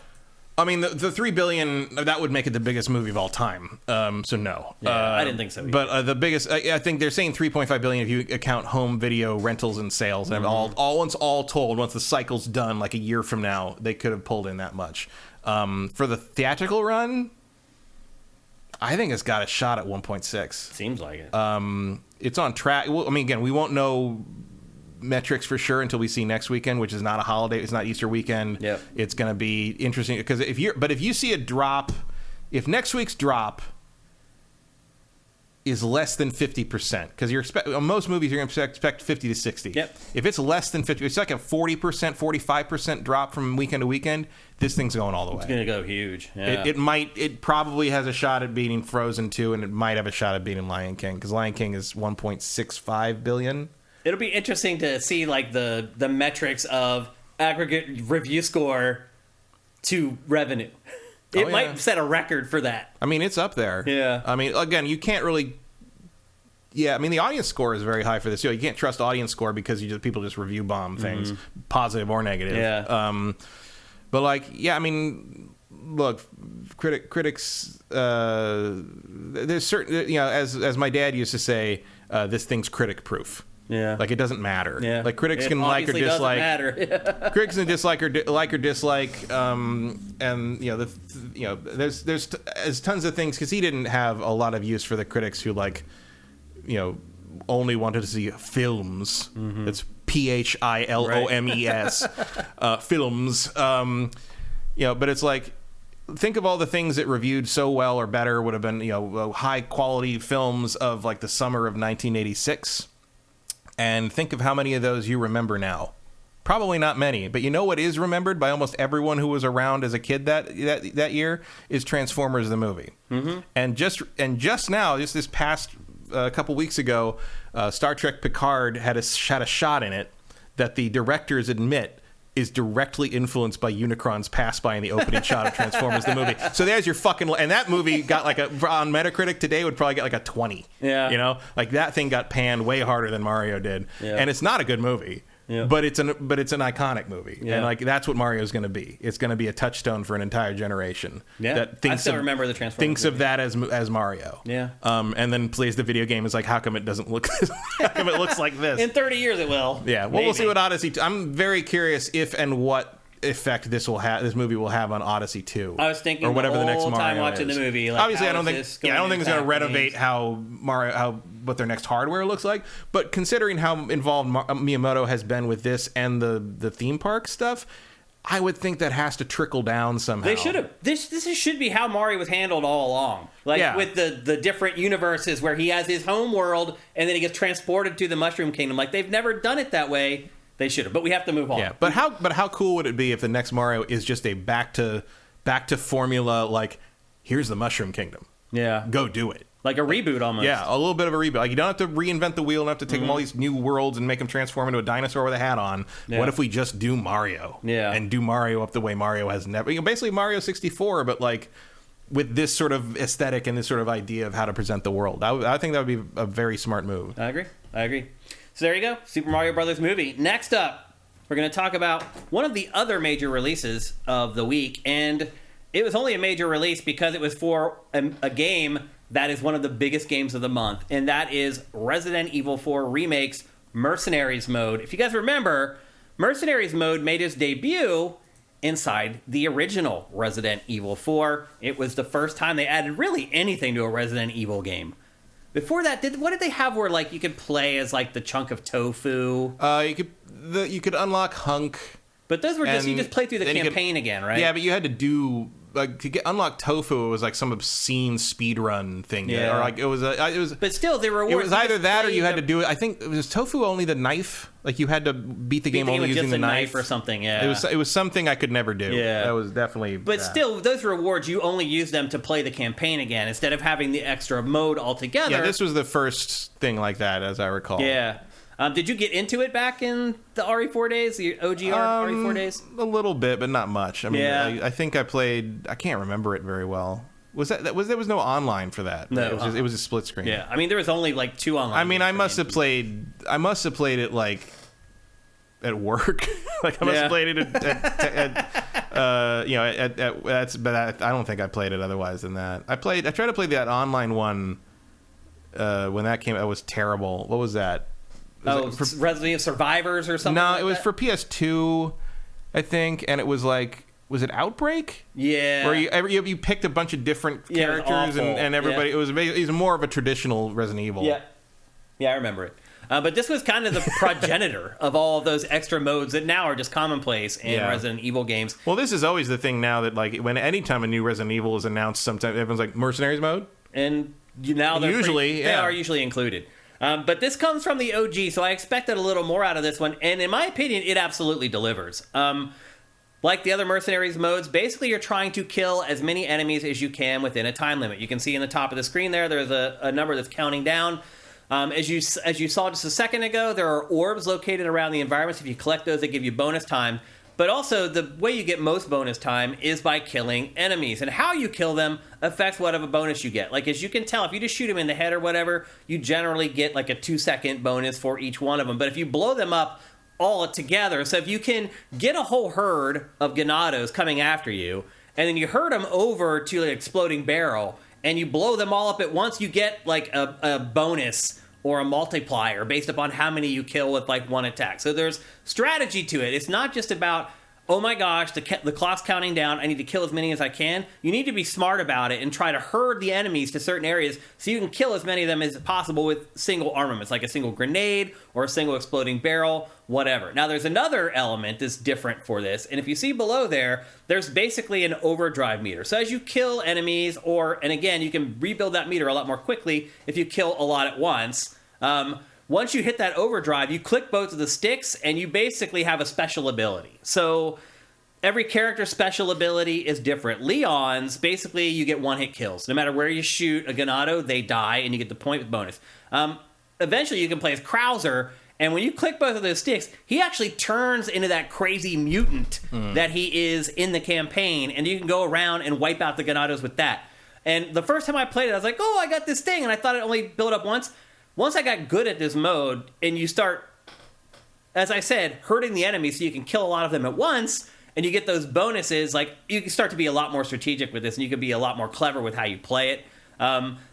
I mean, the $3 billion, that would make it the biggest movie of all time. So no, I didn't think so either. But the biggest, I think they're saying $3.5 billion if you account home video rentals and sales, and once all told, once the cycle's done, like a year from now, they could have pulled in that much. For the theatrical run, I think it's got a shot at 1.6. Seems like it. It's on track. Well, I mean, again, we won't know metrics for sure until we see next weekend, which is not a holiday. It's not Easter weekend. Yep. It's going to be interesting because if you see a drop, if next week's drop is less than 50%, because on most movies you're going to expect 50 to 60. Yep. If it's less than 50, it's like a 40%, 45% drop from weekend to weekend. This thing's going all the way. It's going to go huge. Yeah. It probably has a shot at beating Frozen 2, and it might have a shot at beating Lion King, because Lion King is 1.65 billion. It'll be interesting to see like the metrics of aggregate review score to revenue. It might set a record for that. I mean, it's up there. Yeah. I mean, again, you can't really. Yeah, I mean, the audience score is very high for this. You can't trust audience score because people just review bomb things, positive or negative. Yeah. But like, yeah, I mean, look, critics. There's certain, as my dad used to say, this thing's critic proof. Yeah, like it doesn't matter. Yeah, like critics can like or dislike. Critics can dislike or dislike. And there's tons of things, because he didn't have a lot of use for the critics who only wanted to see films. It's PHILOMES, films. But it's like, think of all the things that reviewed so well or better would have been high quality films of like the summer of 1986. And think of how many of those you remember now. Probably not many, but you know what is remembered by almost everyone who was around as a kid that year is Transformers the movie. Mm-hmm. And just now, just this past couple weeks ago, Star Trek Picard had a shot in it that the directors admit is directly influenced by Unicron's pass by in the opening shot of Transformers the movie. So there's your fucking... And that movie got like on Metacritic today would probably get like a 20. Yeah. Like that thing got panned way harder than Mario did. Yeah. And it's not a good movie. Yeah. But it's an iconic movie. Yeah. And like that's what Mario's going to be. It's going to be a touchdown for an entire generation. Yeah. That I still remember the Transformers thinks movie. of that as Mario. Yeah. And then plays the video game. Is like, how come it doesn't look how come it looks like this? In 30 years it will. Yeah. Well, we'll see what Odyssey I'm very curious if and what effect this movie will have on Odyssey 2. I was thinking or whatever the next whole Mario time watching is. the movie. Like, obviously, I don't think it's going to renovate what their next hardware looks like. But considering how involved Miyamoto has been with this and the theme park stuff, I would think that has to trickle down somehow. They should have. This should be how Mario was handled all along. Like with the different universes where he has his home world and then he gets transported to the Mushroom Kingdom. Like they've never done it that way. They should have, but we have to move on. Yeah, but how cool would it be if the next Mario is just a back to formula, like, here's the Mushroom Kingdom. Yeah. Go do it. Like a reboot almost. Yeah, a little bit of a reboot. Like you don't have to reinvent the wheel, and have to take them all these new worlds and make them transform into a dinosaur with a hat on. Yeah. What if we just do Mario? Yeah. And do Mario up the way Mario has never... basically Mario 64, but like with this sort of aesthetic and this sort of idea of how to present the world. I think that would be a very smart move. I agree. So there you go, Super Mario Brothers movie. Next up, we're going to talk about one of the other major releases of the week, and it was only a major release because it was for a game that is one of the biggest games of the month, and that is Resident Evil 4 Remake's Mercenaries mode. If you guys remember, Mercenaries mode made its debut inside the original Resident Evil 4. It was the first time they added really anything to a Resident Evil game. Before that, what did they have where like you could play as like the chunk of tofu? You could unlock Hunk, but those were just you just play through the campaign again, right? Yeah, but you had to do like to unlock tofu, it was like some obscene speed run thing. Yeah. Or like it was. But still, the rewards. It was either that or you had to do it. I think it was tofu only the knife. Like you had to beat the game only with using just the a knife or something. Yeah, it was something I could never do. Yeah, that was definitely. But still, those rewards you only use them to play the campaign again instead of having the extra mode altogether. Yeah, this was the first thing like that, as I recall. Yeah. Did you get into it back in the RE4 days, the OG RE4 days? A little bit, but not much. I mean, yeah. I think I played. I can't remember it very well. There was no online for that? No, it was a split screen. Yeah, I mean there was only like 2 online. I mean, I must have played it like at work. Like I must have played it but I don't think I played it otherwise than that. I tried to play that online one when that came. It was terrible. What was that? Resident Evil Survivors or something? No, like it was that? for PS2, I think, and it was like, was it Outbreak? Yeah. Where you picked a bunch of different characters and everybody. Yeah. It was more of a traditional Resident Evil. Yeah. Yeah, I remember it. But this was kind of the progenitor of all of those extra modes that now are just commonplace in Resident Evil games. Well, this is always the thing now that like anytime a new Resident Evil is announced, sometimes everyone's like Mercenaries mode, and they are usually included. But this comes from the OG, so I expected a little more out of this one, and in my opinion, it absolutely delivers. Like the other Mercenaries modes, basically you're trying to kill as many enemies as you can within a time limit. You can see in the top of the screen there's a number that's counting down. As you saw just a second ago, there are orbs located around the environments. If you collect those, they give you bonus time. But also, the way you get most bonus time is by killing enemies. And how you kill them affects what of a bonus you get. Like, as you can tell, if you just shoot them in the head or whatever, you generally get like a 2-second bonus for each one of them. But if you blow them up all together, so if you can get a whole herd of Ganados coming after you, and then you herd them over to an exploding barrel, and you blow them all up at once, you get like a bonus or a multiplier based upon how many you kill with like one attack. So there's strategy to it. It's not just about, oh my gosh, the clock's counting down, I need to kill as many as I can. You need to be smart about it and try to herd the enemies to certain areas so you can kill as many of them as possible with single armaments, like a single grenade or a single exploding barrel, whatever. Now there's another element that's different for this, and if you see below there's basically an overdrive meter. So as you kill enemies, and again, you can rebuild that meter a lot more quickly if you kill a lot at once. Once you hit that overdrive, you click both of the sticks, and you basically have a special ability. So every character's special ability is different. Leon's, basically, you get one-hit kills. No matter where you shoot a Ganado, they die, and you get the point with bonus. Eventually, you can play as Krauser, and when you click both of those sticks, he actually turns into that crazy mutant that he is in the campaign, and you can go around and wipe out the Ganados with that. And the first time I played it, I was like, oh, I got this thing, and I thought it only built up once. Once I got good at this mode, and you start, as I said, hurting the enemies so you can kill a lot of them at once, and you get those bonuses, like, you can start to be a lot more strategic with this, and you can be a lot more clever with how you play it.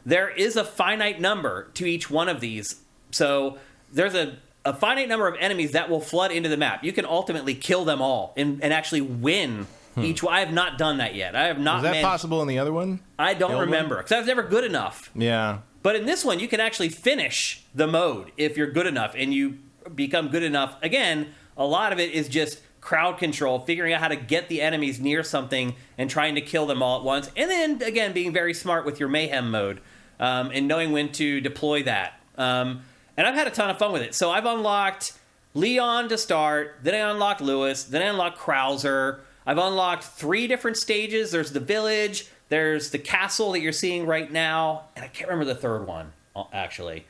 There is a finite number to each one of these. So there's a finite number of enemies that will flood into the map. You can ultimately kill them all and actually win each one. I have not done that yet. I have not. Is that possible in the other one? I don't remember, because I was never good enough. Yeah. But in this one, you can actually finish the mode if you're good enough, and you become good enough. Again, a lot of it is just crowd control, figuring out how to get the enemies near something and trying to kill them all at once. And then, again, being very smart with your mayhem mode and knowing when to deploy that. And I've had a ton of fun with it. So I've unlocked Leon to start, then I unlocked Lewis, then I unlocked Krauser. I've unlocked 3 different stages. There's the village, there's the castle that you're seeing right now, and I can't remember the third one, actually.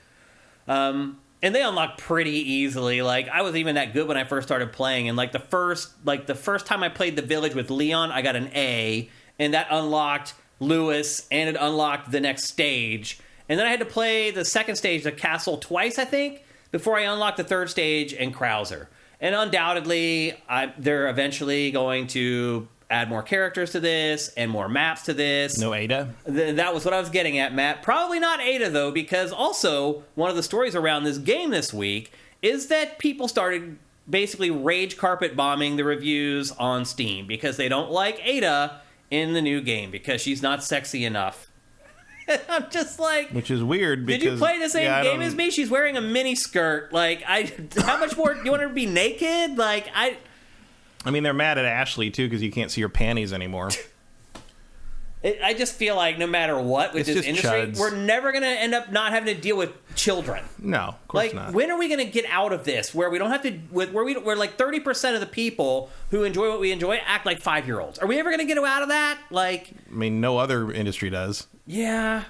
And they unlock pretty easily. Like, I wasn't even that good when I first started playing, and the first time I played the village with Leon, I got an A, and that unlocked Lewis, and it unlocked the next stage. And then I had to play the second stage, the castle, twice, I think, before I unlocked the third stage and Krauser. And undoubtedly, they're eventually going to add more characters to this and more maps to this. No Ada? That was what I was getting at, Matt. Probably not Ada, though, because also one of the stories around this game this week is that people started basically rage carpet bombing the reviews on Steam because they don't like Ada in the new game because she's not sexy enough. I'm just like... Which is weird because... Did you play the same game as me? She's wearing a mini skirt. How much more... Do you want her to be naked? I mean, they're mad at Ashley, too, because you can't see her panties anymore. I just feel like no matter what with It's this just industry, chuds. we're never going to end up not having to deal with children. No, of course Like, not. when are we going to get out of this where we don't have to, where like 30% of the people who enjoy what we enjoy act like 5-year-olds? Are we ever going to get out of that? Like, I mean, no other industry does. yeah.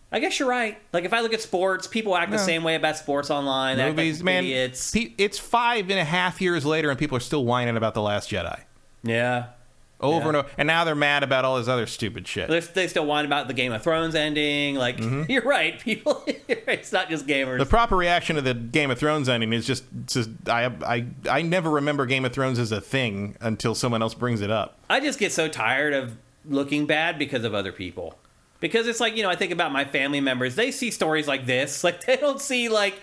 I guess you're right. Like, if I look at sports, people act the same way about sports online. They act Movies, like man. idiots. It's 5.5 years later, and people are still whining about The Last Jedi. Yeah. Over and over. And now they're mad about all this other stupid shit. They still whine about the Game of Thrones ending. Like, you're right, people. It's not just gamers. The proper reaction to the Game of Thrones ending is just I never remember Game of Thrones as a thing until someone else brings it up. I just get so tired of looking bad because of other people. Because it's like, I think about my family members. They see stories like this. Like, they don't see, like,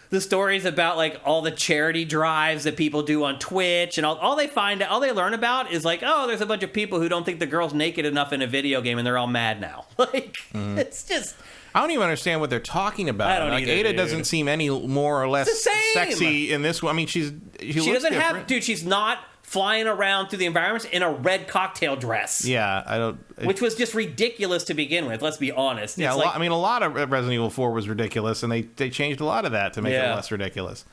the stories about, like, all the charity drives that people do on Twitch. And all they learn about is, like, oh, there's a bunch of people who don't think the girl's naked enough in a video game and they're all mad now. Like, it's just... I don't even understand what they're talking about. I don't like, either, Ada dude. doesn't seem any more or less It's the same. sexy in this one. I mean, she looks doesn't different. have... Dude, she's not flying around through the environments in a red cocktail dress. Yeah, I don't... Which was just ridiculous to begin with, let's be honest. Yeah, It's like, a lot of Resident Evil 4 was ridiculous, and they changed a lot of that to make it less ridiculous.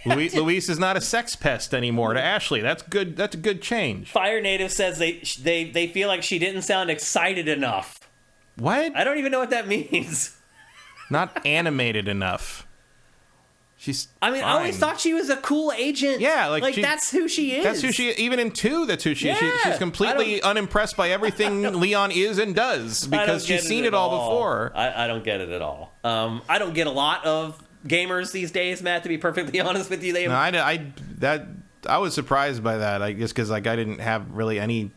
Luis is not a sex pest anymore to Ashley. That's good. That's a good change. Fire Native says they feel like she didn't sound excited enough. What? I don't even know what that means. Not animated enough. She's I mean, fine. I always thought she was a cool agent. Yeah, like that's who she is. That's who she. Even in 2, that's who she is. Yeah, She's completely unimpressed by everything Leon is and does because she's seen it all before. I don't get it at all. I don't get a lot of gamers these days, Matt. To be perfectly honest with you, I was surprised by that. I guess because like I didn't have really any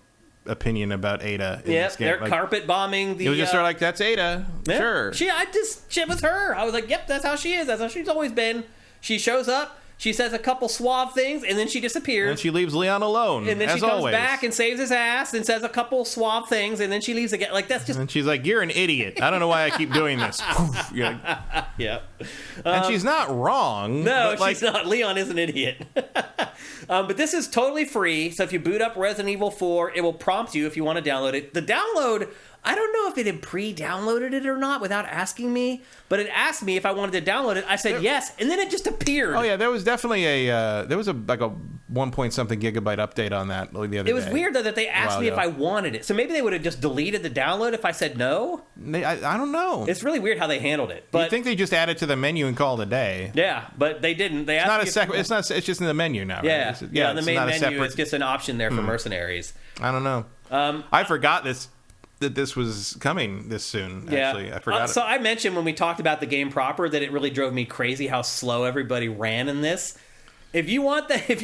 opinion about Ada. In this game. They're like, carpet bombing the. It was just sort of like that's Ada. Yeah. Sure. Shit was her. I was like, yep, that's how she is. That's how she's always been. She shows up, she says a couple suave things, and then she disappears. And she leaves Leon alone. And then as she comes always. back and saves his ass and says a couple suave things, and then she leaves again. Like, that's just. And she's like, "You're an idiot. I don't know why I keep doing this." You're like, Yeah. and she's not wrong. No, but, like, she's not. Leon is an idiot. But this is totally free, so if you boot up Resident Evil 4, it will prompt you if you want to download it. The download, I don't know if it had pre-downloaded it or not without asking me, but it asked me if I wanted to download it. I said yes, and then it just appeared. Oh yeah, there was definitely a 1 point something gigabyte update on that the other day. It was weird though that they asked me if I wanted it. So maybe they would have just deleted the download if I said no. I don't know. It's really weird how they handled it. But You think they just add it to the menu and call it a day? yeah, but they didn't. They It's asked not a me second. It's not. It's just in the menu now. Right? Yeah, Yeah. on the it's main not a menu, separate- it's just an option there for Mercenaries. I don't know. I forgot that this was coming this soon. Actually, I forgot. So I mentioned when we talked about the game proper that it really drove me crazy how slow everybody ran in this. If you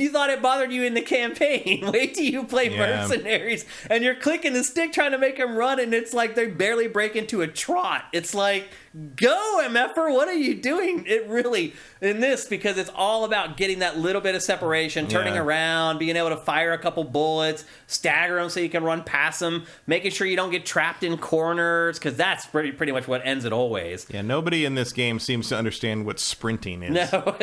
thought it bothered you in the campaign, wait till you play Mercenaries and you're clicking the stick trying to make them run, and it's like they barely break into a trot. It's like, go MFer, what are you doing? It really in this, because it's all about getting that little bit of separation, turning around, being able to fire a couple bullets, stagger them so you can run past them, making sure you don't get trapped in corners, because that's pretty much what ends it always. Yeah, nobody in this game seems to understand what sprinting is. No.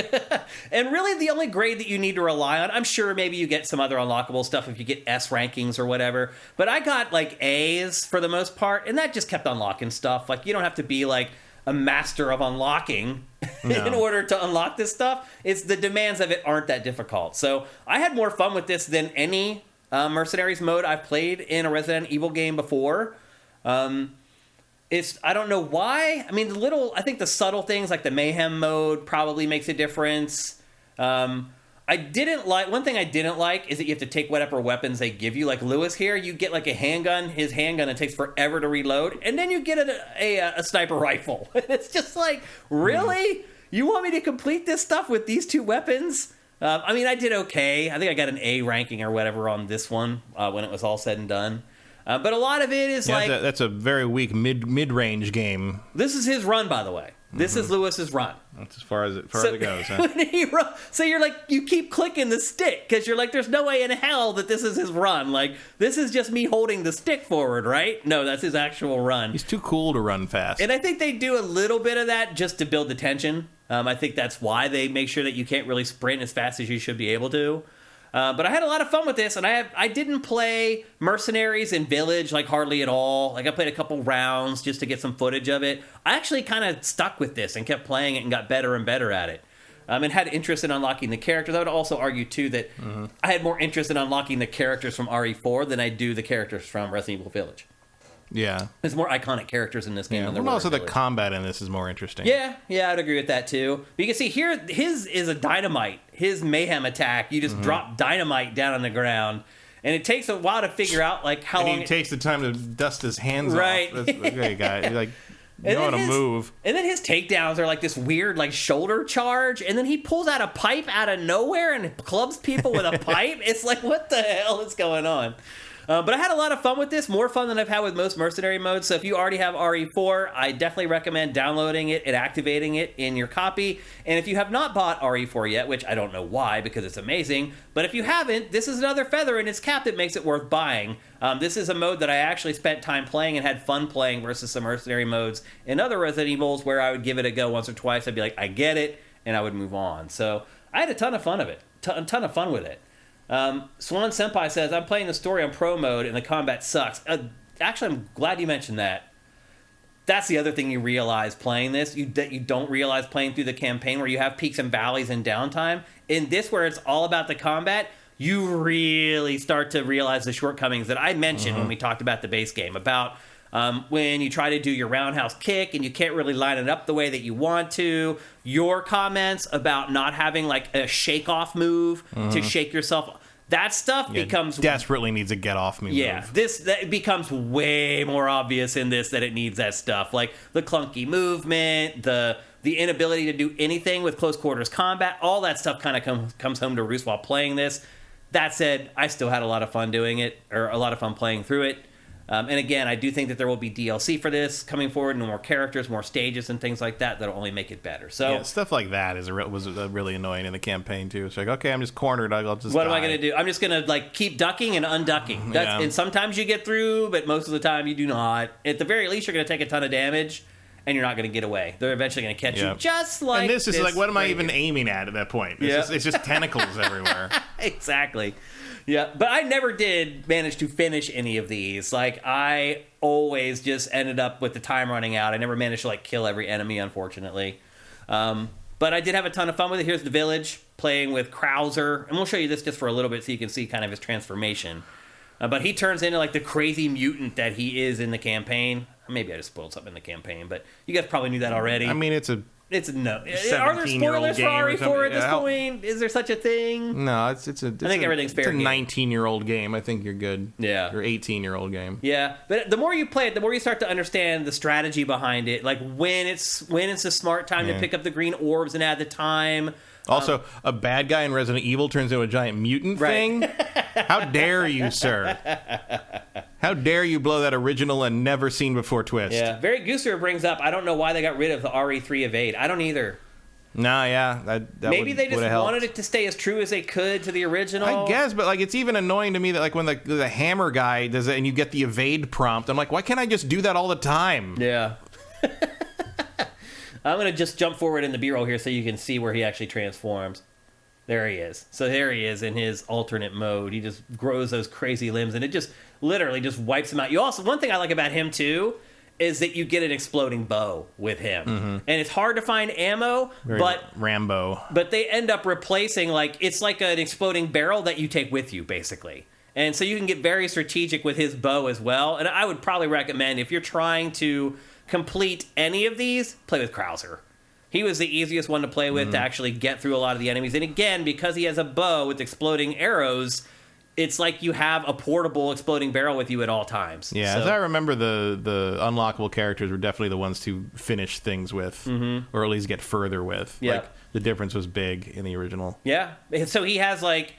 And really the only grade that you need to rely on, I'm sure maybe you get some other unlockable stuff if you get S rankings or whatever, but I got like A's for the most part, and that just kept unlocking stuff. Like, you don't have to be like a master of unlocking in order to unlock this stuff. It's the demands of it aren't that difficult. So I had more fun with this than any Mercenaries mode I've played in a Resident Evil game before. I don't know why. I mean, I think the subtle things like the mayhem mode probably makes a difference. One thing I didn't like is that you have to take whatever weapons they give you. Like Lewis here, you get like a handgun, his handgun, it takes forever to reload, and then you get a sniper rifle. It's just like, really? You want me to complete this stuff with these two weapons? I mean, I did okay. I think I got an A ranking or whatever on this one when it was all said and done. But a lot of it is that's a very weak mid-range game. This is his run, by the way. This is Lewis's run. That's as far as it goes. Huh? So you're like, you keep clicking the stick because you're like, there's no way in hell that this is his run. Like, this is just me holding the stick forward, right? No, that's his actual run. He's too cool to run fast. And I think they do a little bit of that just to build the tension. I think that's why they make sure that you can't really sprint as fast as you should be able to. But I had a lot of fun with this, and I didn't play Mercenaries and Village like hardly at all. Like I played a couple rounds just to get some footage of it. I actually kind of stuck with this and kept playing it and got better and better at it. And had interest in unlocking the characters. I would also argue too that I had more interest in unlocking the characters from RE4 than I do the characters from Resident Evil Village. Yeah. There's more iconic characters in this game than there were also in the Village. combat in this is more interesting. Yeah, I'd agree with that too. But you can see here, his is a dynamite. His mayhem attack, you just drop dynamite down on the ground. And it takes a while to figure out like how long he takes the time to dust his hands right. off. That's okay, guy. Like, you know how to move. And then his takedowns are like this weird like shoulder charge, and then he pulls out a pipe out of nowhere and clubs people with a pipe. It's like, what the hell is going on? But I had a lot of fun with this, more fun than I've had with most mercenary modes. So if you already have RE4, I definitely recommend downloading it and activating it in your copy. And if you have not bought RE4 yet, which I don't know why, because it's amazing, but if you haven't, this is another feather in its cap that makes it worth buying. This is a mode that I actually spent time playing and had fun playing versus some mercenary modes in other Resident Evils where I would give it a go once or twice. I'd be like, I get it, and I would move on. So I had a ton of fun of it, a ton of fun with it. Swan Senpai says, I'm playing the story on pro mode and the combat sucks. Actually, I'm glad you mentioned that. That's the other thing you realize playing this, that you don't realize playing through the campaign where you have peaks and valleys and downtime. In this, where it's all about the combat, you really start to realize the shortcomings that I mentioned when we talked about the base game, about when you try to do your roundhouse kick and you can't really line it up the way that you want to, your comments about not having like a shake-off move to shake yourself. That stuff becomes desperately needs a get-off move. Yeah, that becomes way more obvious in this that it needs that stuff, like the clunky movement, the inability to do anything with close quarters combat. All that stuff kind of comes home to roost while playing this. That said, I still had a lot of fun doing it, or a lot of fun playing through it. And again, I do think that there will be DLC for this coming forward, and more characters, more stages, and things like that that'll only make it better. So stuff like that was really annoying in the campaign too. It's like, okay, I'm just cornered. I'll just. What am I going to do? I'm just going to like keep ducking and unducking. And sometimes you get through, but most of the time you do not. At the very least, you're going to take a ton of damage, and you're not going to get away. They're eventually going to catch you, just like. And this is like, what am I even aiming at that point? It's just tentacles everywhere. Exactly. Yeah, but I never did manage to finish any of these. Like, I always just ended up with the time running out. I never managed to, like, kill every enemy, unfortunately. But I did have a ton of fun with it. Here's the village, playing with Krauser. And we'll show you this just for a little bit so you can see kind of his transformation. But he turns into, like, the crazy mutant that he is in the campaign. Maybe I just spoiled something in the campaign, but you guys probably knew that already. I mean, it's no. Are there spoilers for RE4 at this point? Is there such a thing? No, I think everything's fair game. It's a 19-year-old game. I think you're good. Yeah. Or 18-year-old game. Yeah, but the more you play it, the more you start to understand the strategy behind it. Like when it's a smart time to pick up the green orbs and add the time. Also, a bad guy in Resident Evil turns into a giant mutant thing? How dare you, sir? How dare you blow that original and never seen before twist? Yeah, Very Gooser brings up, I don't know why they got rid of the RE3 evade. I don't either. No, yeah. That Maybe they just wanted it to stay as true as they could to the original. I guess, but like it's even annoying to me that like when the hammer guy does it and you get the evade prompt, I'm like, why can't I just do that all the time? Yeah. I'm going to just jump forward in the B-roll here so you can see where he actually transforms. There he is. So there he is in his alternate mode. He just grows those crazy limbs, and it just literally just wipes him out. You also, one thing I like about him, too, is that you get an exploding bow with him. And it's hard to find ammo, but Rambo. But they end up replacing, like, it's like an exploding barrel that you take with you, basically. And so you can get very strategic with his bow as well. And I would probably recommend, if you're trying to complete any of these, play with Krauser. He was the easiest one to play with to actually get through a lot of the enemies. And again, because he has a bow with exploding arrows, it's like you have a portable exploding barrel with you at all times. Yeah, so, as I remember, the unlockable characters were definitely the ones to finish things with, or at least get further with. Yeah. Like, the difference was big in the original. Yeah, so he has, like,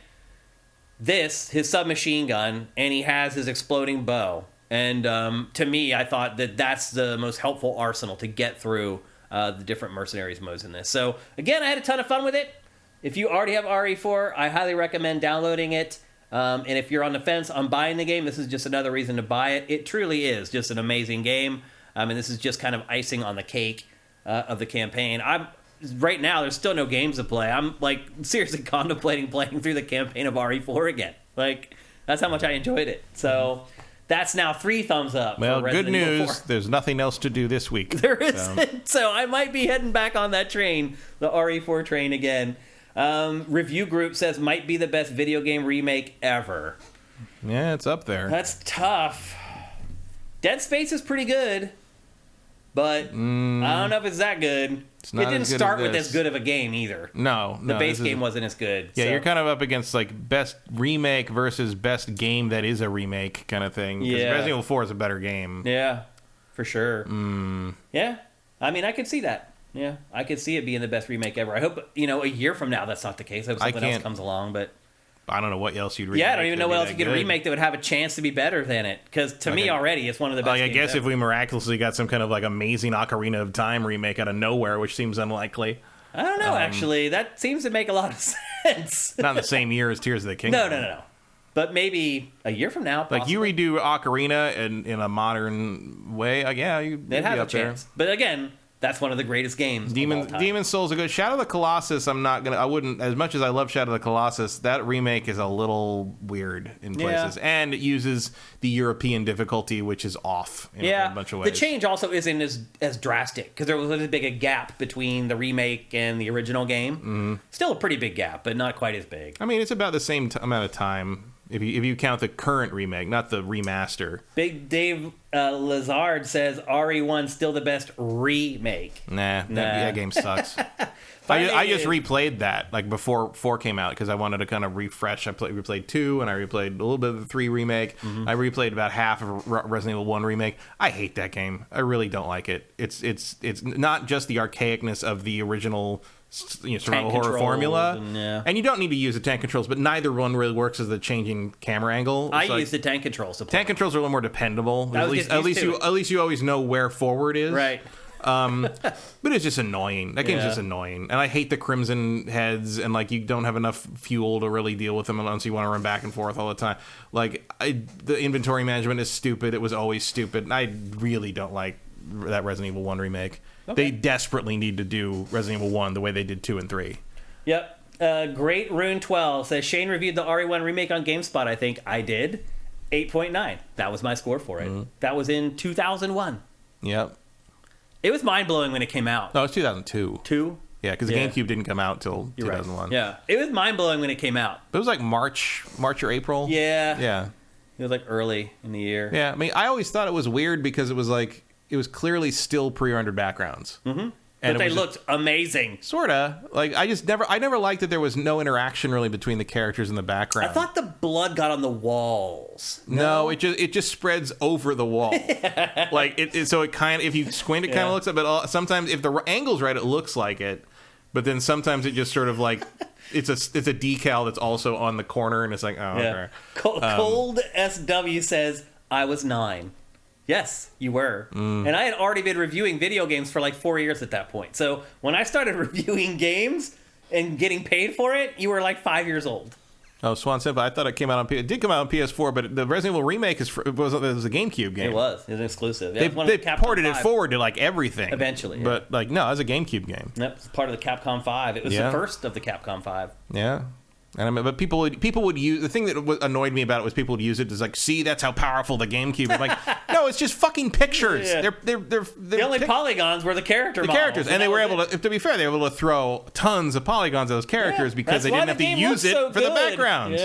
his submachine gun, and he has his exploding bow. And to me, I thought that that's the most helpful arsenal to get through the different Mercenaries modes in this. So, again, I had a ton of fun with it. If you already have RE4, I highly recommend downloading it. And if you're on the fence on buying the game, this is just another reason to buy it. It truly is just an amazing game. And this is just kind of icing on the cake of the campaign. right now there's still no games to play. I'm like seriously contemplating playing through the campaign of RE4 again. Like that's how much I enjoyed it. So that's now 3 thumbs up. Well, for good Resident Evil news. 4. There's nothing else to do this week. There isn't. So I might be heading back on that train, the RE4 train again. Review group says might be the best video game remake ever. Yeah, it's up there. That's tough. Dead Space is pretty good, but I don't know if it's that good. It didn't start with as good of a game either. No, the base game wasn't as good. Yeah, so. you're kind of up against like best remake versus best game that is a remake kind of thing. Yeah, Resident Evil 4 is a better game. Yeah, for sure. Yeah, I mean, I could see that. Yeah, I could see it being the best remake ever. I hope a year from now that's not the case. I hope something else comes along, but. I don't know what else you'd remake. Yeah, I don't even know what else you could remake that would have a chance to be better than it. Because to me, already, it's one of the best games I guess ever. if we miraculously got some kind of like amazing Ocarina of Time remake out of nowhere, which seems unlikely. I don't know, actually. That seems to make a lot of sense. Not in the same year as Tears of the Kingdom. No. But maybe a year from now, possibly. Like, you redo Ocarina in a modern way, they'd have a chance. But again... That's one of the greatest games. Demon's Souls are good. Shadow of the Colossus, I wouldn't, as much as I love Shadow of the Colossus, that remake is a little weird in places. Yeah. And it uses the European difficulty, which is off in a bunch of ways. The change also isn't as drastic, because there was as big a gap between the remake and the original game. Mm-hmm. Still a pretty big gap, but not quite as big. I mean, it's about the same amount of time. If you count the current remake, not the remaster. Big Dave Lazard says RE1 still the best remake. Nah. That game sucks. I just replayed that like before 4 came out because I wanted to kind of refresh. I replayed 2 and I replayed a little bit of the 3 remake. Mm-hmm. I replayed about half of Resident Evil 1 remake. I hate that game. I really don't like it. It's not just the archaicness of the original survival horror formula, and you don't need to use the tank controls, but neither one really works as the changing camera angle. I use the tank controls. Tank controls are a little more dependable. At least you always know where forward is. Right. But it's just annoying. That game's just annoying, and I hate the Crimson Heads, and like you don't have enough fuel to really deal with them unless you want to run back and forth all the time. Like the inventory management is stupid. It was always stupid. And I really don't like that Resident Evil 1 remake. Okay. They desperately need to do Resident Evil 1 the way they did 2 and 3. Yep. Great Rune 12 says, Shane reviewed the RE1 remake on GameSpot, I think. I did. 8.9. That was my score for it. Mm-hmm. That was in 2001. Yep. It was mind-blowing when it came out. No, it was 2002. 2? Yeah, because the GameCube didn't come out till 2001. Right. Yeah. It was mind-blowing when it came out. But it was like March or April. Yeah. Yeah. It was like early in the year. Yeah. I mean, I always thought it was weird because it was like... It was clearly still pre-rendered backgrounds. Mm-hmm. But they looked amazing. Sorta. Like, I never liked that there was no interaction really between the characters in the background. I thought the blood got on the walls. No, it just spreads over the wall. Like, so it kind of, if you squint, it kind of looks like, but sometimes if the angle's right, it looks like it. But then sometimes it just sort of like, it's a decal that's also on the corner, and it's like, oh, okay. Cold SW says, I was 9. Yes, you were. And I had already been reviewing video games for like 4 years at that point. So when I started reviewing games and getting paid for it, you were like 5 years old. Oh, Swan Simba. I thought it came out on it did come out on PS4, but the Resident Evil remake was a GameCube game. It was an exclusive. They ported it forward to like everything eventually. Yeah. But like no, it was a GameCube game. Yep, it's part of the Capcom 5. It was the first of the Capcom 5. Yeah. And I mean, but people would use the thing that annoyed me about it was people would use it as like, see, that's how powerful the GameCube is. Like, no, it's just fucking pictures. Yeah. They're the only polygons were the characters, and they were able to be fair, they were able to throw tons of polygons at those characters because they didn't have to use it for the backgrounds.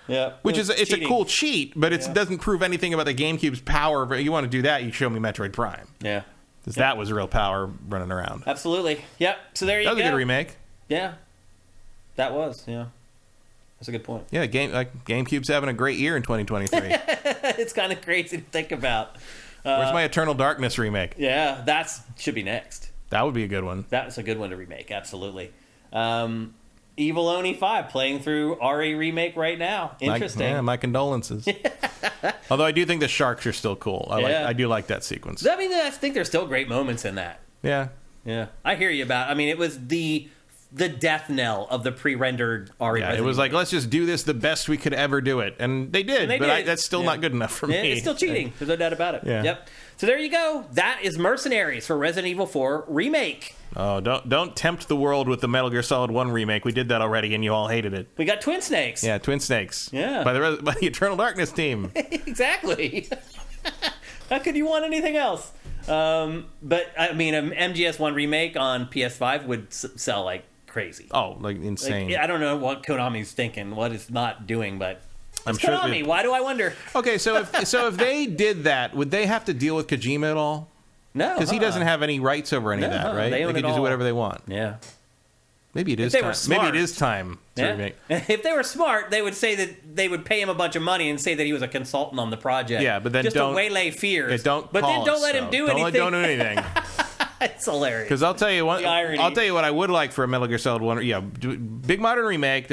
Yeah, which is it's a cool cheat, but it doesn't prove anything about the GameCube's power. But you want to do that, you show me Metroid Prime. Yeah, because that was real power running around. Absolutely. Yep. So there you go. That was a good remake. Yeah, that was. Yeah. That's a good point. Yeah, GameCube's having a great year in 2023. It's kind of crazy to think about. Where's my Eternal Darkness remake? Yeah, that should be next. That would be a good one. That's a good one to remake, absolutely. Evil Oni 5, playing through RE remake right now. Interesting. My condolences. Although I do think the sharks are still cool. I do like that sequence. I mean, I think there's still great moments in that. Yeah. Yeah. I hear you about it. I mean, it was the the death knell of the pre-rendered RE. Yeah, it was like, let's just do this the best we could ever do it. And they did, that's still not good enough for me. It's still cheating. There's no doubt about it. Yeah. Yep. So there you go. That is Mercenaries for Resident Evil 4 Remake. Oh, don't tempt the world with the Metal Gear Solid 1 remake. We did that already, and you all hated it. We got Twin Snakes. Yeah, Twin Snakes. Yeah. By the Eternal Darkness team. Exactly. How could you want anything else? But, I mean, an MGS1 remake on PS5 would sell like crazy. Oh, like insane. Like, I don't know what Konami's thinking, what it's not doing, but I'm it's sure Konami. Why do I wonder? Okay, so if they did that, would they have to deal with Kojima at all? No. Because he doesn't have any rights over any of that, right? They could just do whatever they want. Yeah. Maybe it is they time. were smart. Maybe it is time to remake. If they were smart, they would say that they would pay him a bunch of money and say that he was a consultant on the project. Yeah, but then just don't to waylay fears. Don't but then don't let him do anything. Don't do anything. It's hilarious. Because I'll tell you what. The irony. I'll tell you what I would like for a Metal Gear Solid 1. Yeah, big modern remake.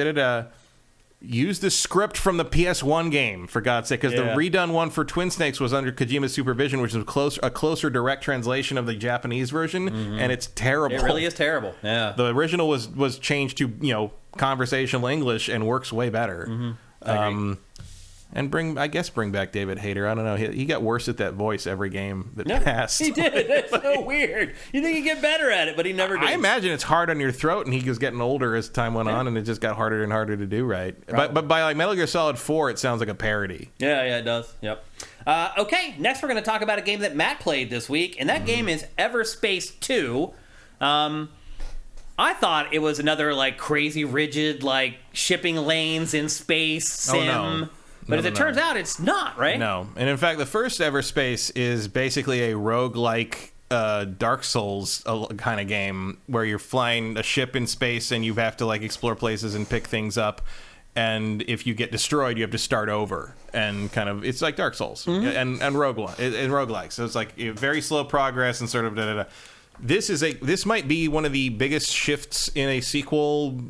Use the script from the PS1 game, for God's sake, because the redone one for Twin Snakes was under Kojima's supervision, which is a closer direct translation of the Japanese version, and it's terrible. It really is terrible. Yeah. The original was changed to conversational English and works way better. And bring back David Hayter. I don't know. He got worse at that voice every game that passed. He did. It's so weird. You think he'd get better at it, but he never did. I imagine it's hard on your throat, and he was getting older as time went on, and it just got harder and harder to do right. But by like Metal Gear Solid 4, it sounds like a parody. Yeah, it does. Yep. Okay, next we're going to talk about a game that Matt played this week, and that game is Everspace 2. I thought it was another like crazy rigid like shipping lanes in space sim. Oh, no. But as it turns out, it's not, right? No. And in fact, the first Everspace is basically a roguelike Dark Souls kind of game where you're flying a ship in space and you have to like explore places and pick things up. And if you get destroyed, you have to start over. And kind of, it's like Dark Souls and roguelike. So it's like very slow progress and sort of da-da-da. This might be one of the biggest shifts in a sequel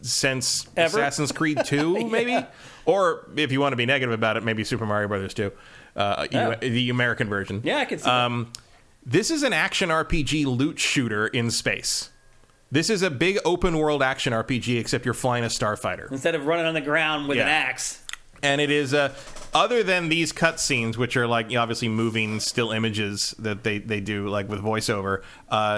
since Ever? Assassin's Creed 2, maybe? Or, if you want to be negative about it, maybe Super Mario Brothers 2, the American version. Yeah, I can see that. This is an action RPG loot shooter in space. This is a big open-world action RPG, except you're flying a starfighter. Instead of running on the ground with an axe. And it is, other than these cutscenes, which are like obviously moving still images that they do like with voiceover,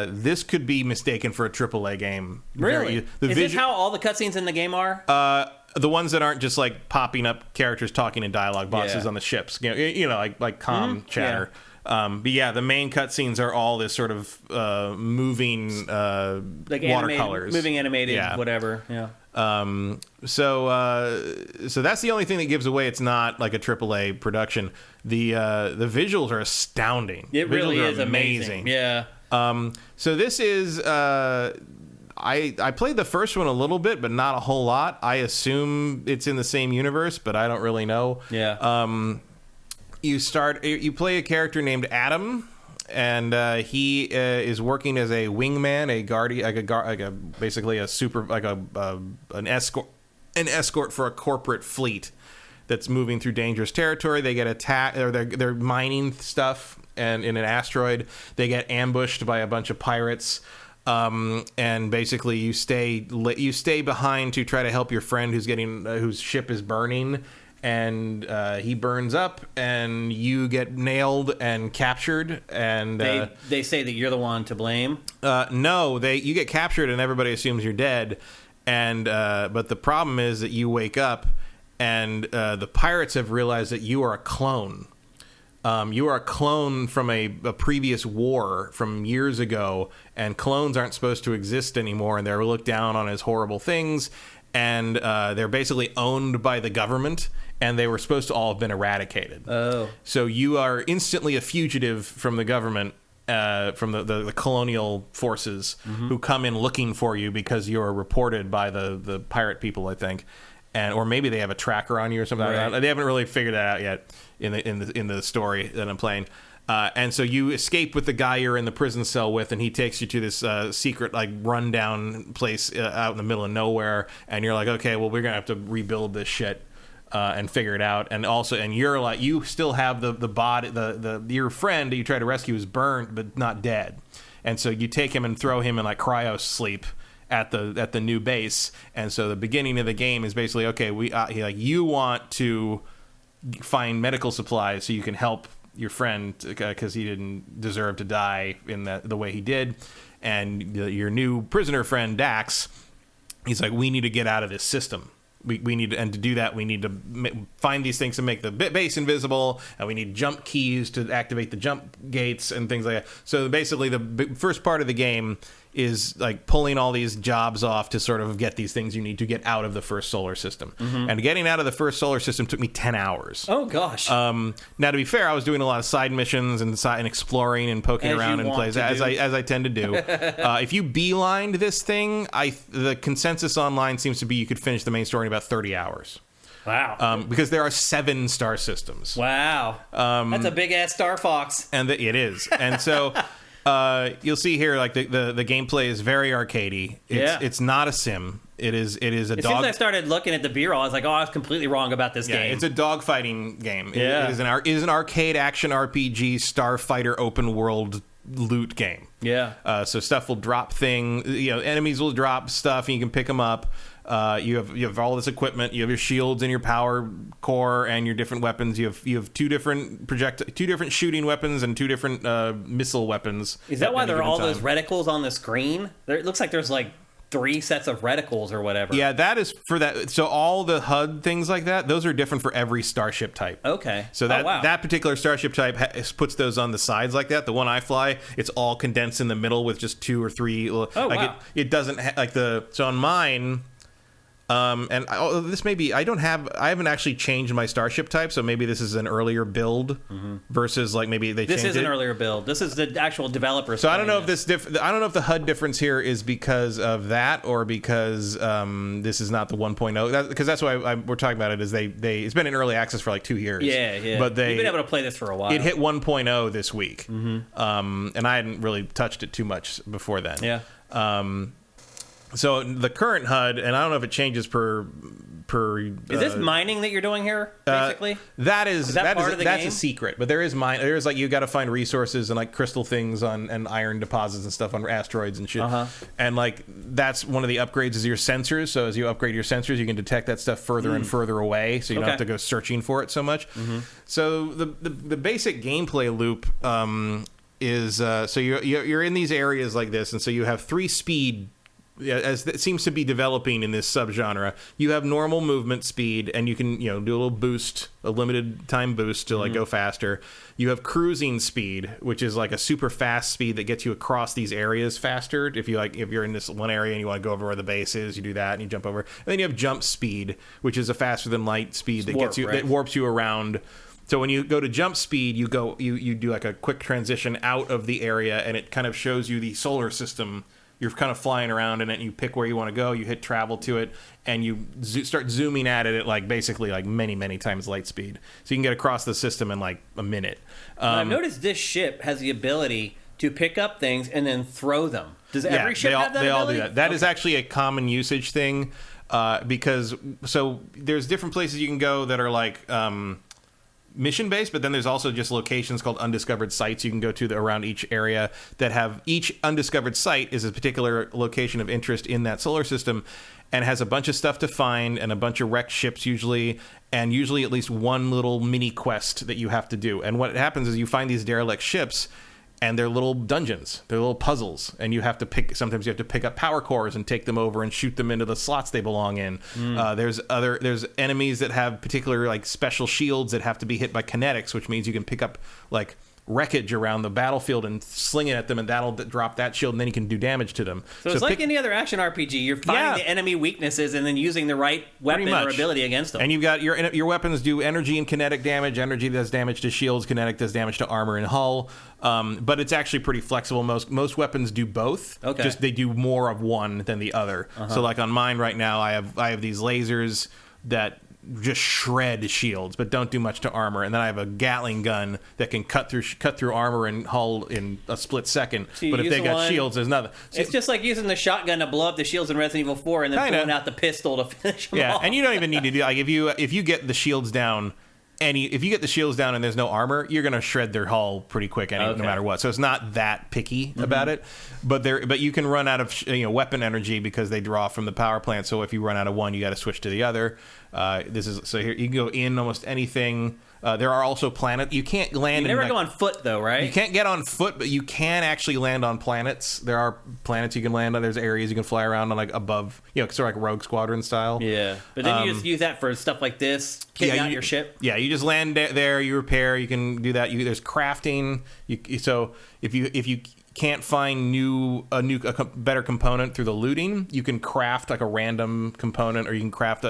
this could be mistaken for a AAA game. Really? Is this how all the cutscenes in the game are? The ones that aren't just like popping up characters talking in dialogue boxes on the ships, like comm chatter. But the main cutscenes are all this sort of moving like watercolors, moving animated, whatever. Yeah. So that's the only thing that gives away it's not like a AAA production. The visuals are astounding. It really is amazing. Yeah. So this is I played the first one a little bit, but not a whole lot. I assume it's in the same universe, but I don't really know. Yeah. You play a character named Adam. And he is working as a wingman, a guardian, basically a super, like an escort for a corporate fleet that's moving through dangerous territory. They get attacked, or they're mining stuff, and in an asteroid, they get ambushed by a bunch of pirates. And basically, you stay behind to try to help your friend whose ship is burning. And he burns up, and you get nailed and captured. And they say that you're the one to blame. No, you get captured, and everybody assumes you're dead. And but the problem is that you wake up, and the pirates have realized that you are a clone. You are a clone from a previous war from years ago, and clones aren't supposed to exist anymore, and they're looked down on as horrible things. And they're basically owned by the government, and they were supposed to all have been eradicated. Oh. So you are instantly a fugitive from the government, from the colonial forces, who come in looking for you because you're reported by the pirate people, I think. Or maybe they have a tracker on you or something. Right. They haven't really figured that out yet in the story that I'm playing. And so you escape with the guy you're in the prison cell with, and he takes you to this secret, like, rundown place out in the middle of nowhere. And you're like, okay, well, we're gonna have to rebuild this shit and figure it out. And also, you're like, you still have the body, your friend that you try to rescue is burned but not dead. And so you take him and throw him in like cryo sleep. at the new base. And so the beginning of the game is basically, okay, you want to find medical supplies so you can help your friend because he didn't deserve to die in the way he did. And your new prisoner friend Dax, he's like, we need to get out of this system. We need to, and to do that, we need to find these things to make the base invisible, and we need jump keys to activate the jump gates and things like that. So basically, the first part of the game is like pulling all these jobs off to sort of get these things you need to get out of the first solar system. And getting out of the first solar system took me 10 hours. Oh, gosh. Now, to be fair, I was doing a lot of side missions and exploring and poking around in places, as I tend to do. If you beelined this thing, the consensus online seems to be you could finish the main story in about 30 hours. Wow. Because there are 7 star systems. Wow. That's a big-ass Star Fox. And it is. And so... you'll see here, like the gameplay is very arcadey. It's not a sim. It is a dog. As soon as I started looking at the B-roll, I was like, "Oh, I was completely wrong about this game." It's a dogfighting game. Yeah. It is an arcade action RPG Starfighter open world loot game. Yeah. So stuff will drop enemies will drop stuff, and you can pick them up. You have all this equipment. You have your shields and your power core and your different weapons. You have two different shooting weapons and 2 different missile weapons. Is that why there are all those reticles on the screen? It looks like there's like 3 sets of reticles or whatever. Yeah, that is for that. So all the HUD things like that, those are different for every starship type. Okay. So that particular starship type puts those on the sides like that. The one I fly, it's all condensed in the middle with just 2 or 3. Wow. It doesn't so on mine. This may be I haven't actually changed my starship type, so maybe this is an earlier build versus like maybe they changed it. This is an earlier build. This is the actual developer. So I don't know if I don't know if the HUD difference here is because of that or because this is not the 1.0. Because that's why we're talking about it. Is it's been in early access for like 2 years. Yeah. But you've been able to play this for a while. It hit 1.0 this week, and I hadn't really touched it too much before then. Yeah. So the current HUD, and I don't know if it changes per. Is this mining that you're doing here, basically? That is part of the that's game? a secret, but there is mine. There's like you got to find resources and like crystal things and iron deposits and stuff on asteroids and shit. And like that's one of the upgrades is your sensors. So as you upgrade your sensors, you can detect that stuff further and further away, so you don't have to go searching for it so much. So the basic gameplay loop is so you're in these areas like this, and so you have 3 speed. Yeah, as it seems to be developing in this subgenre, you have normal movement speed, and you can do a little boost, a limited time boost to like go faster. You have cruising speed, which is like a super fast speed that gets you across these areas faster. If you're in this one area and you want to go over where the base is, you do that and you jump over. And then you have jump speed, which is a faster than light speed that warps you around. So when you go to jump speed, you do like a quick transition out of the area, and it kind of shows you the solar system. You're kind of flying around in it, and you pick where you want to go. You hit travel to it, and you start zooming at it at like basically like many, many times light speed. So you can get across the system in like a minute. I've noticed this ship has the ability to pick up things and then throw them. Does every ship have that ability? They all do that. That is actually a common usage thing because so there's different places you can go that are like mission based, but then there's also just locations called undiscovered sites you can go to around each area that have each undiscovered site is a particular location of interest in that solar system and has a bunch of stuff to find and a bunch of wrecked ships usually, and usually at least one little mini quest that you have to do. And what happens is you find these derelict ships and they're little dungeons, they're little puzzles, and you have to sometimes you have to pick up power cores and take them over and shoot them into the slots they belong in. There's enemies that have particular like special shields that have to be hit by kinetics, which means you can pick up like wreckage around the battlefield and sling it at them, and that'll drop that shield, and then you can do damage to them. So it's like any other action RPG. You're finding the enemy weaknesses and then using the right weapon or ability against them. And you've got your weapons do energy and kinetic damage. Energy does damage to shields. Kinetic does damage to armor and hull. But it's actually pretty flexible. Most weapons do both. Okay. Just they do more of one than the other. So like on mine right now, I have these lasers that just shred shields, but don't do much to armor. And then I have a Gatling gun that can cut through armor and hull in a split second. So but if they got shields, there's nothing. So it's just like using the shotgun to blow up the shields in Resident Evil 4 and then pulling out the pistol to finish them off. And you don't even need to do like if you get the shields down if you get the shields down and there's no armor, you're going to shred their hull pretty quick no matter what. So it's not that picky about it. But you can run out of weapon energy because they draw from the power plant. So if you run out of one, you got to switch to the other. So here you can go in almost anything. There are also planets. You can't land. You never go on foot, though, right? You can't get on foot, but you can actually land on planets. There are planets you can land on. There's areas you can fly around on, like above, sort of like Rogue Squadron style. Yeah, but then you just use that for stuff like this, kitting out your ship. Yeah, you just land there. You repair. You can do that. There's crafting. So if you can't find a better component through the looting, you can craft like a random component, or you can craft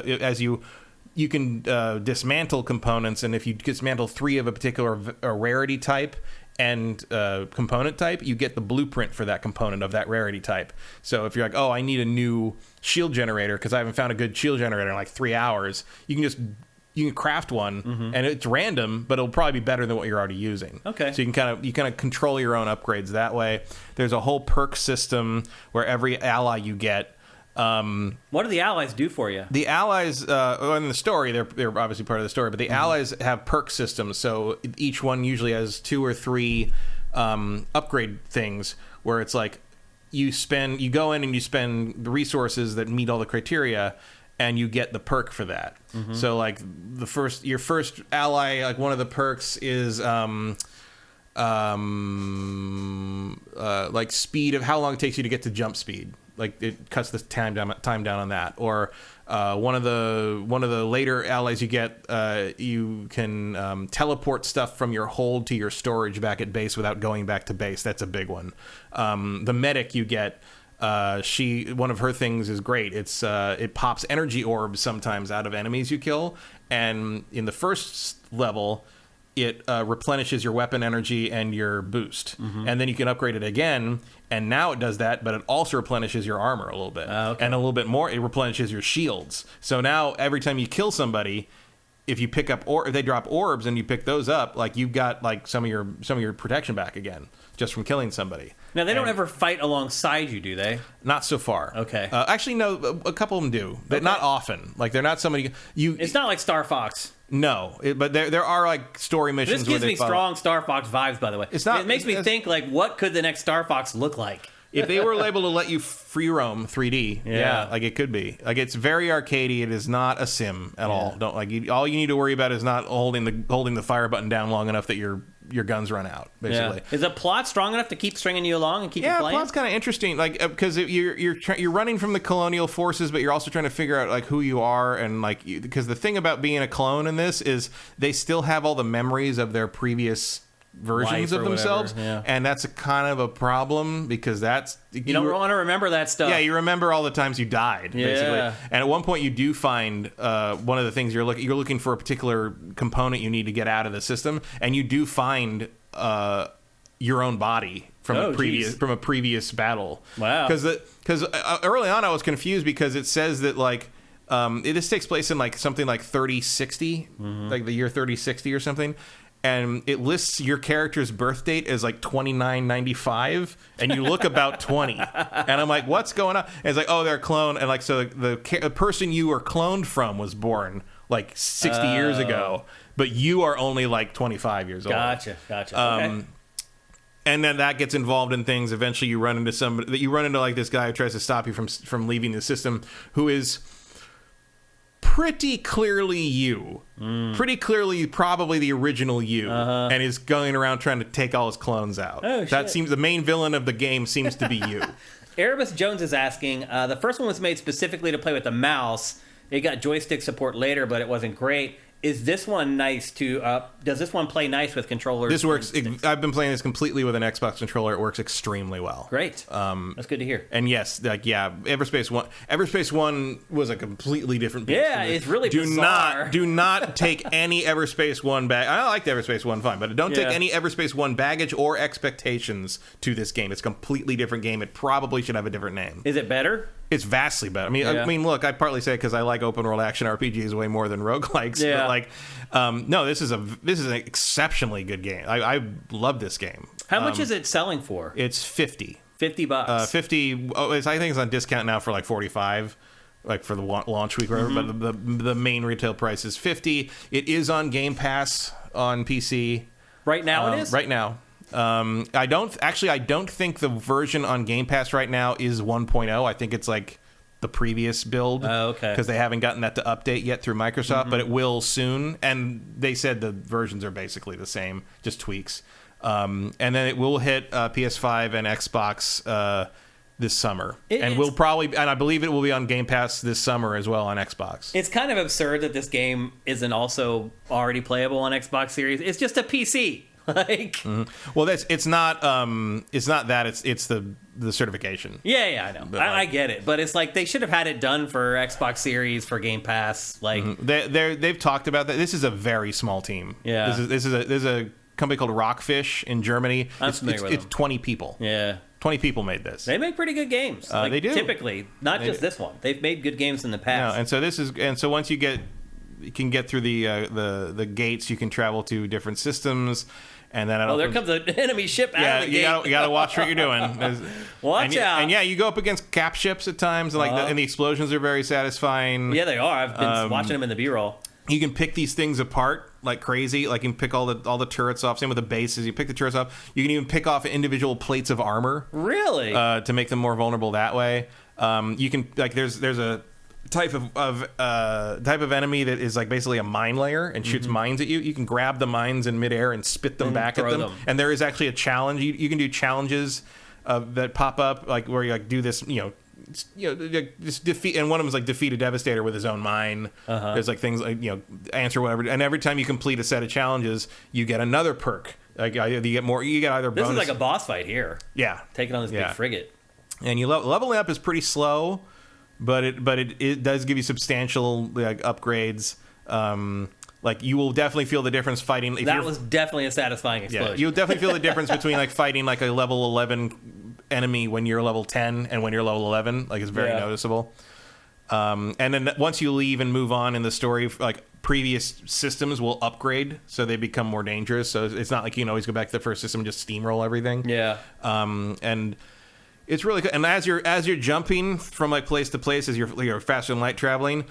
you can dismantle components, and if you dismantle 3 of a particular rarity type and component type, you get the blueprint for that component of that rarity type. So if you're like, I need a new shield generator because I haven't found a good shield generator in like 3 hours, you can craft one, and it's random, but it'll probably be better than what you're already using. Okay. So you can kind of control your own upgrades that way. There's a whole perk system where every ally you get. What do the allies do for you? The allies, in the story, they're obviously part of the story, but the allies have perk systems. So each one usually has 2 or 3 upgrade things where it's like you go in and you spend the resources that meet all the criteria, and you get the perk for that. So like your first ally, like one of the perks is like speed of how long it takes you to get to jump speed. Like it cuts the time down on that. Or one of the later allies you get, you can teleport stuff from your hold to your storage back at base without going back to base. That's a big one. The medic you get, one of her things is great. It pops energy orbs sometimes out of enemies you kill, and in the first level, it replenishes your weapon energy and your boost. And then you can upgrade it again, and now it does that, but it also replenishes your armor a little bit. And a little bit more, it replenishes your shields. So now every time you kill somebody, if you pick up if they drop orbs and you pick those up, like you've got like some of your protection back again just from killing somebody. Now they don't ever fight alongside you, do they? Not so far. Okay. Actually, no. A couple of them do, but not often. Like they're not somebody It's not like Star Fox. No, but there are like story missions. This gives me strong Star Fox vibes, by the way. It makes me think like, what could the next Star Fox look like? If they were able to let you free roam 3D, like it could be. Like it's very arcadey. It is not a sim at all. Don't all you need to worry about is not holding the fire button down long enough that your guns run out. Basically, is the plot strong enough to keep stringing you along and keep you playing? Yeah, plot's kind of interesting. Like because you're running from the colonial forces, but you're also trying to figure out like who you are and like because the thing about being a clone in this is they still have all the memories of their previous versions of themselves, and that's a kind of a problem because you don't want to remember that stuff. Yeah, you remember all the times you died, basically. And at one point, you do find one of the things you're looking for a particular component you need to get out of the system, and you do find your own body from a previous battle. Wow! Because early on, I was confused because it says that like. This takes place in like something like 3060, like the year 3060 or something. And it lists your character's birth date as like 2995, and you look about 20. And I'm like, what's going on? And it's like, they're a clone. And like, so the person you were cloned from was born like 60 years ago, but you are only like 25 years old. Gotcha. Okay. And then that gets involved in things. Eventually, you run into like this guy who tries to stop you from leaving the system, who is pretty clearly you. Pretty clearly probably the original you, and is going around trying to take all his clones out. That seems the main villain of the game seems to be you. Erebus Jones is asking, the first one was made specifically to play with the mouse. It got joystick support later, but it wasn't great. Is this one nice to... does this one play nice with controllers? This works... I've been playing this completely with an Xbox controller. It works extremely well. Great. That's good to hear. And yes, Everspace 1... Everspace 1 was a completely different beast. Yeah, it's really bizarre. Do not take any Everspace 1 baggage... I like the Everspace 1 fine, but don't take any Everspace 1 baggage or expectations to this game. It's a completely different game. It probably should have a different name. Is it better? It's vastly better. I mean, look, I partly say it because I like open world action RPGs way more than roguelikes. Yeah. But like, no, this is an exceptionally good game. I love this game. How much is it selling for? It's $50. $50. 50. I think it's on discount now for like 45. like for the launch week or whatever, but the main retail price is $50. It is on Game Pass on PC. Right now it is? Right now. I don't think the version on Game Pass right now is 1.0. I think it's like the previous build. Oh, okay. Because they haven't gotten that to update yet through Microsoft, but it will soon. And they said the versions are basically the same, just tweaks. And then it will hit PS5 and Xbox this summer, and I believe it will be on Game Pass this summer as well on Xbox. It's kind of absurd that this game isn't also already playable on Xbox Series. It's just a PC. Like, well, it's not that it's the certification. Yeah, I know. But, I get it, but it's like they should have had it done for Xbox Series, for Game Pass. Like, they've talked about that. This is a very small team. Yeah, this is a company called Rockfish in Germany. I'm familiar with them. It's 20 people. Yeah. 20 people made this. They make pretty good games. Like, they do. Typically, not just this one. They've made good games in the past. And so once you can get through the gates, you can travel to different systems, and then there comes an enemy ship out of the gate. You got to watch what you're doing. Watch out. And you go up against cap ships at times, and and the explosions are very satisfying. Yeah, they are. I've been watching them in the B-roll. You can pick these things apart like crazy. Like you can pick all the turrets off. Same with the bases. You pick the turrets off. You can even pick off individual plates of armor. Really? To make them more vulnerable that way. You can there's a type of enemy that is like basically a mine layer and shoots mines at you. You can grab the mines in midair and spit them back at them. And there is actually a challenge. You can do challenges that pop up like where you like do this. Just defeat, and one of them is like defeat a devastator with his own mine. There's like things like answer whatever, and every time you complete a set of challenges, you get another perk. Like you get more. You get either bonus. This is like a boss fight here. Yeah, taking on this big frigate. And you leveling up is pretty slow, but it does give you substantial like upgrades. Like you will definitely feel the difference fighting. That was definitely a satisfying explosion. Yeah, you'll definitely feel the difference between like fighting like a level 11 enemy when you're level 10 and when you're level 11. Like it's very noticeable. And then once you leave and move on in the story, like previous systems will upgrade, so they become more dangerous. So it's not like you can always go back to the first system and just steamroll everything. Yeah. And it's really good. And as you're jumping from like place to place, as you're faster than light traveling,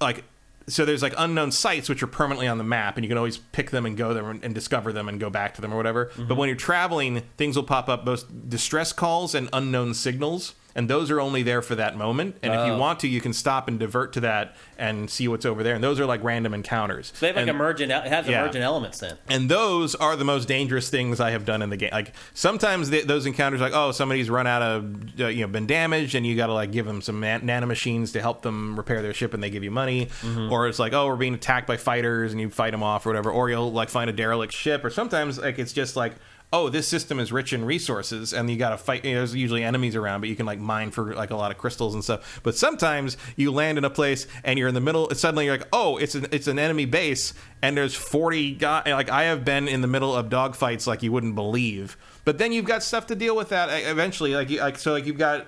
like. So there's like unknown sites which are permanently on the map, and you can always pick them and go there and discover them and go back to them or whatever. But when you're traveling, things will pop up, both distress calls and unknown signals, and those are only there for that moment. And if you want to, you can stop and divert to that and see what's over there. And those are like random encounters. So they have like emergent elements then. And those are the most dangerous things I have done in the game. Like sometimes those encounters, like somebody's run out of been damaged, and you got to like give them some nanomachines to help them repair their ship, and they give you money. Or it's like we're being attacked by fighters, and you fight them off or whatever. Or you'll like find a derelict ship. Or sometimes like it's just like, this system is rich in resources, and you got to fight. There's usually enemies around, but you can like mine for like a lot of crystals and stuff. But sometimes you land in a place and you're in the middle. Suddenly you're like, it's an enemy base, and there's 40 guys. Like I have been in the middle of dogfights like you wouldn't believe. But then you've got stuff to deal with that eventually. Like you've got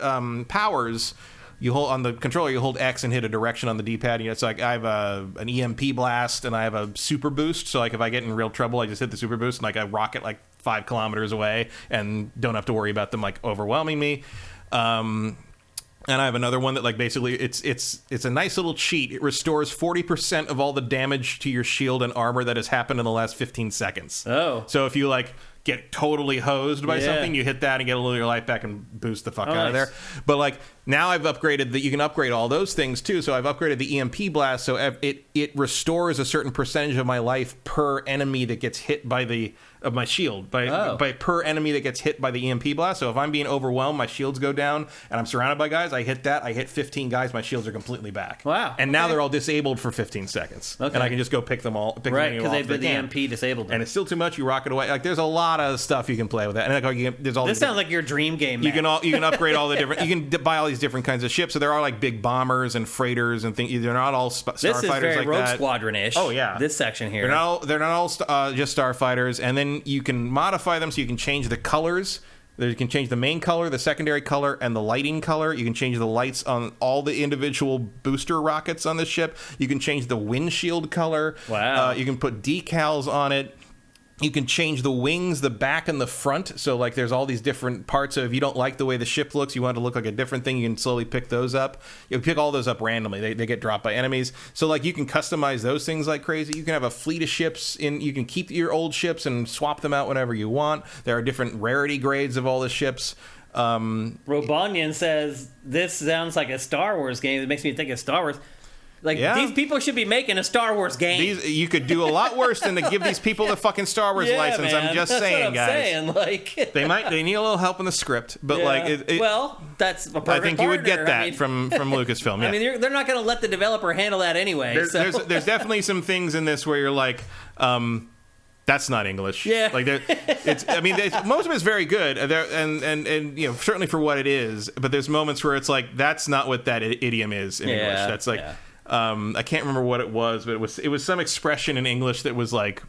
powers. You hold on the controller. You hold X and hit a direction on the D-pad. It's like I have an EMP blast and I have a super boost. So like if I get in real trouble, I just hit the super boost and like I rocket like 5 kilometers away and don't have to worry about them like overwhelming me. And I have another one that like basically it's a nice little cheat. It restores 40% of all the damage to your shield and armor that has happened in the last 15 seconds. Oh, so if you like get totally hosed by something, you hit that and get a little of your life back and boost the fuck out of there. But like now I've upgraded you can upgrade all those things too. So I've upgraded the EMP blast, so it restores a certain percentage of my life per enemy that gets hit by of my shield by per enemy that gets hit by the EMP blast. So if I'm being overwhelmed, my shields go down and I'm surrounded by guys, I hit 15 guys, my shields are completely back. Wow. And now they're all disabled for 15 seconds. Okay. And I can just go pick them all. Right, because they've been the EMP disabled them. And it's still too much, you rocket away. Like there's a lot of stuff you can play with that. And like, there's all this sounds like your dream game, man. You can upgrade all the different, you can buy all these different kinds of ships. So there are like big bombers and freighters and things. They're not all starfighters like that. This is very Rogue Squadron-ish. Oh yeah. This section here. They're not all just starfighters. And then you can modify them so you can change the colors. You can change the main color, the secondary color, and the lighting color. You can change the lights on all the individual booster rockets on the ship. You can change the windshield color. Wow. You can put decals on it. You can change the wings, the back, and the front. So, like, there's all these different parts. So if you don't like the way the ship looks, you want it to look like a different thing, you can slowly pick those up. You pick all those up randomly. They get dropped by enemies. So, like, you can customize those things like crazy. You can have a fleet of ships. You can keep your old ships and swap them out whenever you want. There are different rarity grades of all the ships. Robonian says, this sounds like a Star Wars game. It makes me think of Star Wars. Like, these people should be making a Star Wars game. You could do a lot worse than to give these people the fucking Star Wars license. Man. I'm just That's saying, what I'm guys. Saying. Like, they need a little help in the script, but well, that's a perfect I think you would get partner. that from Lucasfilm. Yeah. I mean, they're not going to let the developer handle that anyway. There's definitely some things in this where you're like, that's not English. Yeah. Like most of it's very good, and you know, certainly for what it is. But there's moments where it's like, that's not what that idiom is in English. That's like. Yeah. I can't remember what it was, but it was some expression in English that was like,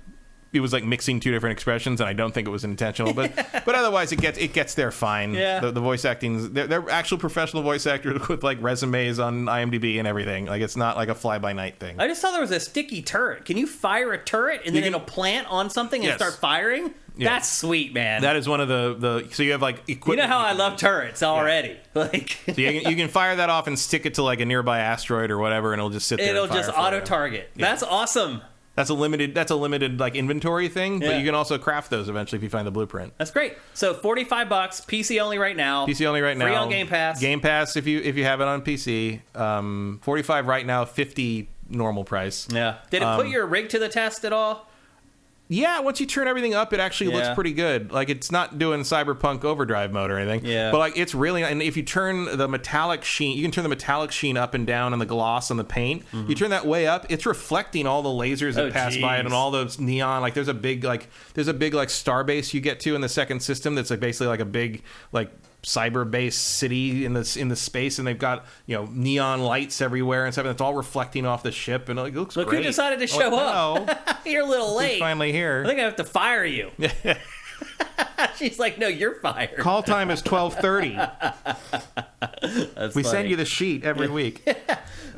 it was like mixing two different expressions, and I don't think it was intentional, but otherwise it gets there fine. Yeah. The voice acting, they're actual professional voice actors with like resumes on IMDb and everything. Like, it's not like a fly by night thing. I just saw there was a sticky turret. Can you fire a turret and then it'll plant on something and start firing? Yeah. That's sweet, man. That is one of the so you have like equipment. You know how I love turrets already. Yeah. Like, so you can fire that off and stick it to like a nearby asteroid or whatever, and it'll just sit there. It'll and fire just for auto you. target. Yeah. That's awesome. That's a limited like inventory thing, but you can also craft those eventually if you find the blueprint. That's great. So $45, PC only right now. PC only right now. Free on Game Pass. Game Pass if you have it on PC. 45 right now, 50 normal price. Yeah. Did it put your rig to the test at all? Yeah, once you turn everything up, it actually looks pretty good. Like, it's not doing Cyberpunk Overdrive mode or anything. Yeah. But like, it's really, and if you turn the metallic sheen, you can turn the metallic sheen up and down and the gloss on the paint. Mm-hmm. You turn that way up, it's reflecting all the lasers that pass by it and all those neon. Like, there's a big star base you get to in the second system that's like basically like a big like cyber-based city in the space, and they've got, you know, neon lights everywhere and stuff, and it's all reflecting off the ship, and it looks great. Look who decided to show up. You're a little late. Finally here. I think I have to fire you. She's like, no, you're fired. Call time is 12:30. We send you the sheet every week.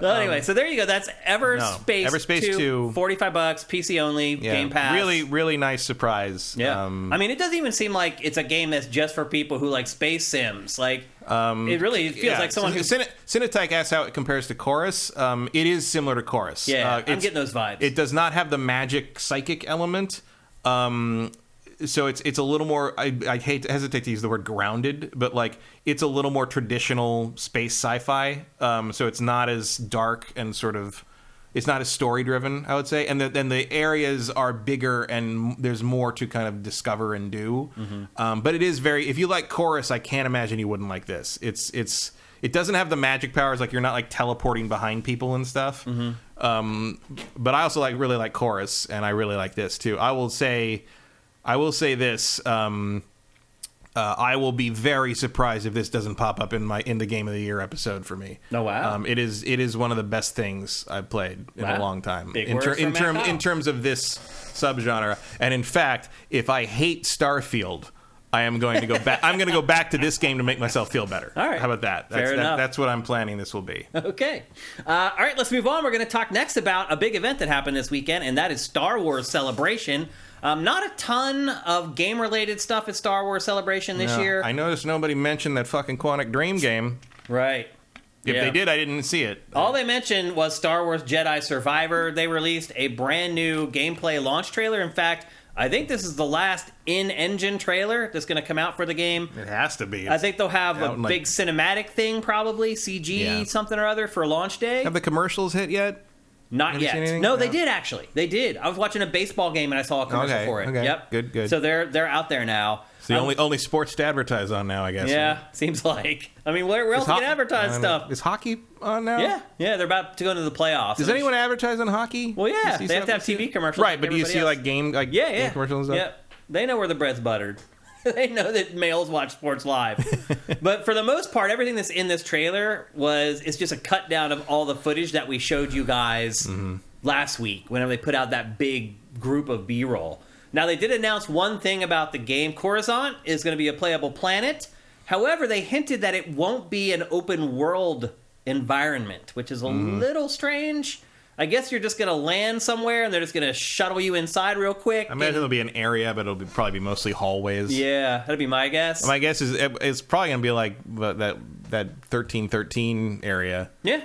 Well, anyway, so there you go. That's Everspace 2, $45, PC only, Game Pass. Really, really nice surprise. Yeah. I mean, it doesn't even seem like it's a game that's just for people who like space sims. Like, it really feels like someone who... Cinetech asks how it compares to Chorus. It is similar to Chorus. Yeah, I'm getting those vibes. It does not have the magic psychic element. So it's a little more, I hesitate to use the word grounded, but like, it's a little more traditional space sci-fi. So it's not as dark and sort of, it's not as story driven, I would say. And then the areas are bigger and there's more to kind of discover and do. Mm-hmm. But it is very, if you like Chorus, I can't imagine you wouldn't like this. It doesn't have the magic powers, like you're not like teleporting behind people and stuff. Mm-hmm. But I also really like Chorus, and I really like this too. I will say this. I will be very surprised if this doesn't pop up in the Game of the Year episode for me. Oh wow! It is one of the best things I've played in a long time. Big in terms of this subgenre. And in fact, if I hate Starfield, I am going to go back. I'm going to go back to this game to make myself feel better. All right. How about that? Fair enough. That's what I'm planning this will be. Okay. All right, let's move on. We're going to talk next about a big event that happened this weekend, and that is Star Wars Celebration. Not a ton of game-related stuff at Star Wars Celebration this year. I noticed nobody mentioned that fucking Quantic Dream game. Right. If they did, I didn't see it. All they mentioned was Star Wars Jedi Survivor. They released a brand new gameplay launch trailer. In fact, I think this is the last in-engine trailer that's going to come out for the game. It has to be. I think they'll have a big cinematic thing, probably, CG something or other for launch day. Have the commercials hit yet? Not yet. No, they did actually. They did. I was watching a baseball game and I saw a commercial for it. Okay. Yep. Good. So they're out there now. It's the only sports to advertise on now, I guess. Yeah, seems like. I mean, where else can you advertise stuff? Is hockey on now? Yeah, they're about to go into the playoffs. Does anyone advertise on hockey? Well, yeah, they have to have TV commercials. Right, but do you see game commercials and stuff? Yeah, they know where the bread's buttered. They know that males watch sports live. But for the most part, everything that's in this trailer it's just a cut down of all the footage that we showed you guys last week, whenever they put out that big group of B-roll. Now, they did announce one thing about the game. Coruscant is going to be a playable planet. However, they hinted that it won't be an open world environment, which is a little strange. I guess you're just going to land somewhere and they're just going to shuttle you inside real quick. I imagine it'll be an area, but it'll probably be mostly hallways. Yeah, that'd be my guess. My guess is it's probably going to be like that 1313 area. Yeah,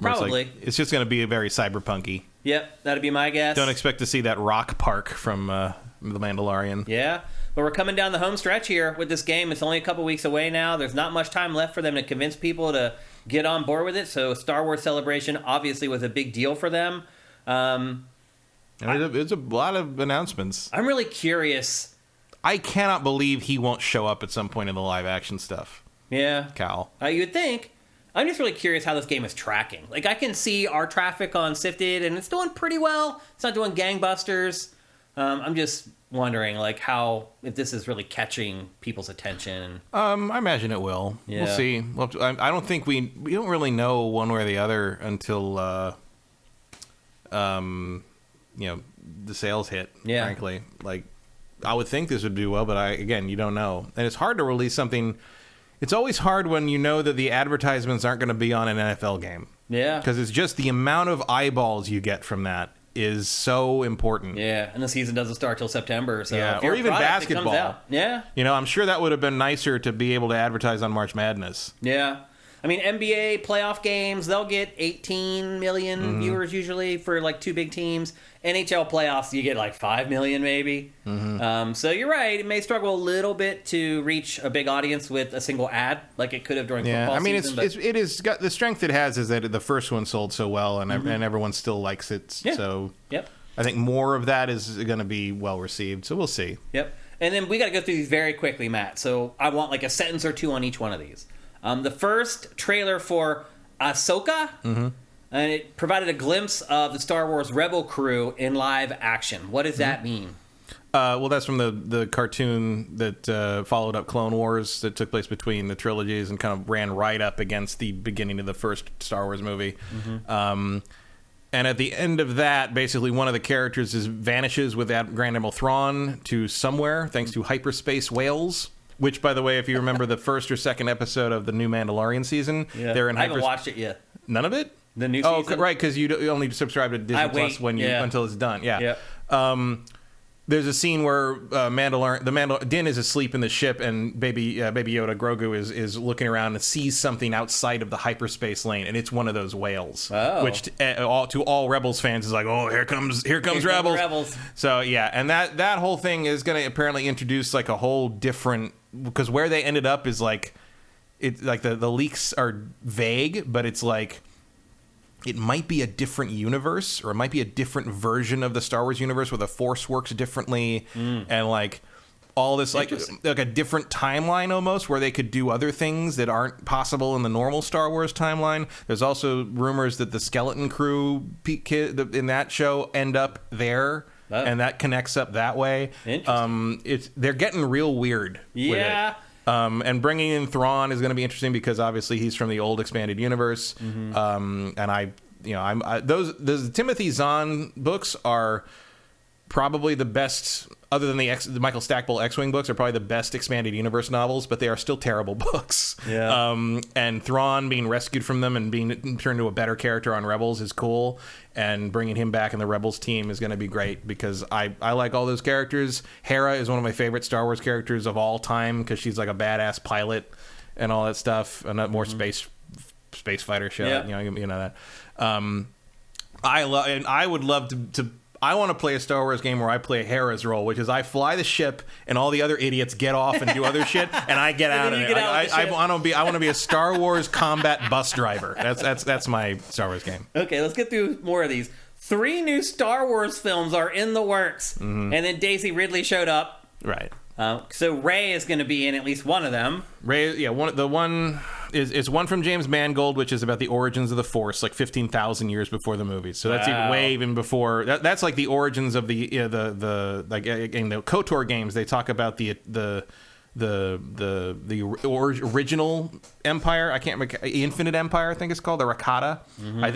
probably. It's just going to be very cyberpunky. Yep, that'd be my guess. Don't expect to see that rock park from The Mandalorian. Yeah, but we're coming down the home stretch here with this game. It's only a couple weeks away now. There's not much time left for them to convince people to get on board with it. So Star Wars Celebration obviously was a big deal for them. It's a lot of announcements. I'm really curious. I cannot believe he won't show up at some point in the live action stuff. Yeah. Cal. You'd think. I'm just really curious how this game is tracking. Like, I can see our traffic on Sifted, and it's doing pretty well. It's not doing gangbusters. I'm just wondering, like, if this is really catching people's attention. I imagine it will. Yeah. We'll see. I don't think we don't really know one way or the other until, the sales hit. Yeah. Frankly, like, I would think this would do well, but you don't know, and it's hard to release something. It's always hard when you know that the advertisements aren't going to be on an NFL game. Yeah. Because it's just the amount of eyeballs you get from that is so important. Yeah, and the season doesn't start till September. So yeah, if your or even product, basketball. it comes out. Yeah. I'm sure that would have been nicer to be able to advertise on March Madness. Yeah. I mean, NBA playoff games, they'll get 18 million viewers usually for like two big teams. NHL playoffs, you get like 5 million maybe. So you're right. It may struggle a little bit to reach a big audience with a single ad like it could have during football season. It is got the strength it has is that the first one sold so well and everyone still likes it. Yeah. So yep. I think more of that is going to be well received. So we'll see. Yep. And then we got to go through these very quickly, Matt. So I want like a sentence or two on each one of these. The first trailer for Ahsoka, and it provided a glimpse of the Star Wars Rebel crew in live action. What does that mean? Well, that's from the cartoon that followed up Clone Wars that took place between the trilogies and kind of ran right up against the beginning of the first Star Wars movie. And at the end of that, basically one of the characters vanishes with Grand Admiral Thrawn to somewhere thanks to hyperspace whales. Which, by the way, if you remember the first or second episode of the new Mandalorian season, they're in I haven't watched it yet. None of it? The new season? Oh, right, because you only subscribe to Disney Plus until it's done. Yeah. There's a scene where Din is asleep in the ship, and Baby Yoda Grogu is looking around and sees something outside of the hyperspace lane, and it's one of those whales. Oh. Which to all Rebels fans is like, oh, here comes Rebels. So yeah, and that whole thing is going to apparently introduce like a whole different, because where they ended up is like, it's like the leaks are vague, but it's like, it might be a different universe, or it might be a different version of the Star Wars universe where the Force works differently, and like all this like a different timeline almost, where they could do other things that aren't possible in the normal Star Wars timeline. There's also rumors that the Skeleton Crew in that show end up there, and that connects up that way. They're getting real weird. Yeah. With it. And bringing in Thrawn is going to be interesting because obviously he's from the old expanded universe. And those Timothy Zahn books are probably the best, other than the Michael Stackpole X-Wing books, are probably the best expanded universe novels, but they are still terrible books. Yeah. And Thrawn being rescued from them and being turned into a better character on Rebels is cool. And bringing him back in the Rebels team is going to be great because I like all those characters. Hera is one of my favorite Star Wars characters of all time because she's like a badass pilot and all that stuff, and a more space fighter show. Yeah. You know that. I would love to. I want to play a Star Wars game where I play Hera's role, which is I fly the ship and all the other idiots get off and do other shit, and I get out of it. I want to be a Star Wars combat bus driver. That's my Star Wars game. Okay, let's get through more of these. 3 new Star Wars films are in the works, and then Daisy Ridley showed up. Right. So Rey is going to be in at least one of them. Rey, yeah, one is one from James Mangold, which is about the origins of the Force, like 15,000 years before the movies. So that's even before. That's like the origins of the in the KOTOR games. They talk about the original Empire. I can't remember. Infinite Empire, I think it's called, the Rakata.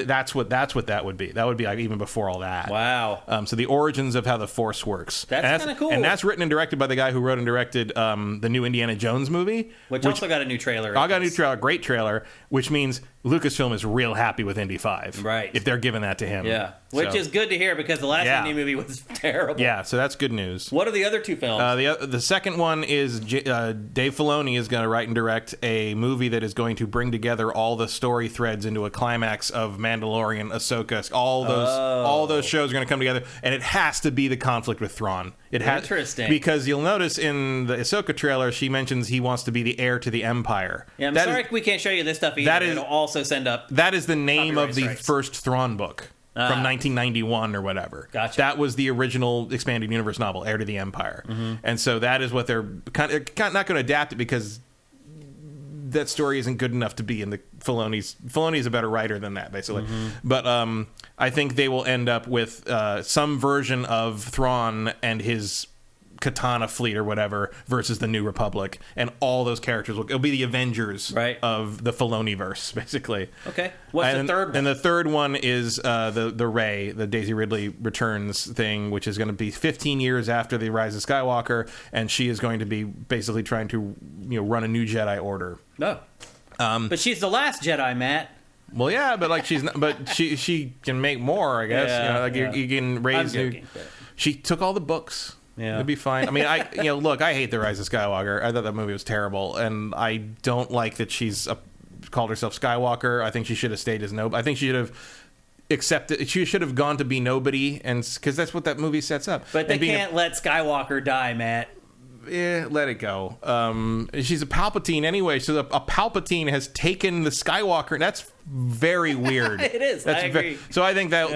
That's what that would be. That would be like even before all that. Wow. So the origins of how the Force works. That's kind of cool. And that's written and directed by the guy who wrote and directed the new Indiana Jones movie, which also got a new trailer. I got a new trailer, great trailer, which means Lucasfilm is real happy with Indy 5. Right. If they're giving that to him. Yeah. Which is good to hear because the last Indy movie was terrible. Yeah, so that's good news. What are the other two films? The second one is Dave Filoni is going to write and direct a movie that is going to bring together all the story threads into a climax of Mandalorian, Ahsoka, all those shows are going to come together, and it has to be the conflict with Thrawn. Interesting. Because you'll notice in the Ahsoka trailer, she mentions he wants to be the heir to the Empire. Yeah, I'm sorry we can't show you this stuff either. It'll also send up. That is the name of the first Thrawn book. From 1991 or whatever. Gotcha. That was the original expanded universe novel, Heir to the Empire. And so that is what they're kind of not going to adapt it because that story isn't good enough to be in the Filoni's. Filoni's a better writer than that, basically. But I think they will end up with some version of Thrawn and his Katana fleet or whatever versus the New Republic, and all those characters it'll be the Avengers of the Filoniverse, basically. Okay. What's the third one? And the third one is the Rey, the Daisy Ridley Returns thing, which is going to be 15 years after the Rise of Skywalker, and she is going to be basically trying to run a new Jedi Order. No. But she's the last Jedi, Matt. Well, yeah, but like she can make more, I guess. Yeah, you can raise I'm joking, She took all the books. Yeah. It'd be fine. I mean, look, I hate The Rise of Skywalker. I thought that movie was terrible, and I don't like that she's called herself Skywalker. I think she should have stayed as nobody. I think she should have accepted. She should have gone to be nobody, and because that's what that movie sets up. But they can't let Skywalker die, Matt. Let it go. She's a Palpatine anyway, so a Palpatine has taken the Skywalker. That's very weird. It is. I agree. So I think that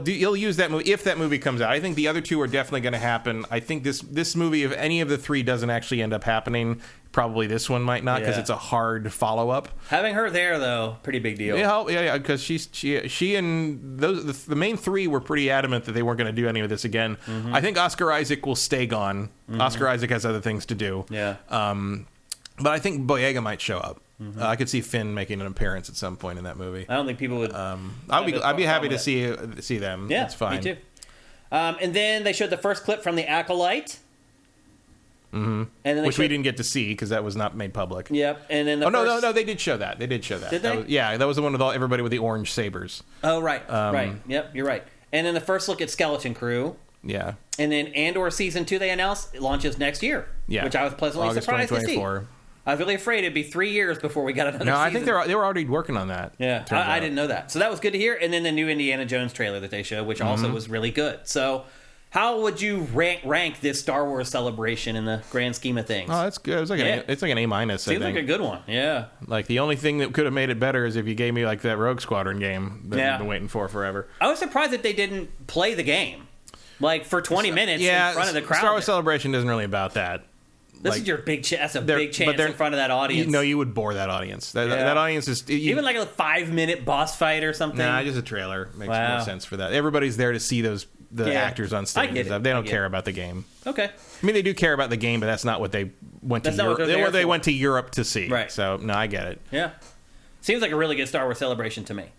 you'll use that movie if that movie comes out. I think the other two are definitely going to happen. I think this movie, if any of the three doesn't actually end up happening, probably this one might not because it's a hard follow up. Having her there though, pretty big deal. Yeah, because she and the main three were pretty adamant that they weren't going to do any of this again. I think Oscar Isaac will stay gone. Oscar Isaac has other things to do. Yeah. But I think Boyega might show up. I could see Finn making an appearance at some point in that movie. I don't think people would. I'd be happy to see them. Yeah, it's fine. Me too. And then they showed the first clip from the Acolyte. And then which we didn't get to see because that was not made public. Yep. And then no, they did show that. Did they? That was the one with everybody with the orange sabers. Oh right, right. Yep, you're right. And then the first look at Skeleton Crew. Yeah. And then Andor season 2 they announced it launches next year. Yeah. Which I was pleasantly August surprised to see. I was really afraid it'd be 3 years before we got another season. No, I think they were already working on that. Yeah, I didn't know that. So that was good to hear. And then the new Indiana Jones trailer that they showed, which also was really good. So how would you rank this Star Wars celebration in the grand scheme of things? Oh, that's good. It's like an A-. Seems like a good one. Yeah. Like the only thing that could have made it better is if you gave me like that Rogue Squadron game that I've been waiting for forever. I was surprised that they didn't play the game. Like for 20 minutes in front of the crowd. Star Wars Celebration isn't really about that. This is your big chance. That's a big chance in front of that audience. No, you would bore that audience. That audience is even like a 5-minute boss fight or something. Nah, just a trailer makes more sense for that. Everybody's there to see the actors on stage. They don't care about the game. Okay. I mean, they do care about the game, but that's not what they went to Europe. They went to Europe to see. Right. So no, I get it. Yeah. Seems like a really good Star Wars celebration to me.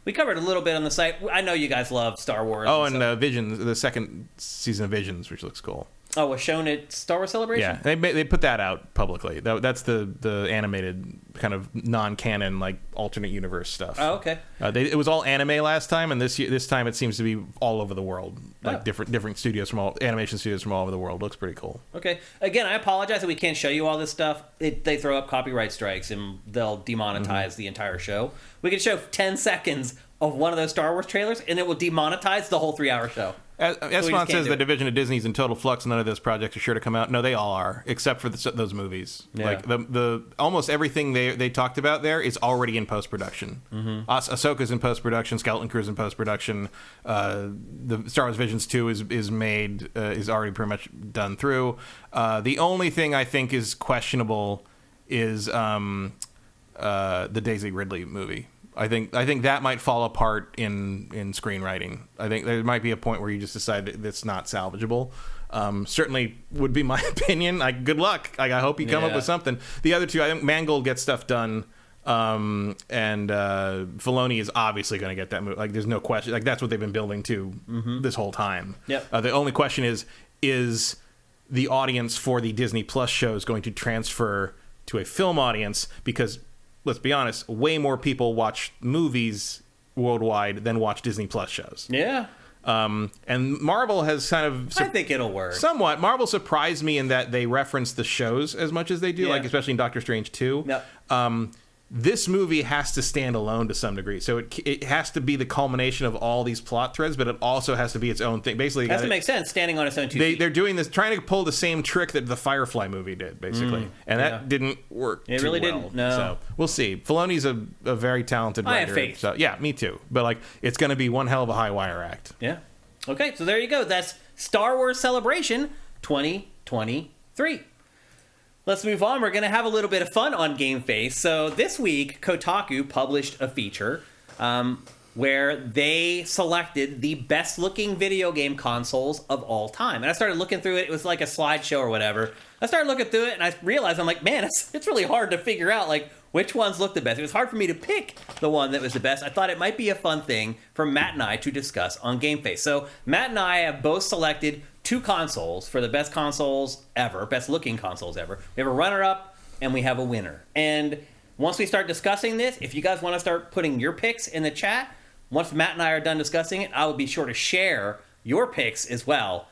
We covered a little bit on the site. I know you guys love Star Wars. Oh, and Visions, the second season of Visions, which looks cool. Oh, was shown at Star Wars Celebration? Yeah, they put that out publicly. That's the animated kind of non-canon like alternate universe stuff. Oh, okay. It was all anime last time, and this time it seems to be all over the world, like different studios animation studios from all over the world. Looks pretty cool. Okay. Again, I apologize that we can't show you all this stuff. They throw up copyright strikes and they'll demonetize the entire show. We can show 10 seconds of one of those Star Wars trailers, and it will demonetize the whole 3-hour show. Esmond says the division of Disney's in total flux. None of those projects are sure to come out. No, they all are, except for those movies. Yeah. Like the almost everything they talked about there is already in post production. Ahsoka's in post production. Skeleton Crew's in post production. The Star Wars Visions 2 is already pretty much done through. The only thing I think is questionable is the Daisy Ridley movie. I think that might fall apart in screenwriting. I think there might be a point where you just decide that it's not salvageable. Certainly would be my opinion. Good luck. I hope you come up with something. The other two, I think Mangold gets stuff done. And Filoni is obviously going to get that movie. Like, there's no question. Like, that's what they've been building to this whole time. Yep. The only question is the audience for the Disney Plus shows going to transfer to a film audience? Because, let's be honest, way more people watch movies worldwide than watch Disney Plus shows. Yeah. And Marvel has kind of... I think it'll work. Somewhat. Marvel surprised me in that they reference the shows as much as they do, like especially in Doctor Strange 2. Yep. This movie has to stand alone to some degree. So it has to be the culmination of all these plot threads, but it also has to be its own thing. Basically, it has to make sense, standing on its own two feet. They're doing this, trying to pull the same trick that the Firefly movie did, basically. And that didn't work It really didn't, no. So we'll see. Filoni's a very talented writer. I have faith. So, yeah, me too. But like, it's going to be one hell of a high wire act. Yeah. Okay, so there you go. That's Star Wars Celebration 2023. Let's move on. We're going to have a little bit of fun on GameFace. So this week, Kotaku published a feature where they selected the best-looking video game consoles of all time. And I started looking through it. It was like a slideshow or whatever. I started looking through it, and I realized, I'm like, man, it's really hard to figure out, like, which ones look the best. It was hard for me to pick the one that was the best. I thought it might be a fun thing for Matt and I to discuss on GameFace. So Matt and I have both selected 2 consoles for the best consoles ever, best looking consoles ever. We have a runner-up and we have a winner. And once we start discussing this, if you guys want to start putting your picks in the chat, once Matt and I are done discussing it, I will be sure to share your picks as well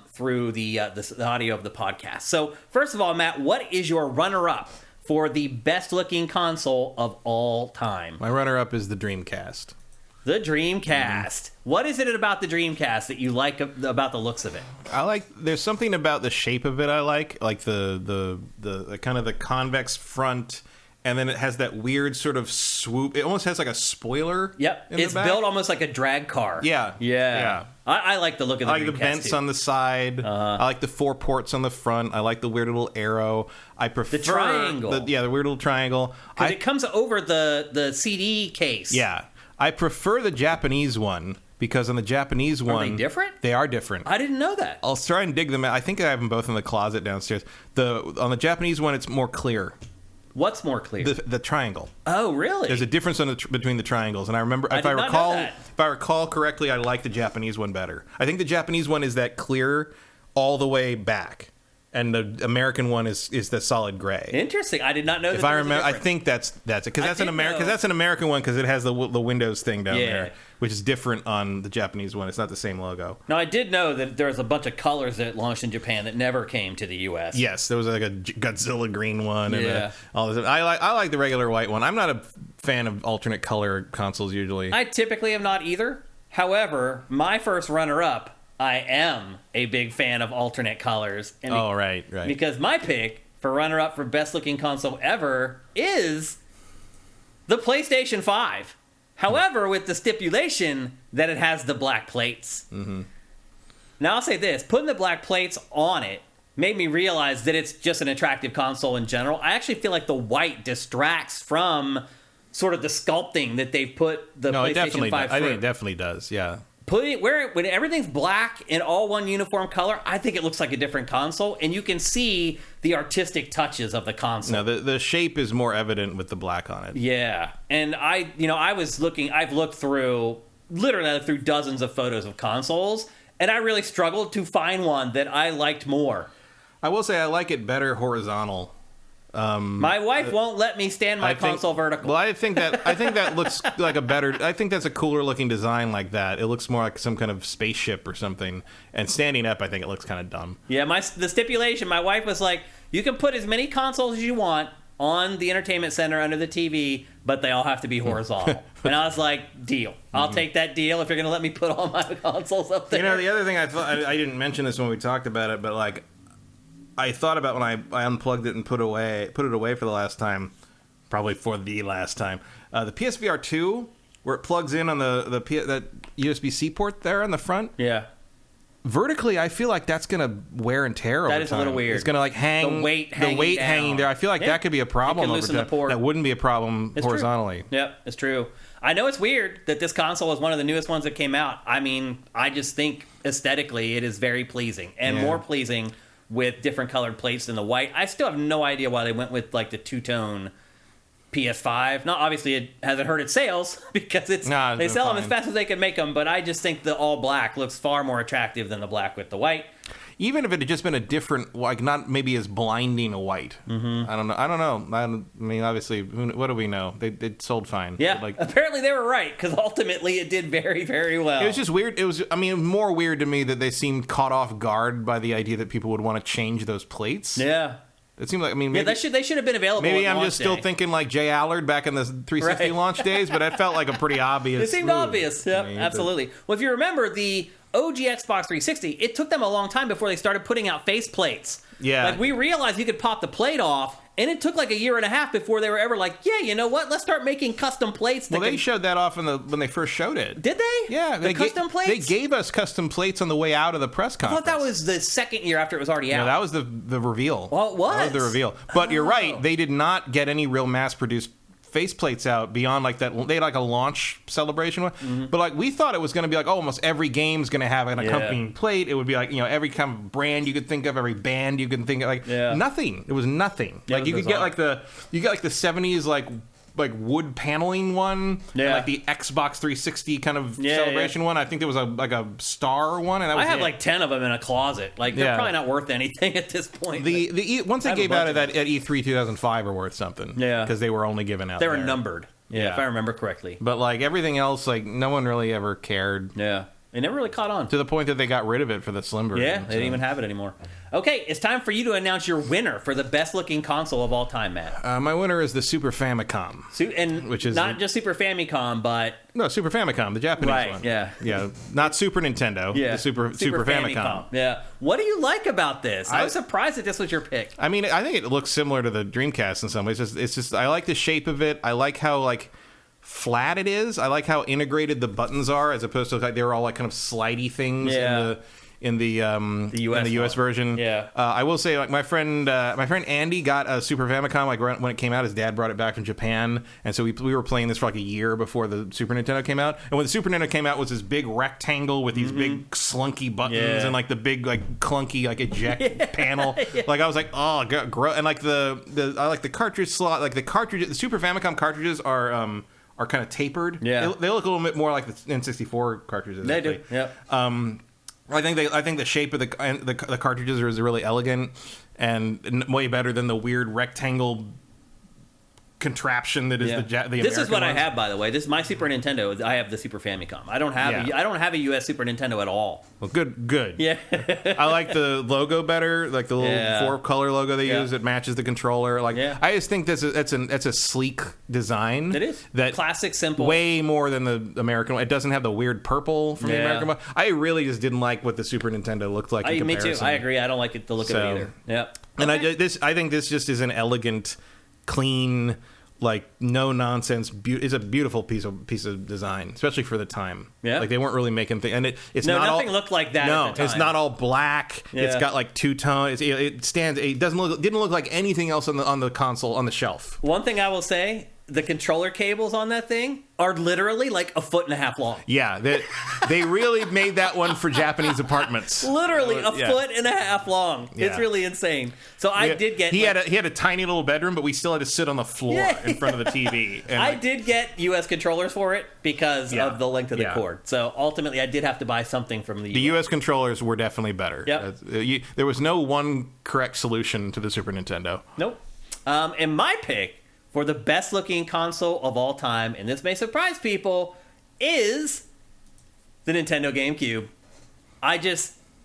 through the audio of the podcast. So first of all, Matt, what is your runner-up for the best looking console of all time? My runner-up is the Dreamcast. The Dreamcast. What is it about the Dreamcast that you like about the looks of it? There's something about the shape of it I like the kind of the convex front, and then it has that weird sort of swoop. It almost has like a spoiler. Yep. It's built almost like a drag car. Yeah. I like the look of the Dreamcast. I like the vents on the side. I like the 4 ports on the front. I like the weird little arrow. I prefer the triangle. The weird little triangle. Because it comes over the CD case. Yeah. I prefer the Japanese one because on the Japanese one... Are they different? They are different. I didn't know that. I'll try and dig them out. I think I have them both in the closet downstairs. On the Japanese one, it's more clear. What's more clear? The triangle. Oh, really? There's a difference between the triangles, and I remember if I recall correctly, I like the Japanese one better. I think the Japanese one is that clear all the way back, and the American one is the solid gray. Interesting. I did not know. If I remember, I think that's it because that's an American one because it has the Windows thing down there, which is different on the Japanese one. It's not the same logo. Now, I did know that there was a bunch of colors that launched in Japan that never came to the U.S. Yes, there was like a Godzilla green one. And all this. I like the regular white one. I'm not a fan of alternate color consoles usually. I typically am not either. However, my first runner-up, I am a big fan of alternate colors. And right. Because my pick for runner-up for best-looking console ever is the PlayStation 5. However, with the stipulation that it has the black plates. Mm-hmm. Now, I'll say this. Putting the black plates on it made me realize that it's just an attractive console in general. I actually feel like the white distracts from sort of the sculpting that they've put the PlayStation 5 through. I think it definitely does, yeah. When everything's black in all one uniform color, I think it looks like a different console, and you can see the artistic touches of the console. No, the shape is more evident with the black on it. Yeah, and I've looked through dozens of photos of consoles, and I really struggled to find one that I liked more. I will say I like it better horizontal. My wife won't let me stand my console vertical. Well, I think that looks like I think that's a cooler looking design like that. It looks more like some kind of spaceship or something. And standing up, I think it looks kind of dumb. Yeah, the stipulation, my wife was like, you can put as many consoles as you want on the entertainment center under the TV, but they all have to be horizontal. And I was like, deal. I'll take that deal if you're going to let me put all my consoles up there. You know, the other thing I didn't mention this when we talked about it, but like, I thought about when I unplugged it and put it away for the last time, probably for the last time. The PSVR 2, where it plugs in on that USB-C port there on the front. Yeah. vertically, I feel like that's going to wear and tear over time. That is a little weird. It's going to like hang the weight hanging there. I feel like that could be a problem over loosen time. the port. That wouldn't be a problem horizontally. True. Yep, it's true. I know it's weird that this console is one of the newest ones that came out. I mean, I just think aesthetically it is very pleasing and more pleasing with different colored plates than the white. I still have no idea why they went with like the two-tone PS5. Now, obviously, it hasn't hurt its sales because they sell them as fast as they can make them. But I just think the all black looks far more attractive than the black with the white. Even if it had just been a different, like not maybe as blinding a white. Mm-hmm. I don't know. I mean, obviously, what do we know? They sold fine. Yeah, like, apparently they were right because ultimately it did very, very well. It was just weird. It was more weird to me that they seemed caught off guard by the idea that people would want to change those plates. Yeah. It seemed like, maybe, they should have been available. Maybe I'm just still thinking like Jay Allard back in the 360 launch days, but it felt like a pretty obvious. It seemed obvious. Yeah, absolutely. Well, if you remember the OG Xbox 360, it took them a long time before they started putting out face plates. Yeah. Like, we realized you could pop the plate off, and it took like a year and a half before they were ever like, yeah, you know what? Let's start making custom plates. They showed that off when they first showed it. Did they? Yeah. The custom plates? They gave us custom plates on the way out of the press conference. I thought that was the second year after it was already out. No, that was the reveal. Well, it was. That was the reveal. But you're right. They did not get any real mass-produced faceplates out beyond like that. They had like a launch celebration one, but like we thought it was going to be like, almost every game's going to have an accompanying plate. It would be like, every kind of brand you could think of, every band you could think of, like nothing. It was nothing. Yeah, like you could get like the 70s like wood paneling one, and like the Xbox 360 kind of celebration one. I think there was a star one, and that was I have like 10 of them in a closet. Like they're probably not worth anything at this point. Once they gave out of that at E3 2005 are worth something. Yeah, because they were only given out. They were numbered. Yeah, if I remember correctly. But like everything else, like no one really ever cared. Yeah. It never really caught on. To the point that they got rid of it for the Slim version. Yeah, they didn't even have it anymore. Okay, it's time for you to announce your winner for the best-looking console of all time, Matt. My winner is the Super Famicom. Which is not just Super Famicom, but... No, Super Famicom, the Japanese one. Yeah, not Super Nintendo. Yeah. The Super Famicom. Yeah. What do you like about this? I was surprised that this was your pick. I mean, I think it looks similar to the Dreamcast in some ways. It's just I like the shape of it. I like how, like, flat it is. I like how integrated the buttons are, as opposed to like they were all like kind of slidey things in the US version. Yeah. I will say, like my friend Andy got a Super Famicom like when it came out. His dad brought it back from Japan, and so we were playing this for like a year before the Super Nintendo came out. And when the Super Nintendo came out, it was this big rectangle with these big slunky buttons and like the big like clunky like eject panel. Like I was like, oh, and like I like the cartridge slot. Like the Super Famicom cartridges are kind of tapered. Yeah, they look a little bit more like the N64 cartridges. They do. Yeah. I think the shape of the cartridges is really elegant and way better than the weird rectangle contraption that is the American This is what ones. I have, by the way. This is my Super Nintendo. I have the Super Famicom. I don't have a US Super Nintendo at all. Well, good. Yeah. I like the logo better, like the little 4-color logo they use. It matches the controller. Like I just think that's a sleek design. It is. That classic, simple. Way more than the American one. It doesn't have the weird purple from the American one. I really just didn't like what the Super Nintendo looked like in comparison. Me too. I agree. I don't like the look of it either. Yep. And I think this just is an elegant, clean, like no nonsense. It's a beautiful piece of design, especially for the time. Yeah, like they weren't really making things, and it's not nothing all, looked like that. No, at the time. It's not all black. Yeah. It's got like two tones. It didn't look like anything else on the console on the shelf. One thing I will say. The controller cables on that thing are literally like 1.5 feet long. Yeah, they really made that one for Japanese apartments. Literally 1.5 feet long. Yeah. It's really insane. So I did get. He had a tiny little bedroom, but we still had to sit on the floor in front of the TV. And I did get US controllers for it because of the length of the cord. So ultimately, I did have to buy something from the US controllers were definitely better. Yep. There was no one correct solution to the Super Nintendo. Nope. And my pick for the best looking console of all time, and this may surprise people, is the Nintendo GameCube.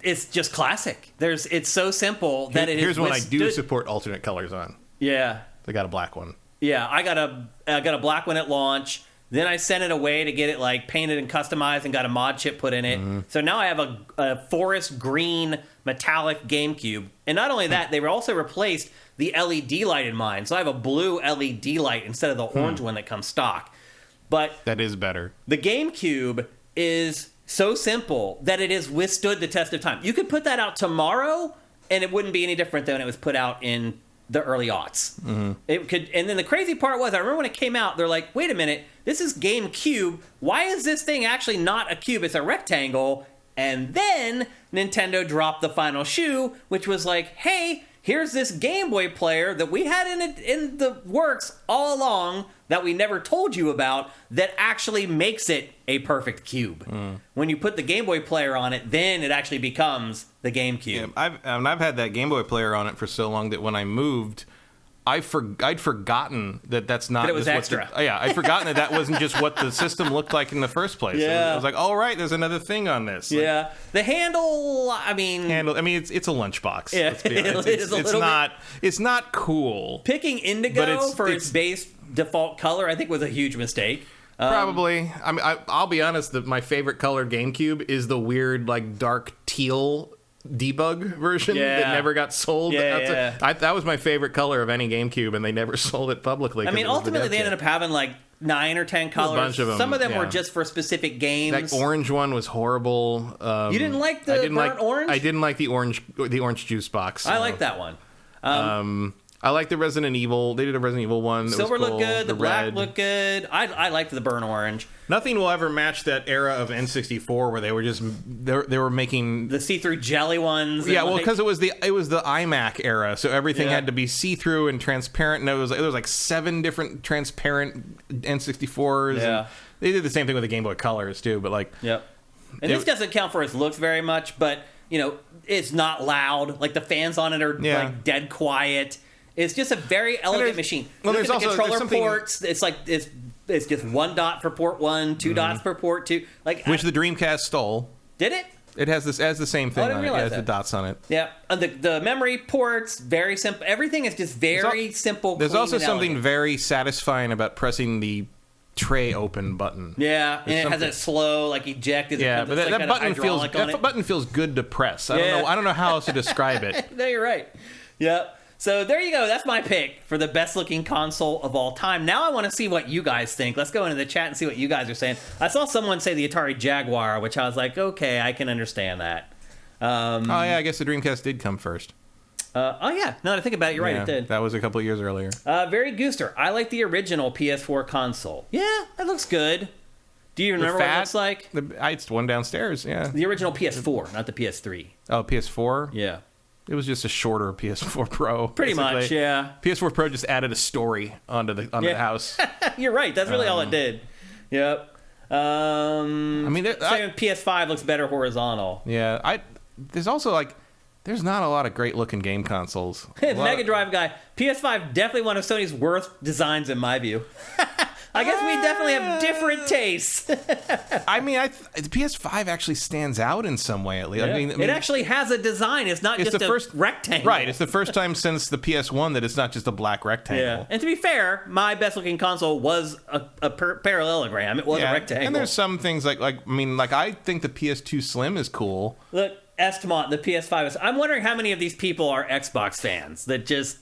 It's just classic. It's so simple that it is. Here's one I do support alternate colors on. Yeah. They got a black one. Yeah, I got a black one at launch. Then I sent it away to get it like painted and customized and got a mod chip put in it. Mm-hmm. So now I have a forest green metallic GameCube. And not only that, they also replaced the LED light in mine. So I have a blue LED light instead of the orange one that comes stock. But that is better. The GameCube is so simple that it has withstood the test of time. You could put that out tomorrow, and it wouldn't be any different than it was put out in the early aughts. It could, and then the crazy part was, I remember when it came out, they're like, wait a minute, this is GameCube. Why is this thing actually not a cube? It's a rectangle. And then Nintendo dropped the final shoe, which was like, hey, here's this Game Boy player that we had in the works all along that we never told you about that actually makes it a perfect cube. When you put the Game Boy player on it, then it actually becomes the GameCube. Yeah, I've had that Game Boy player on it for so long that when I moved, I'd forgotten that's not... That it was extra. I'd forgotten that wasn't just what the system looked like in the first place. Yeah. I was like, all right, there's another thing on this. Yeah. The handle, I mean... it's a lunchbox. Yeah, Let's be honest. it is a little bit... It's not cool. Picking indigo for its base default color, I think, was a huge mistake. Probably. I mean, I'll be honest. My favorite color GameCube is the weird, like, dark teal debug version that never got sold. That was my favorite color of any GameCube, and they never sold it publicly. I mean, ultimately, they ended up having like 9 or 10 colors. A bunch of them. Some of them were just for specific games. That orange one was horrible. You didn't like the burnt orange? I didn't like the orange juice box. I like that one. I like the Resident Evil. They did a Resident Evil one. Silver cool. looked good. The black red looked good. I liked the burnt orange. Nothing will ever match that era of N64 where they were just they were making the see-through jelly ones. Yeah, well, because it was the iMac era, so everything had to be see-through and transparent. And there was like 7 different transparent N64s. Yeah, and they did the same thing with the Game Boy Colors too. But like, and this doesn't count for its looks very much, but you know, it's not loud. Like the fans on it are like dead quiet. It's just a very elegant machine. Well, look there's at the also controller ports. It's like it's just 1 dot for port 1, 2 dots per port 2. Like which the Dreamcast stole. Did it? It has the same thing on it. It has the dots on it. Yeah, the memory ports, very simple. Everything is just very simple. There's clean, also and something elegant. very satisfying about pressing the tray open button. Yeah, and it has that slow like ejected. Yeah, but that button feels good to press. I don't know how else to describe it. No, you're right. Yep. So there you go. That's my pick for the best looking console of all time. Now I want to see what you guys think. Let's go into the chat and see what you guys are saying. I saw someone say the Atari Jaguar, which I was like, okay, I can understand that. I guess the Dreamcast did come first. Now that I think about it, you're right, it did. That was a couple of years earlier. Very Gooster. I like the original PS4 console. Yeah, it looks good. Do you remember what it looks like? It's one downstairs, yeah. The original PS4, not the PS3. Oh, PS4? Yeah. It was just a shorter PS4 Pro. Pretty much, yeah. PS4 Pro just added a story onto the house. You're right. That's really all it did. Yep. I mean, PS5 looks better horizontal. Yeah. There's also like, there's not a lot of great looking game consoles. Mega Drive guy. PS5 definitely one of Sony's worst designs in my view. I guess we definitely have different tastes. I mean, the PS5 actually stands out in some way, at least. Yeah. I mean, it actually has a design. It's not just a rectangle. Right. It's the first time since the PS1 that it's not just a black rectangle. Yeah. And to be fair, my best-looking console was a parallelogram. It was a rectangle. And there's some things I think the PS2 Slim is cool. Look, Estamont, the PS5 is... I'm wondering how many of these people are Xbox fans that just...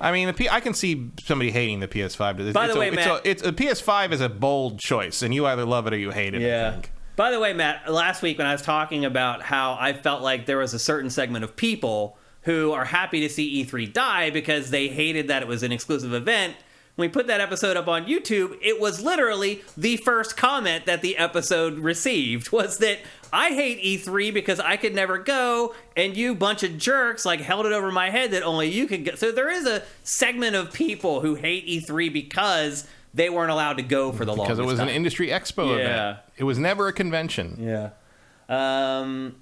I mean, I can see somebody hating the PS5. By the way, Matt, a PS5 is a bold choice, and you either love it or you hate it. Yeah. I think. By the way, Matt, last week when I was talking about how I felt like there was a certain segment of people who are happy to see E3 die because they hated that it was an exclusive event, when we put that episode up on YouTube, it was literally the first comment that the episode received was that I hate E3 because I could never go, and you bunch of jerks like held it over my head that only you could go. So there is a segment of people who hate E3 because they weren't allowed to go for the longest time. Because it was an industry expo event. It was never a convention. Yeah.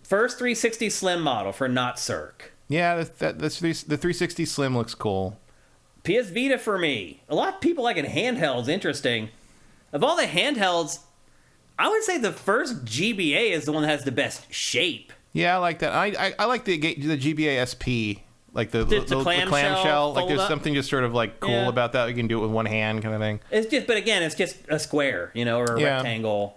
First 360 Slim model for not Cirque. Yeah, the 360 Slim looks cool. PS Vita for me. A lot of people like it handhelds. Interesting. Of all the handhelds, I would say the first GBA is the one that has the best shape. Yeah, I like that. I like the GBA SP, like the clamshell. Like there's something just sort of like cool about that. You can do it with one hand, kind of thing. It's just a square, or a rectangle.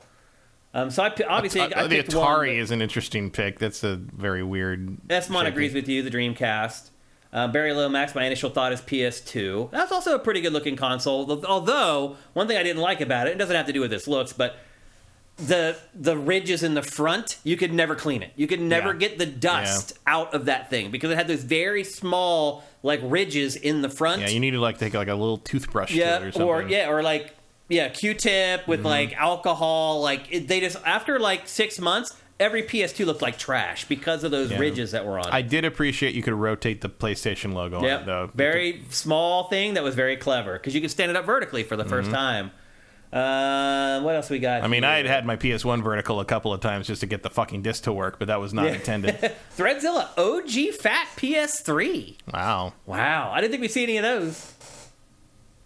So I obviously I the picked Atari is an interesting pick. That's a very weird. Esmond agrees with you. The Dreamcast. Barry Lomax, my initial thought is PS2. That's also a pretty good looking console. Although one thing I didn't like about it doesn't have to do with its looks, but the ridges in the front, you could never clean it. You could never get the dust out of that thing because it had those very small like ridges in the front. Yeah, you need to like take like a little toothbrush to it or something. Or like Q-tip with like alcohol. Like they just after like 6 months, every PS2 looked like trash because of those ridges that were on it. I did appreciate you could rotate the PlayStation logo on it though. Very small thing that was very clever because you could stand it up vertically for the first time. What else we got? I mean, I had my PS1 vertical a couple of times just to get the fucking disc to work, but that was not intended. Threadzilla OG Fat PS3. Wow. I didn't think we'd see any of those.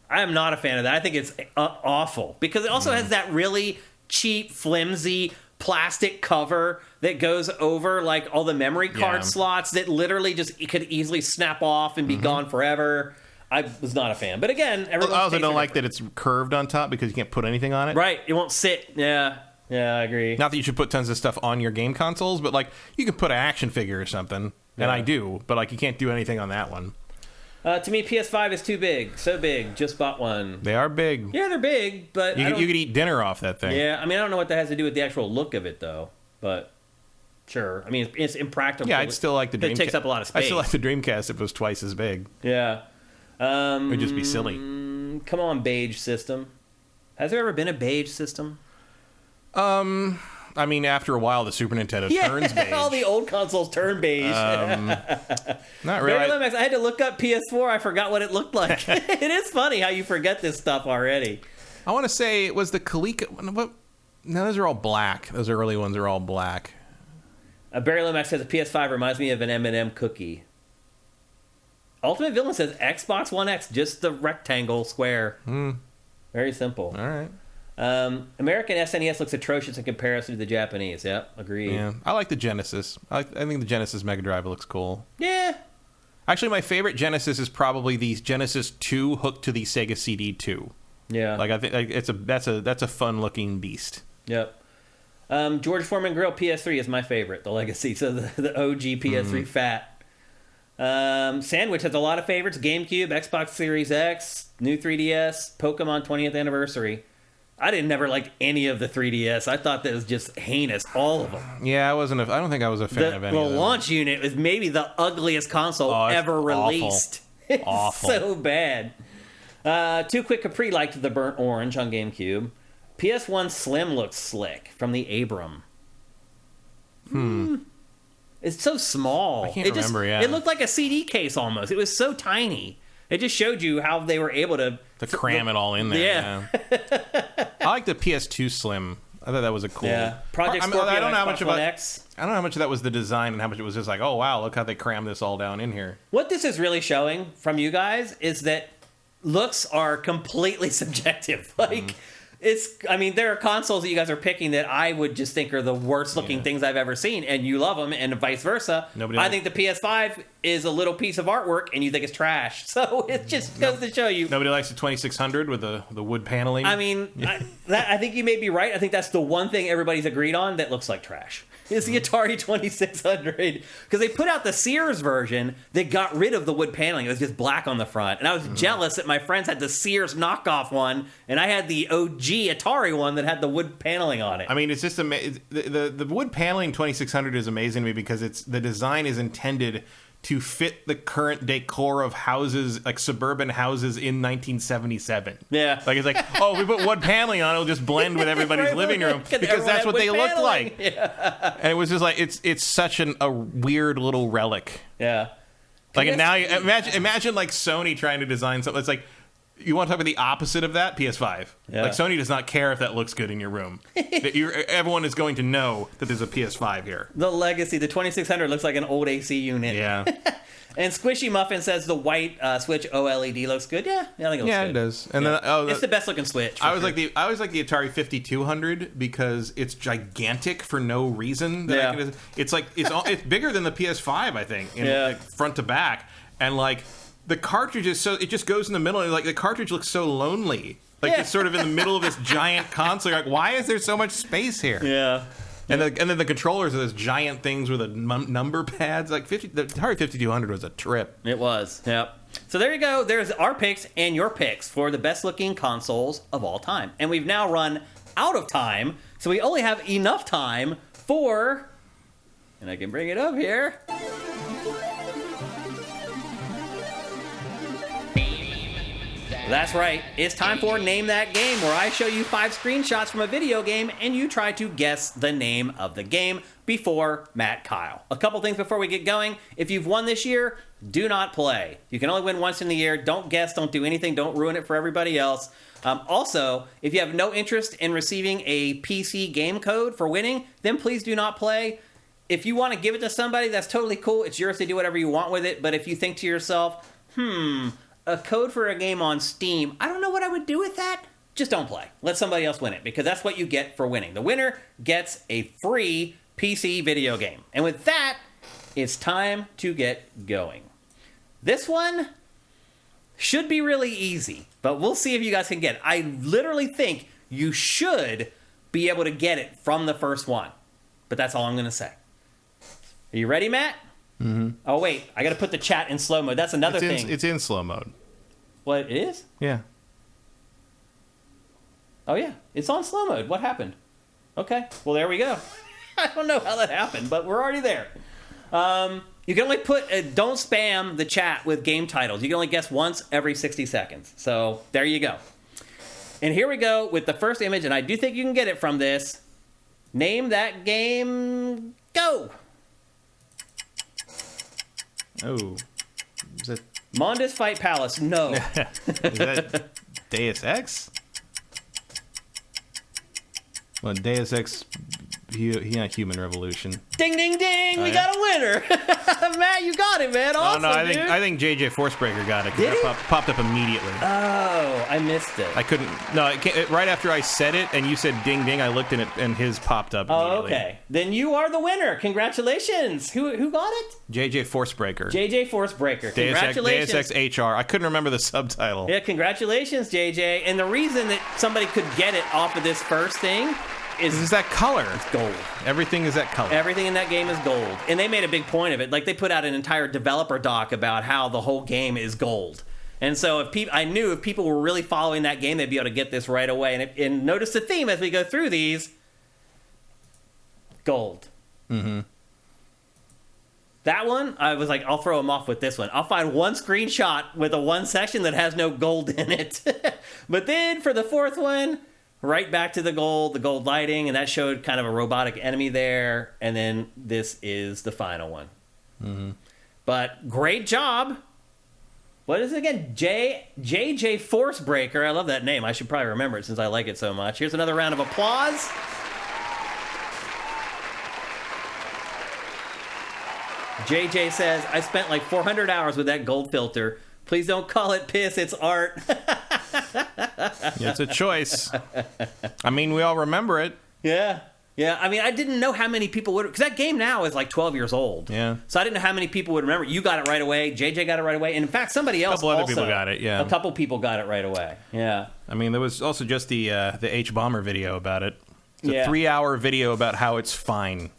I am not a fan of that. I think it's awful because it also has that really cheap, flimsy plastic cover that goes over like all the memory card slots that literally just could easily snap off and be gone forever. I was not a fan. But again, I also don't like that it's curved on top because you can't put anything on it. Right. It won't sit. Yeah, I agree. Not that you should put tons of stuff on your game consoles, but like you could put an action figure or something. And I do, but like you can't do anything on that one. To me, PS5 is too big. So big. Just bought one. They are big. Yeah, they're big, but you could eat dinner off that thing. Yeah, I mean, I don't know what that has to do with the actual look of it, though. But sure. I mean, it's impractical. Yeah, I'd still like the Dreamcast. It takes up a lot of space. I still like the Dreamcast if it was twice as big. Yeah. It would just be silly. Come on, beige system. Has there ever been a beige system? I mean, after a while, the Super Nintendo turns beige. All the old consoles turn beige. Not really. I had to look up PS4. I forgot what it looked like. It is funny how you forget this stuff already. I want to say it was the Coleco. What? No, those are all black. Those early ones are all black. Barry Lomax says a PS5 reminds me of an M&M cookie. Ultimate Villain says Xbox One X, just the rectangle square. Very simple. All right. American SNES looks atrocious in comparison to the Japanese. Yep, agreed. Yeah, I like the Genesis. I think the Genesis Mega Drive looks cool. Yeah. Actually, my favorite Genesis is probably the Genesis 2 hooked to the Sega CD 2. Yeah. Like I think that's a fun looking beast. Yep. George Foreman Grill PS3 is my favorite. The Legacy, so the OG PS3 fat. Sandwich has a lot of favorites: GameCube, Xbox Series X, new 3DS, Pokemon 20th anniversary. I never liked any of the 3DS. I thought that was just heinous, all of them. Yeah, I don't think I was a fan of any of them. The launch unit was maybe the ugliest console ever released. Awful. So bad. Too Quick Capri liked the burnt orange on GameCube. PS1 Slim looks slick from the Abram. It's so small. I can't remember, It looked like a CD case almost. It was so tiny. It just showed you how they were able to cram it all in there. Yeah. I like the PS2 Slim. I thought that was a cool. Yeah. Project Scorpio. I don't know how much about X. I don't know how much of that was the design and how much it was just like, oh wow, look how they crammed this all down in here. What this is really showing from you guys is that looks are completely subjective. Like there are consoles that you guys are picking that I would just think are the worst looking things I've ever seen, and you love them, and vice versa. I think the PS5 is a little piece of artwork, and you think it's trash. So it just goes to show you. Nobody likes the 2600 with the wood paneling. I mean, I think you may be right. I think that's the one thing everybody's agreed on that looks like trash. Is the Atari 2600, because they put out the Sears version that got rid of the wood paneling. It was just black on the front, and I was jealous that my friends had the Sears knockoff one, and I had the OG Atari one that had the wood paneling on it. I mean, it's just the wood paneling 2600 is amazing to me because the design is intended to fit the current decor of houses, like suburban houses in 1977. Yeah. Like, it's like, oh, if we put wood paneling on, it'll just blend with everybody's living room because that's what they looked like. Yeah. And it was just like, it's such a weird little relic. Yeah. Like, and now, imagine like Sony trying to design something. It's like, you want to talk about the opposite of that? PS5. Yeah. Like, Sony does not care if that looks good in your room. Everyone is going to know that there's a PS5 here. The Legacy, the 2600 looks like an old AC unit. Yeah. And Squishy Muffin says the white Switch OLED looks good. Yeah, I think it looks good. Yeah, it does. And then it's the best looking Switch. I always like the Atari 5200 because it's gigantic for no reason. It's bigger than the PS5, I think, like front to back, and like. The cartridge is it just goes in the middle, and like the cartridge looks so lonely. Like it's sort of in the middle of this giant console. You're like, why is there so much space here? Yeah. And then the controllers are those giant things with number pads. Like the Atari 5200 was a trip. It was. Yep. So there you go. There's our picks and your picks for the best looking consoles of all time. And we've now run out of time, so we only have enough time for, and I can bring it up here. That's right. It's time for Name That Game, where I show you 5 screenshots from a video game and you try to guess the name of the game before Matt Kyle. A couple things before we get going. If you've won this year, do not play. You can only win once in the year. Don't guess. Don't do anything. Don't ruin it for everybody else. Also, if you have no interest in receiving a PC game code for winning, then please do not play. If you want to give it to somebody, that's totally cool. It's yours to do whatever you want with it. But if you think to yourself, a code for a game on Steam, I don't know what I would do with that. Just don't play. Let somebody else win it, because that's what you get for winning. The winner gets a free PC video game. And with that, it's time to get going. This one should be really easy, but we'll see if you guys can get it. I literally think you should be able to get it from the first one, but that's all I'm going to say. Are you ready, Matt? Mm-hmm. Oh, wait. I got to put the chat in slow mode. That's another thing. It's in slow mode. What, it is? Yeah. Oh, yeah. It's on slow mode. What happened? Okay. Well, there we go. I don't know how that happened, but we're already there. You can only don't spam the chat with game titles. You can only guess once every 60 seconds. So there you go. And here we go with the first image, and I do think you can get it from this. Name that game. Go. Oh. Is that Mondus Fight Palace. No. Is that Deus Ex? Well, Deus Ex, not Human Revolution. Ding, ding, ding! We got a winner! Matt, you got it, man. Awesome, no, I dude. think JJ Forcebreaker got it. Did he? Popped up immediately. Oh, I missed it. I couldn't. No, right after I said it and you said ding, ding, I looked in it and his popped up immediately. Oh, okay. Then you are the winner. Congratulations. Who got it? JJ Forcebreaker. JJ Forcebreaker. Congratulations. Deus Ex HR. I couldn't remember the subtitle. Yeah, congratulations, JJ. And the reason that somebody could get it off of this first thing is that color. It's gold. Everything is that color. Everything in that game is gold. And they made a big point of it. Like, they put out an entire developer doc about how the whole game is gold. And so I knew if people were really following that game, they'd be able to get this right away. And notice the theme as we go through these. Gold. Mm-hmm. That one, I was like, I'll throw them off with this one. I'll find one screenshot with a one section that has no gold in it. But then for the fourth one, right back to the gold lighting, and that showed kind of a robotic enemy there. And then this is the final one. Mm-hmm. But great job. What is it again? JJ Forcebreaker. I love that name. I should probably remember it since I like it so much. Here's another round of applause. JJ says, I spent like 400 hours with that gold filter. Please don't call it piss. It's art. It's a choice. I mean, we all remember it. Yeah. Yeah. I mean, I didn't know how many people would, because that game now is like 12 years old. Yeah. So I didn't know how many people would remember. You got it right away. JJ got it right away. And in fact, somebody else A couple other people got it, yeah. A couple people got it right away. Yeah. I mean, there was also just the H-Bomber video about it. It's a Yeah. 3-hour video about how it's fine.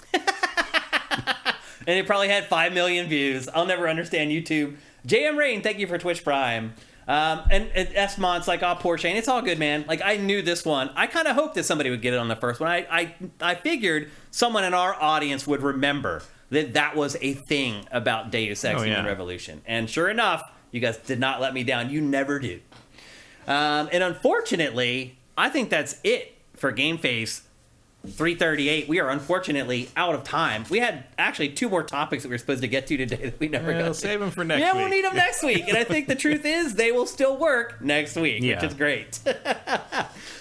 And it probably had 5 million views. I'll never understand YouTube. JM Rain, thank you for Twitch Prime. And S-Mon's like, oh, poor Shane. It's all good, man. Like, I knew this one. I kind of hoped that somebody would get it on the first one. I figured someone in our audience would remember that was a thing about Deus Ex Human Revolution. And sure enough, you guys did not let me down. You never do. And unfortunately, I think that's it for GameFace 338. We are unfortunately out of time. We had actually 2 more topics that we were supposed to get to today that we never got to. We'll save them for next week. Yeah, we'll need them next week. And I think the truth is they will still work next week, Yeah. which is great.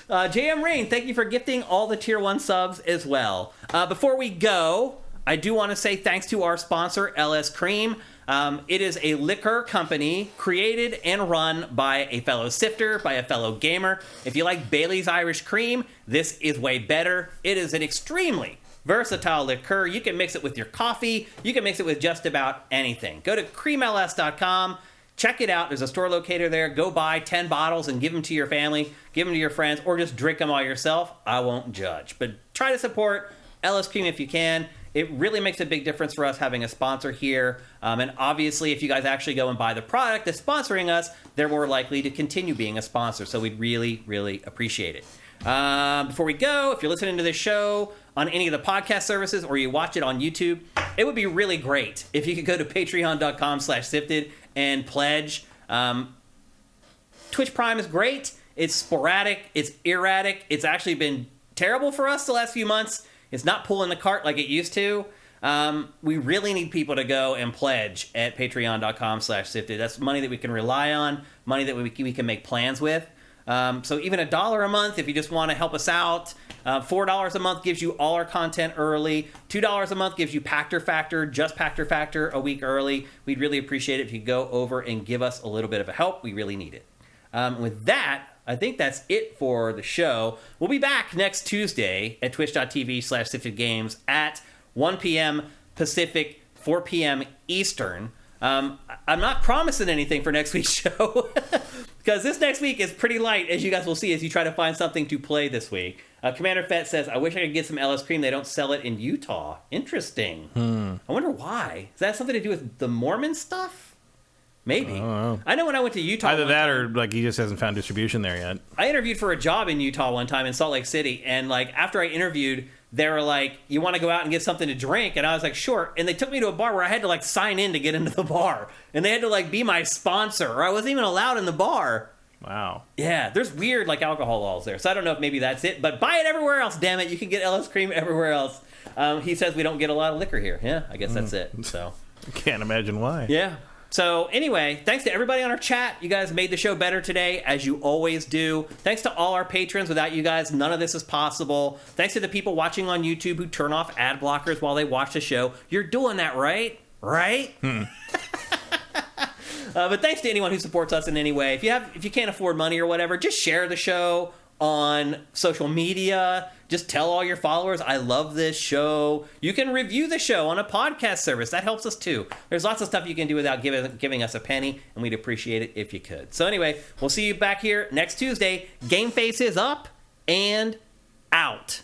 JM Rain, thank you for gifting all the Tier 1 subs as well. Before we go, I do want to say thanks to our sponsor, LS Cream. It is a liquor company created and run by a fellow sifter, by a fellow gamer. If you like Bailey's Irish Cream, this is way better. It is an extremely versatile liqueur. You can mix it with your coffee. You can mix it with just about anything. Go to creamls.com. Check it out. There's a store locator there. Go buy 10 bottles and give them to your family, give them to your friends, or just drink them all yourself. I won't judge. But try to support LS Cream if you can. It really makes a big difference for us having a sponsor here. And obviously, if you guys actually go and buy the product that's sponsoring us, they're more likely to continue being a sponsor. So we'd really, really appreciate it. Before we go, if you're listening to this show on any of the podcast services or you watch it on YouTube, it would be really great if you could go to patreon.com/sifted and pledge. Twitch Prime is great. It's sporadic. It's erratic. It's actually been terrible for us the last few months. It's not pulling the cart like it used to. We really need people to go and pledge at patreon.com/sifted. That's money that we can rely on, money that we can make plans with. So even $1 a month, if you just want to help us out. $4 a month gives you all our content early. $2 a month gives you Pactor Factor, just Pactor Factor a week early. We'd really appreciate it if you go over and give us a little bit of a help. We really need it. With that, I think that's it for the show. We'll be back next Tuesday at twitch.tv/siftedgames at 1 p.m. Pacific, 4 p.m. Eastern. I'm not promising anything for next week's show because this next week is pretty light, as you guys will see as you try to find something to play this week. Commander Fett says, I wish I could get some LS Cream. They don't sell it in Utah. Interesting. I wonder why. Is that something to do with the Mormon stuff? Maybe. I know when I went to Utah. Either that or like he just hasn't found distribution there yet. I interviewed for a job in Utah one time in Salt Lake City. And like after I interviewed, they were like, you want to go out and get something to drink? And I was like, sure. And they took me to a bar where I had to like sign in to get into the bar. And they had to like be my sponsor or I wasn't even allowed in the bar. Wow. Yeah, there's weird like alcohol laws there. So I don't know if maybe that's it. But buy it everywhere else, damn it. You can get LS Cream everywhere else. He says we don't get a lot of liquor here. Yeah, I guess that's it. So Can't imagine why. yeah. So anyway, thanks to everybody on our chat. You guys made the show better today, as you always do. Thanks to all our patrons. Without you guys, none of this is possible. Thanks to the people watching on YouTube who turn off ad blockers while they watch the show. You're doing that, right? Right? But thanks to anyone who supports us in any way. If you can't afford money or whatever, just share the show on social media. Just tell all your followers, I love this show. You can review the show on a podcast service. That helps us too. There's lots of stuff you can do without giving us a penny, and we'd appreciate it if you could. So anyway, we'll see you back here next Tuesday. GameFace is up and out.